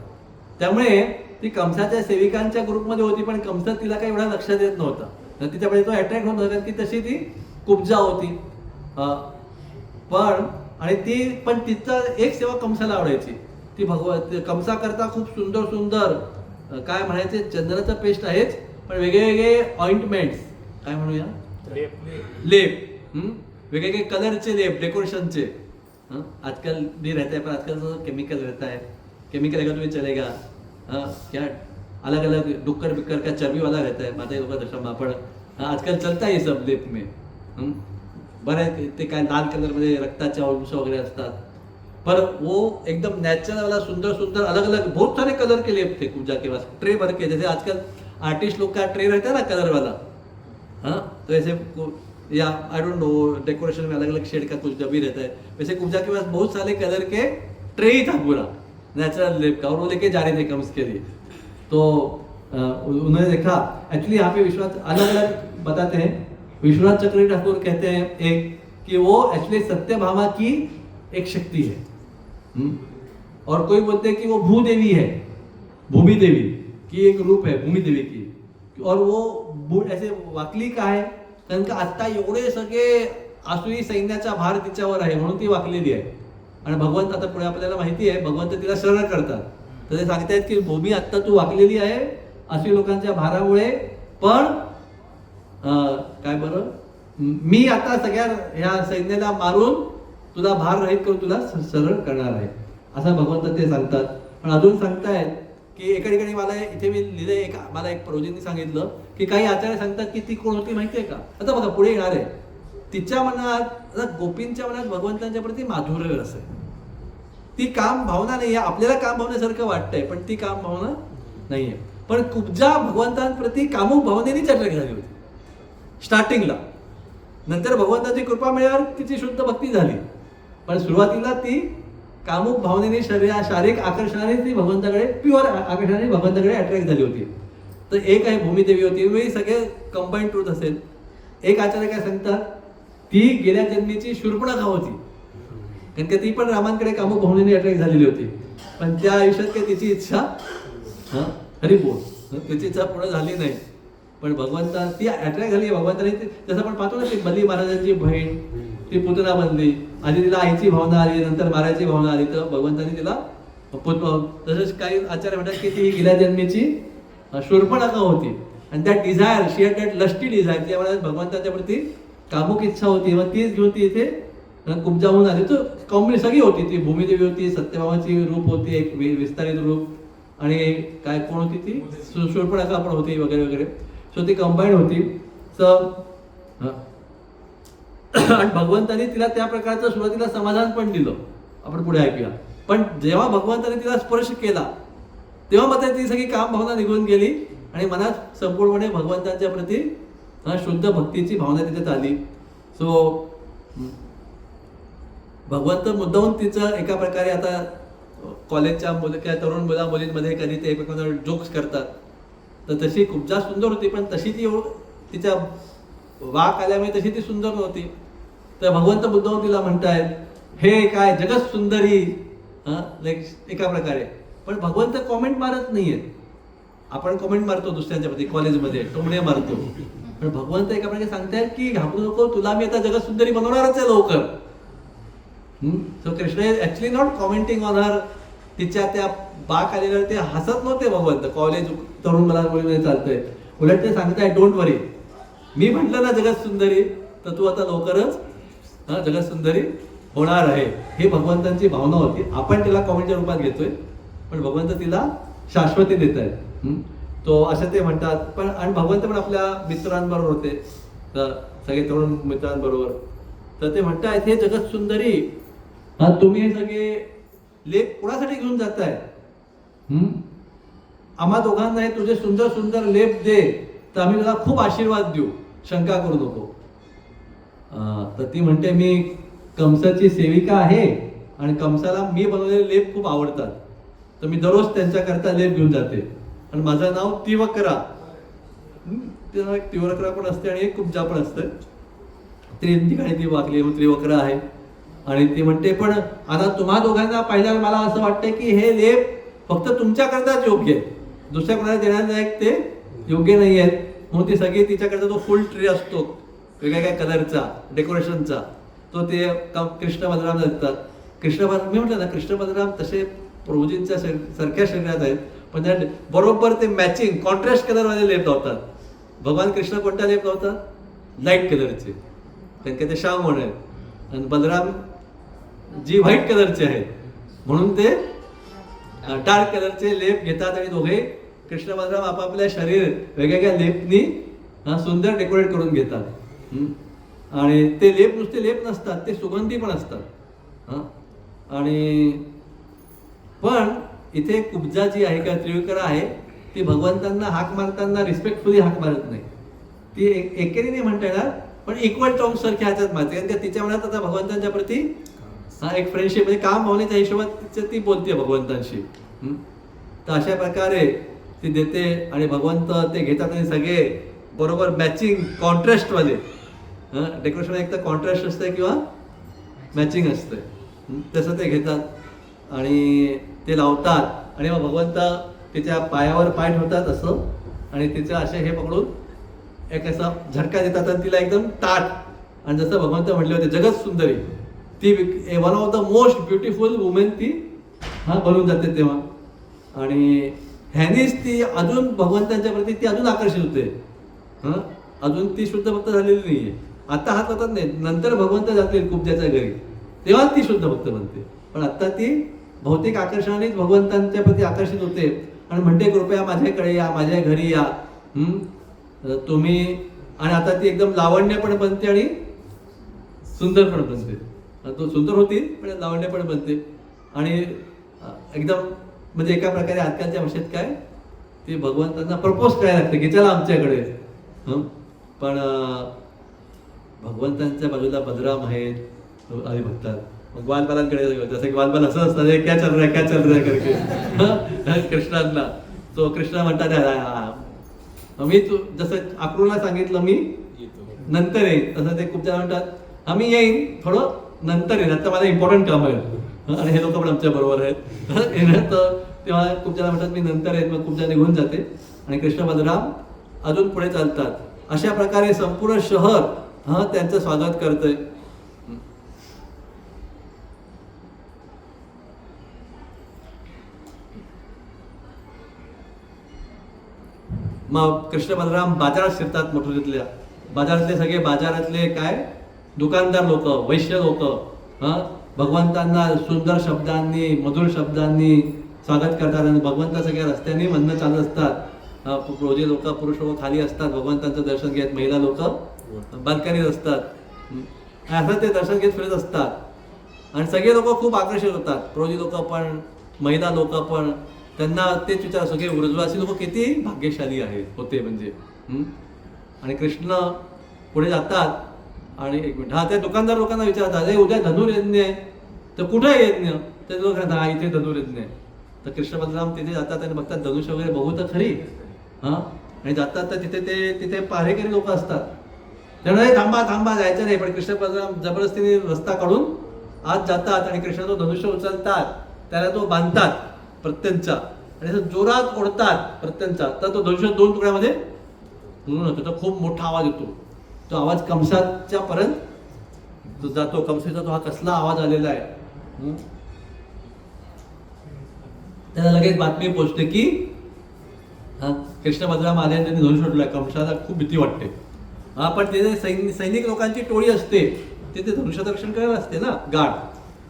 त्यामुळे ती कंसाच्या सेविकांच्या ग्रुपमध्ये होती, पण कंस तिला काही एवढा लक्षात येत नव्हता. तर तिच्याकडे तो अट्रॅक्ट होत होता, की तशी ती कुब्जा होती. आणि ती पण तिचा एक सेवा कंसाला आवडायची. ती कंसा करता खूप सुंदर सुंदर काय म्हणायचे, चंदनाचं पेस्ट आहेच, पण वेगळे ऑइंटमेंट्स, काय म्हणूया, लेप, वेगवेगळे कलरचे लेप, डेकोरेशनचे. आजकल भी रहता है, पर आजकल तो केमिकल रहता है. केमिकल रहेगा तो भी चलेगा. क्या अलग अलग डुक्कर बिक्कर का चर्बी वाला रहता है, माता लोग दशमा, पण आजकाल चलता है ये सब लेप में. बरं ते काय लाल कलरमध्ये रक्ताच्या अंश वगैरे असतात, पर वो एकदम नेचुरल वाला सुंदर सुंदर अलग अलग बहुत सारे कलर के लेप थे पूजा के पास, ट्रे भर के. जैसे आजकल आर्टिस्ट लोग का ट्रे रहता है ना कलर वाला, तो ऐसे या आई डोंट नो डेकोरेशन में अलग अलग शेड का कुछ डब्बी रहता है, वैसे कुब्जा के पास बहुत सारे कलर के ट्रे ही था पूरा नेचुरल लेप का, और वो लेके जा रहे थे कंस के लिए. तो उन्होंने देखा. एक्चुअली यहाँ पे विश्वनाथ अलग अलग बताते हैं. विश्वनाथ चक्रवर्ती ठाकुर कहते हैं एक कि वो एक्चुअली सत्यभामा की एक शक्ति है, और कोई बोलते हैं कि वो भूदेवी है, भूमि देवी की एक रूप है, भूमि देवी की. और वो ऐसे वाकली का आहे कारण का आता एवढे सगळे आसुरी सैन्याचा भार तिच्यावर आहे म्हणून ती वाकलेली आहे. आणि भगवंत आता पुढे आपल्याला माहिती आहे भगवंत तिला सरळ करतात. तर ते सांगतायत की भूमी आत्ता तू वाकलेली आहे आसुरी लोकांच्या भारामुळे, पण काय बरं, मी आता सगळ्या ह्या सैन्याला मारून तुला भार रहित करून तुला सरळ करणार आहे, असं भगवंत ते सांगतात. पण अजून सांगतायत की एका ठिकाणी मला इथे मी लिहिलंय, मला एक प्रौजींनी सांगितलं की काही आचार्य सांगतात की ती कोण होती माहितीये का. आता बघा पुढे येणार आहे. तिच्या मनात, गोपींच्या मनात भगवंतांच्या प्रती माधुर्य रस आहे. ती काम भावना नाही आहे. आपल्याला काम भावनेसारखं वाटतंय, पण ती काम भावना नाहीये. पण कुब्जा भगवंतांप्रती कामुक भावनेनीच अट्रॅक्ट झाली होती स्टार्टिंगला. नंतर भगवंताची कृपा मिळाल्यावर तिची शुद्ध भक्ती झाली, पण सुरुवातीला ती कामुक भावनेने शारीरिक आकर्षणाने ती भगवंताकडे, प्युअर आकर्षणाने भगवंताकडे अट्रॅक्ट झाली होती. तर एक आहे भूमिदेवी होती, मी सगळे कंबाईन ट्रूथ असेल. एक आचार्य काय सांगतात, ती गेल्या जन्मीची शूर्पणखा होती, कारण की ती पण रामांकडे कामुक भावनेने अट्रॅक्ट झालेली होती, पण त्या आयुष्यात काही तिची इच्छा हरिबोल तिची इच्छा पूर्ण झाली नाही. पण भगवंता ती अट्रॅक्ट झाली भगवंताने. जसं आपण पाहतो ना, ती बली महाराजांची बहीण, ती पुतना बनली. आधी तिला आईची भावना आली, नंतर मारायची भावना आली, तर भगवंताने तिला तसंच काही आचार्य म्हणतात की ती गेल्या जन्मीची शूर्पणखा होती. आणि त्या desire, she had that lusty desire, त्या वेळेस भगवंताच्या प्रती कामुक इच्छा होती, मग तीच घेऊन ती इथे कुब्जाहून आली. तर कॉम्बिने सगळी होती, ती भूमिदेवी होती, सत्यभामाची रूप होती, एक विस्तारित रूप, आणि काय कोण होती ती शूर्पणखा पण होती वगैरे वगैरे. सो ती कंबाईंड होती. आणि भगवंताने तिला त्या प्रकारचं सुरुवातीला समाधान पण दिलं, आपण पुढे ऐकूया. पण जेव्हा भगवंताने तिला स्पर्श केला तेव्हा मात्र ती सगळी काम भावना निघून गेली आणि मनात संपूर्णपणे भगवंतांच्या प्रती शुद्ध भक्तीची भावना तिच्यात आली. सो भगवंत मुद्दाहून तिचं एका प्रकारे, आता कॉलेजच्या किंवा तरुण मुला मुलींमध्ये कधी ते एकमेकांना जोक्स करतात, तर तशी कुब्जा सुंदर होती, पण तशी ती तिच्या वाक आल्यामुळे तशी ती सुंदर नव्हती. तर भगवंत मुद्दाहून तिला म्हणतायत, हे काय जगत सुंदरी, लाईक एका प्रकारे. पण भगवंत कॉमेंट मारत नाहीयेत. आपण कॉमेंट मारतो दुसऱ्यांच्या प्रती, कॉलेजमध्ये टोमणे मारतो, पण भगवंत एका प्रकारे सांगतायत की घाबरू नको, तुला मी आता जगत सुंदरी बनवणारच आहे लवकर. So Krishna is actually not commenting on her. तिच्या त्या बाक आलेल्यावर ते हसत नव्हते भगवंत, कॉलेज तरुण मुलांमध्ये चालतंय. उलट ते सांगताय, डोंट वरी, मी म्हटलं ना जगत सुंदरी, तर तू आता लवकरच जगत सुंदरी होणार आहे. ही भगवंतांची भावना होती. आपण तिला कॉमेंटच्या रूपात घेतोय, पण भगवंत तिला शाश्वती देत आहेत. तो असं ते म्हणतात. पण आणि भगवंत पण आपल्या मित्रांबरोबर होते, तर सगळे तरुण मित्रांबरोबर. तर ते म्हणतायत, हे जगत सुंदरी, तुम्ही हे सगळे लेप कोणासाठी घेऊन जाताय? आम्हा दोघांना हे तुझे सुंदर सुंदर लेप दे, तर आम्ही तुला खूप आशीर्वाद देऊ, शंका करू नको. तर ती म्हणते, मी कंसाची सेविका आहे आणि कंसाला मी बनवलेले लेप खूप आवडतात, तर मी दररोज त्यांच्याकरता लेप घेऊन जाते. आणि माझं नाव तिवक्रा, एक तिवक्रा पण असते आणि एक कुब्जा पण असते. ठिकाणी ती वाकली, मग त्रिवक्रा आहे. आणि ती म्हणते पण आता तुम्हा दोघांना पाहिल्यावर मला असं वाटतंय की हे लेप फक्त तुमच्याकरताच योग्य आहे, दुसऱ्या कोणाला देण्यालायक ते योग्य नाही आहेत. म्हणून ती सगळी तिच्याकडचा तो फुल ट्री असतो वेगवेगळ्या कलरचा डेकोरेशनचा, तो ते कृष्ण बलराम देतात. कृष्ण बलराम मी म्हटलं ना, कृष्ण बलराम तसे प्रभूजींच्या सारख्या शरीरात आहेत, पण त्या बरोबर ते मॅचिंग कॉन्ट्रास्ट कलरमध्ये लेप लावतात. भगवान कृष्ण कोणत्या लेप लावतात? लाईट कलरचे, कारण की ते श्याम म्हणून आहेत, आणि बलराम जी व्हाईट कलरचे आहेत म्हणून ते डार्क कलरचे लेप घेतात. आणि दोघे कृष्ण बलराम आपापल्या शरीर वेगवेगळ्या लेपनी सुंदर डेकोरेट करून घेतात. आणि ते लेप नुसते लेप नसतात, ते सुगंधी पण असतात. आणि पण इथे कुब्जा जी आहे किंवा त्रिविक्रा आहे ती भगवंतांना हाक मारताना रिस्पेक्टफुली हाक मारत नाही, ती एकेरी नाही म्हणता येणार, पण इक्वल टर्म्स सारख्या ह्याच्यात मारते, कारण तिच्या मनात आता भगवंतांच्या प्रती एक फ्रेंडशिप म्हणजे काम भावनेच्या हिशोबात ती बोलते भगवंतांशी. तर अशा प्रकारे ती देते आणि भगवंत ते घेतात आणि सगळे बरोबर मॅचिंग कॉन्ट्रास्टवाले डेकोरेशन, एक तर कॉन्ट्रास्ट असते किंवा मॅचिंग असते, तसं ते घेतात आणि ते लावतात. आणि मग भगवंत तिच्या पायावर पाय ठेवतात असं, आणि तिचं असे हे पकडून एक असा झटका देतात आणि तिला एकदम ताट, आणि जसं भगवंत म्हटले होते जगत सुंदरी, ती one of the most beautiful women ती बनून जाते तेव्हा. आणि ह्यानीच ती अजून भगवंतांच्या प्रती ती अजून आकर्षित होते. अजून ती शुद्ध भक्त झालेली नाहीये, आता हात होतात नाही, नंतर भगवंत जातील कुब्जाच्या घरी तेव्हा ती शुद्ध भक्त बनते, पण आता ती भौतिक आकर्षणानेच भगवंतांच्या प्रती आकर्षित होते आणि म्हणते कृपया माझ्याकडे या, माझ्या घरी या तुम्ही. आणि आता ती एकदम लावण्य पण बनते आणि सुंदर पण बनते. तो सुंदर होती पण लावण्य पण बनते. आणि एकदम म्हणजे एका प्रकारे आजकालच्या भाषेत काय ती भगवंतांना प्रपोज करायला लागते की चला आमच्याकडे. पण भगवंतांच्या बाजूला बलराम आहेत आणि बघतात, मग ग्वालबालांकडे जसं की ग्वालबाल असं असतं क्या चल रहा है करके कृष्णांना, तो कृष्णा म्हणतात मी तू जसं अक्रूरला सांगितलं मी नंतर येईन, तसं ते कुब्जा म्हणतात आम्ही येईन थोडं नंतर येईन, आता मला इम्पॉर्टंट काम आहे. आणि हे लोक पण आमच्या बरोबर आहेत. तर तेव्हा कुब्जाला म्हणतात मी नंतर येईन, मग कुब्जा निघून जाते आणि कृष्ण बलराम अजून पुढे चालतात. अशा प्रकारे संपूर्ण शहर त्यांचं स्वागत करतंय. मग कृष्ण बलराम बाजारात शिरतात, मथुरेतल्या बाजारातले सगळे बाजारातले काय दुकानदार लोक, वैश्य लोक भगवंतांना सुंदर शब्दांनी मधुर शब्दांनी स्वागत करतात. आणि भगवंत सगळ्या रस्त्यांनी म्हणणं चालत असतात. रोजी लोक पुरुष लोक खाली असतात भगवंतांचं दर्शन घेत, महिला लोक बाल्कनीत असतात. असं ते दर्शन घेत फिरत असतात आणि सगळे लोक खूप आकर्षित होतात, प्रोजी लोक पण महिला लोक पण. त्यांना तेच विचार, सगळे वृजवासी लोक किती भाग्यशाली आहेत होते म्हणजे. आणि कृष्ण पुढे जातात आणि एक मिनिट त्या दुकानदार लोकांना विचारतात अरे उद्या धनुर्यज्ञ आहे तर कुठे आहे यज्ञ? ते लोक हा इथे धनुर्यज्ञ आहे. तर कृष्ण बलराम तिथे जातात आणि बघतात धनुष्य वगैरे बघू तर खरी आणि जातात तर तिथे पारेकरी लोक असतात. त्यामुळे थांबा जायचं नाही, पण कृष्ण बलराम जबरदस्तीने रस्ता काढून आत जातात आणि कृष्ण तो धनुष्य उचलतात, त्याला तो बांधतात प्रत्यंचा आणि असं जोरात ओढतात प्रत्यंचा, तर तो धनुष्य 2 तुकड्यामध्ये म्हणून होतो. तो खूप मोठा आवाज येतो, तो आवाज कंसाच्या पर्यंत जातो. कंसाचा तो हा कसला आवाज आलेला आहे. त्याला लगेच बातमी पोहोचते की कृष्ण बलराम आले आणि त्यांनी धनुष्य उठलाय. कंसाला खूप भीती वाटते. पण ते सैनिक लोकांची टोळी असते, ते धनुष्य रक्षण करायला असते ना गार्ड,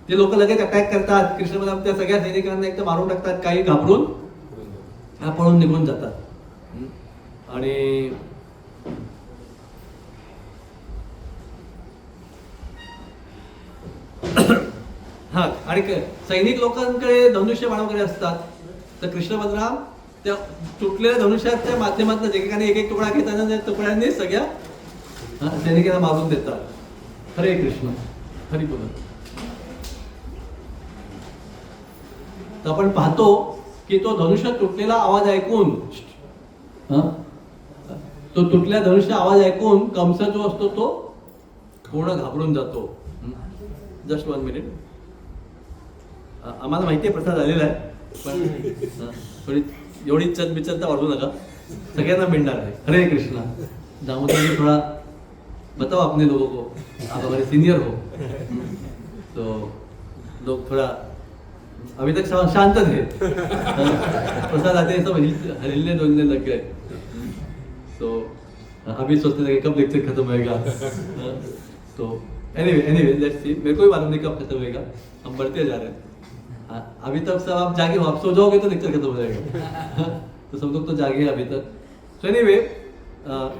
ते लोक लगेच अटॅक करतात. कृष्ण बलराम त्या सगळ्या सैनिकांना एकदम मारून टाकतात, काही घाबरून पळून निघून जातात. आणि आणि सैनिक लोकांकडे धनुष्य बाण वगैरे असतात. तर कृष्ण बलराम त्या तुटलेल्या धनुष्याच्या माध्यमातून एकेकाने एक तुकडा घेताना त्या तुकड्यांनी सगळ्या सैनिकांना मारून देतात. हरे कृष्ण हरी बोल. तर आपण पाहतो की तो धनुष्य तुटलेला आवाज ऐकून तो तुटल्या धनुष्य आवाज ऐकून कंस जो असतो तो पूर्ण घाबरून जातो. Just 1 minute. आम्हाला माहिती आहे प्रसाद आलेला आहे, पण थोडी एवढी चलबिचलता वाढवू नका, सगळ्यांना मिळणार आहे. हरे कृष्णा. दामोदर जी थोड़ा बताओ अपने लोगों को, आप हमारे सीनियर हो, तो लोग थोड़ा अभी तक शांत थे, प्रसाद आते सब हिलने डुलने लग गए. तो अभी सोचने लगे कब लेक्चर खत्म होएगा. तो एनीवे लेट्स सी. मेरे को भी मालूम नहीं कब खत्म होएगा, हम बढ़ते जा रहे हैं. अभी तक सब आप जागे हो, आप सो जाओगे तो लेक्चर खत्म हो जाएगा. तो सब लोग तो जागे अभी तक. So anyway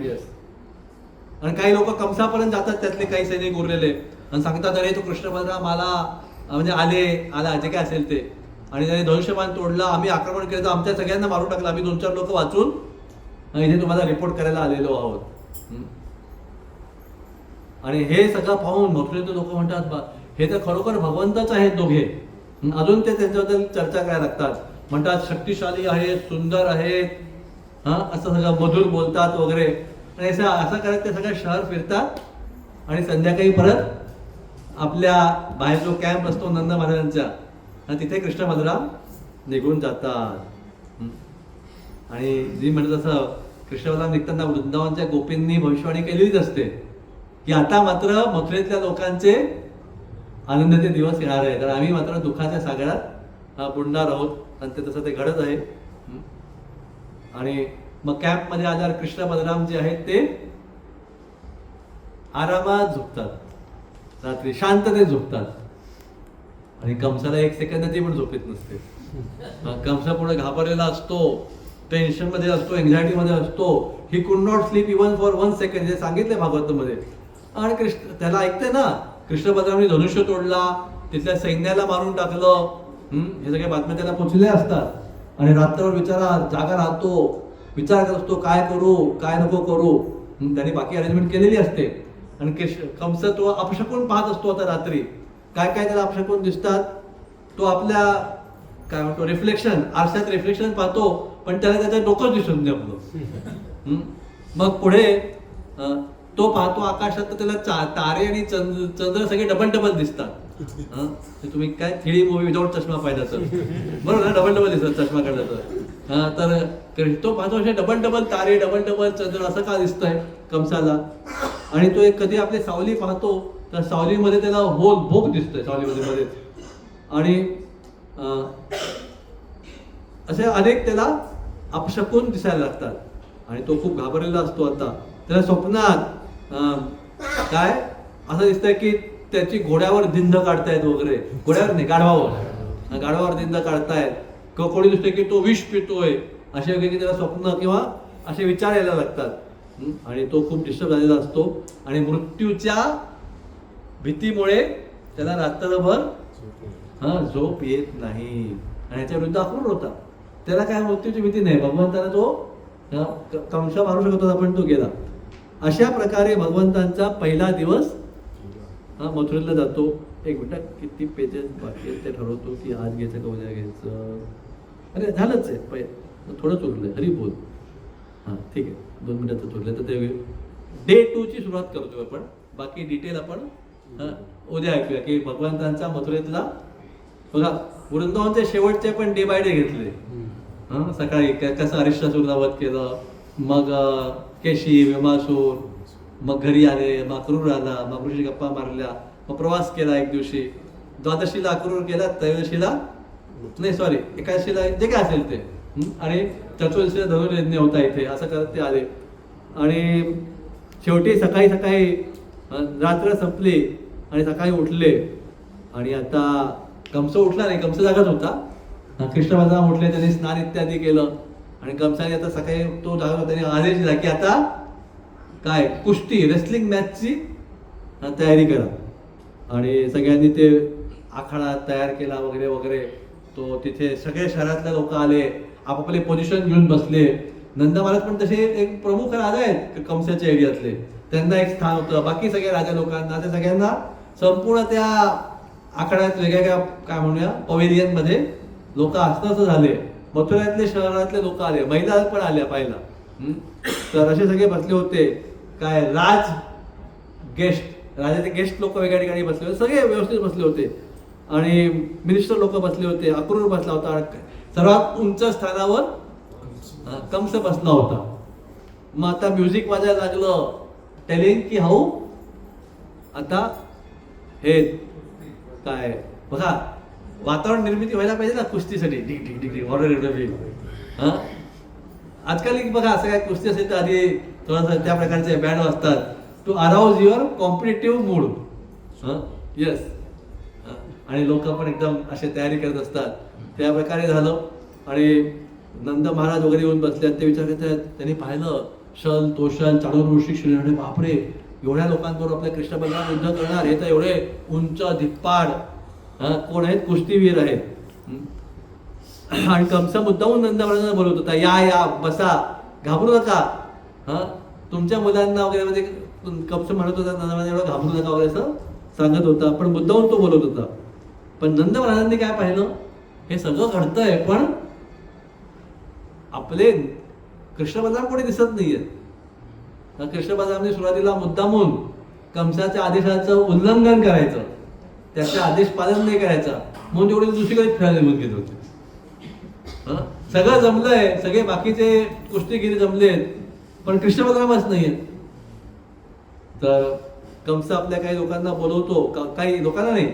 yes. आणि काही लोक कंसापर्यंत जातात, त्यातले काही सैनिक उरलेले, आणि सांगतात अरे तो कृष्ण बलराम आला, म्हणजे आला जे काय असेल ते, आणि त्याने धनुष्यबाण तोडला, आम्ही आक्रमण केलं तर आमच्या सगळ्यांना मारून टाकलं, आम्ही 2-4 लोक वाचून इथे तुम्हाला रिपोर्ट करायला आलेलो आहोत. आणि हे सगळं पाहून मथुरेचे लोक म्हणतात हे तर खरोखर भगवंतच आहेत दोघे. अजून ते त्यांच्याबद्दल चर्चा करायला लागतात, म्हणतात शक्तिशाली आहेत, सुंदर आहेत, असं सगळं मधुर बोलतात वगैरे. आणि असं करत ते सगळं शहर फिरतात, आणि संध्याकाळी परत आपल्या बाहेर जो कॅम्प असतो नंद महाराजांचा, आणि तिथे कृष्ण बलराम निघून जातात. आणि जी म्हणत असं कृष्ण बलराम निघताना वृंदावनच्या गोपींनी भविष्यवाणी केलेलीच असते की आता मात्र मथुरेतल्या लोकांचे आनंदाचे दिवस येणार आहे, तर आम्ही मात्र दुःखाच्या सागरात बुडणार आहोत. आणि ते तसं ते घडत आहे. आणि मग कॅम्पमध्ये आल्यावर कृष्ण बलराम जे आहेत ते आरामात झोपतात, रात्री शांततेत झोपतात. आणि कंसाला 1 सेकंदाची पण झोपेत नसते. कंसा पुढे घाबरलेला असतो, टेन्शन मध्ये असतो, एन्झायटी मध्ये असतो. He could not sleep even for 1 second, हे सांगितले भागवतामध्ये. आणि कृष्ण त्याला ऐकते ना, कृष्ण बलरामने धनुष्य तोडला, तिथल्या सैन्याला मारून टाकलं, हे सगळे बातम्या त्याला पोचलेल्या असतात. आणि रात्रभर जागा राहतो, विचार करत असतो काय करू काय नको करू. त्याने बाकी अरेंजमेंट केलेली असते. आणि कंस तो अपशकून पाहत असतो. आता रात्री काय काय त्याला अपशकून दिसतात, तो आपल्या काय म्हणतो रिफ्लेक्शन, आरशात रिफ्लेक्शन पाहतो, पण त्याला त्याचं डोकं दिसत नाही आपलं. मग पुढे तो पाहतो आकाशात, तर त्याला तारे आणि चंद्र सगळे डबल दिसतात. तुम्ही काय 3D मूवी विदाउट चष्मा पाहिला तर बरोबर ना, डबल दिसतात चष्मा काढला तर. तो पाहतो असे डबल तारे, डबल चंद्र, असं का दिसतंय कंसाला. आणि तो एक कधी आपली सावली पाहतो, तर सावलीमध्ये त्याला भोग दिसतोय सावलीमध्ये मध्ये. आणि असे अनेक त्याला अपशकून दिसायला लागतात. आणि तो खूप घाबरलेला असतो. आता त्याला स्वप्नात काय असं दिसतंय की त्याची घोड्यावर धिंद काढतायत वगैरे, घोड्यावर नाही गाढवावर धिंद काढतायत, कोणी दिसतंय की तो विष पितोय, असे वगैरे त्याला स्वप्न किंवा असे विचार यायला लागतात. आणि तो खूप डिस्टर्ब झालेला असतो. आणि मृत्यूच्या भीतीमुळे त्याला रात्रभर झोप येत नाही. आणि ह्याच्या विरुद्ध आक्रोश होता. त्याला काय मृत्यूची भीती नाही, भगवंताला तो कंस मारू शकत होता, पण तो गेला. अशा प्रकारे भगवंतांचा पहिला दिवस मथुरेला जातो. एक मिनिट, किती पेजेस बाकी आहेत ते ठरवतो की आज घ्यायचं का उद्या घ्यायचं. अरे झालंच आहे, थोडंच उरलंय. हरी बोल. ठीक आहे, 2 मिनिटाचं उरलं. तर ते डे 2 ची सुरुवात करतोय आपण. बाकी डिटेल आपण उद्या ऐकूया की भगवंतांचा मथुरेतला बघा. वृंदावनचे शेवटचे पण डे बाय डे घेतले. सकाळी कसं अरिष्टासूरला वध केलं, मग केशी विमासूर, मग घरी आले, मग अक्रूर आला, मग ऋषी गप्पा मारल्या, मग प्रवास केला. एक दिवशी द्वादशीला अक्रूर केला, त्रयोदशीला नाही सॉरी एकादशीला जे काय असेल ते, आणि चतुर्दशीला धनुर्यज्ञ होता इथे. असं करत ते आले. आणि शेवटी सकाळी रात्र संपली आणि सकाळी उठले. आणि आता कंस उठला नाही, कंस जागाच होता. कृष्ण बलराम उठले, त्यांनी स्नान इत्यादी केलं. आणि कंसाने आता सकाळी तो जागा होता, त्याने आदेश दिला की आता काय कुस्ती रेसलिंग मॅचची तयारी करा. आणि सगळ्यांनी ते आखाडा तयार केला वगैरे वगैरे. तो तिथे सगळे शहरातले लोक आले, आपापले पोझिशन घेऊन बसले. नंद महाराज पण तसे एक प्रमुख राजा आहेत कंसाच्या एरियातले, त्यांना एक स्थान होतं. बाकी सगळ्या राजा लोकांना, ते सगळ्यांना संपूर्ण त्या आखाड्यात वेगवेगळ्या काय म्हणूया पवेलियन मध्ये लोक असं झाले. मथुरातले शहरातले लोक आले, महिला पण आल्या पाहिला. तर असे सगळे बसले होते. काय राज गेस्ट राजाचे गेस्ट लोक वेगळ्या ठिकाणी बसले होते, सगळे व्यवस्थित बसले होते आणि मिनिस्टर लोक बसले होते. अक्रूर बसला होता, सर्वात उंच स्थानावर कंस बसला होता. मग आता म्युझिक वाजायला लागलं, टेलिंग की हाऊ आता हे काय बघा, वातावरण निर्मिती व्हायला पाहिजे ना कुस्तीसाठी. डिग डिग डिग हॉरर हा आजकाल बघा, असं काय कुस्ती असेल तर आधी थोडासा त्या प्रकारचे बँड वाजतात to arouse your competitive mood. Yes, आणि लोक पण एकदम असे तयारी करत असतात. त्या प्रकारे झालं आणि नंद महाराज वगैरे येऊन बसले आणि ते विचार करत आहेत. त्यांनी पाहिलं शल तोषल चाडून ऋषी श्रीराणे, बापरे एवढ्या लोकांबरोबर आपल्या कृष्ण बलराम युद्ध करणार, हे तर एवढे उंच धिप्पाड कोण आहेत, कुस्तीवीर आहेत. आणि कंस मुद्दाहून नंद महाराजांना बोलवत होता, या या बसा, घाबरू नका. तुमच्या मुलांना वगैरे म्हणजे कंस म्हणत होता नंद महाराज एवढं घाबरू नका वगैरे असं सांगत होता, पण मुद्दाहून तो बोलत होता. पण नंद महाराजांनी काय पाहिलं, हे सगळं घडतंय पण आपले कृष्ण बलराम कोणी दिसत नाहीये. कृष्ण बलरामने सुरुवातीला मुद्दामून कंसाच्या आदेशाचं उल्लंघन करायचं, त्याचा आदेश पालन नाही करायचा म्हणून तेवढे दुसरीकडे फिरायला निघून गेले होते. सगळं जमलंय, सगळे बाकीचे कुस्तीगिरी जमलेत, पण कृष्ण बलरामच नाहीयेत. तर कंस आपल्या काही लोकांना बोलवतो, काही लोकांना नाही,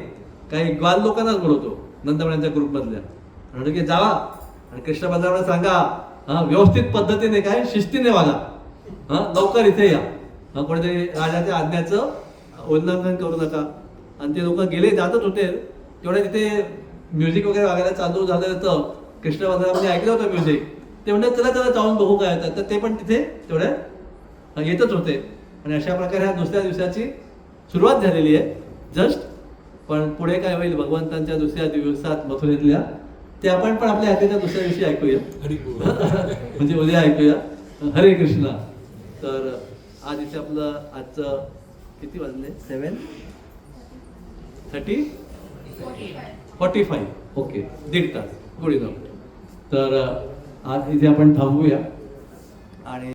काही ग्वाल लोकांनाच बोलवतो नंदमण्यांच्या ग्रुपमधल्या, म्हणतो की जावा आणि कृष्ण बलरामाला सांगा व्यवस्थित पद्धतीने काय शिस्तीने वागा, लवकर इथे या, कोणीतरी राजाच्या आज्ञाचं उल्लंघन करू नका. आणि ते लोक गेले, जातच होते, तेवढ्या तिथे म्युझिक वगैरे वागायला चालू झालं तर कृष्ण बलरामाने ऐकलं होतं म्युझिक. ते म्हणतात चला चला जाऊन बघू काय होतं. तर ते पण तिथे तेवढ्या येतच होते. आणि अशा प्रकारे ह्या दुसऱ्या दिवसाची सुरुवात झालेली आहे जस्ट. पण पुढे काय होईल भगवंतांच्या दुसऱ्या दिवसात मथुरेतल्या, ते आपण पण आपल्या हाताच्या दुसऱ्या दिवशी ऐकूया. म्हणजे उद्या ऐकूया. हरे कृष्णा. तर आज इथे आपलं आजचं किती वाजले, 7:45 ओके, 1.5 तास गुड इनफ. तर आज इथे आपण थांबूया आणि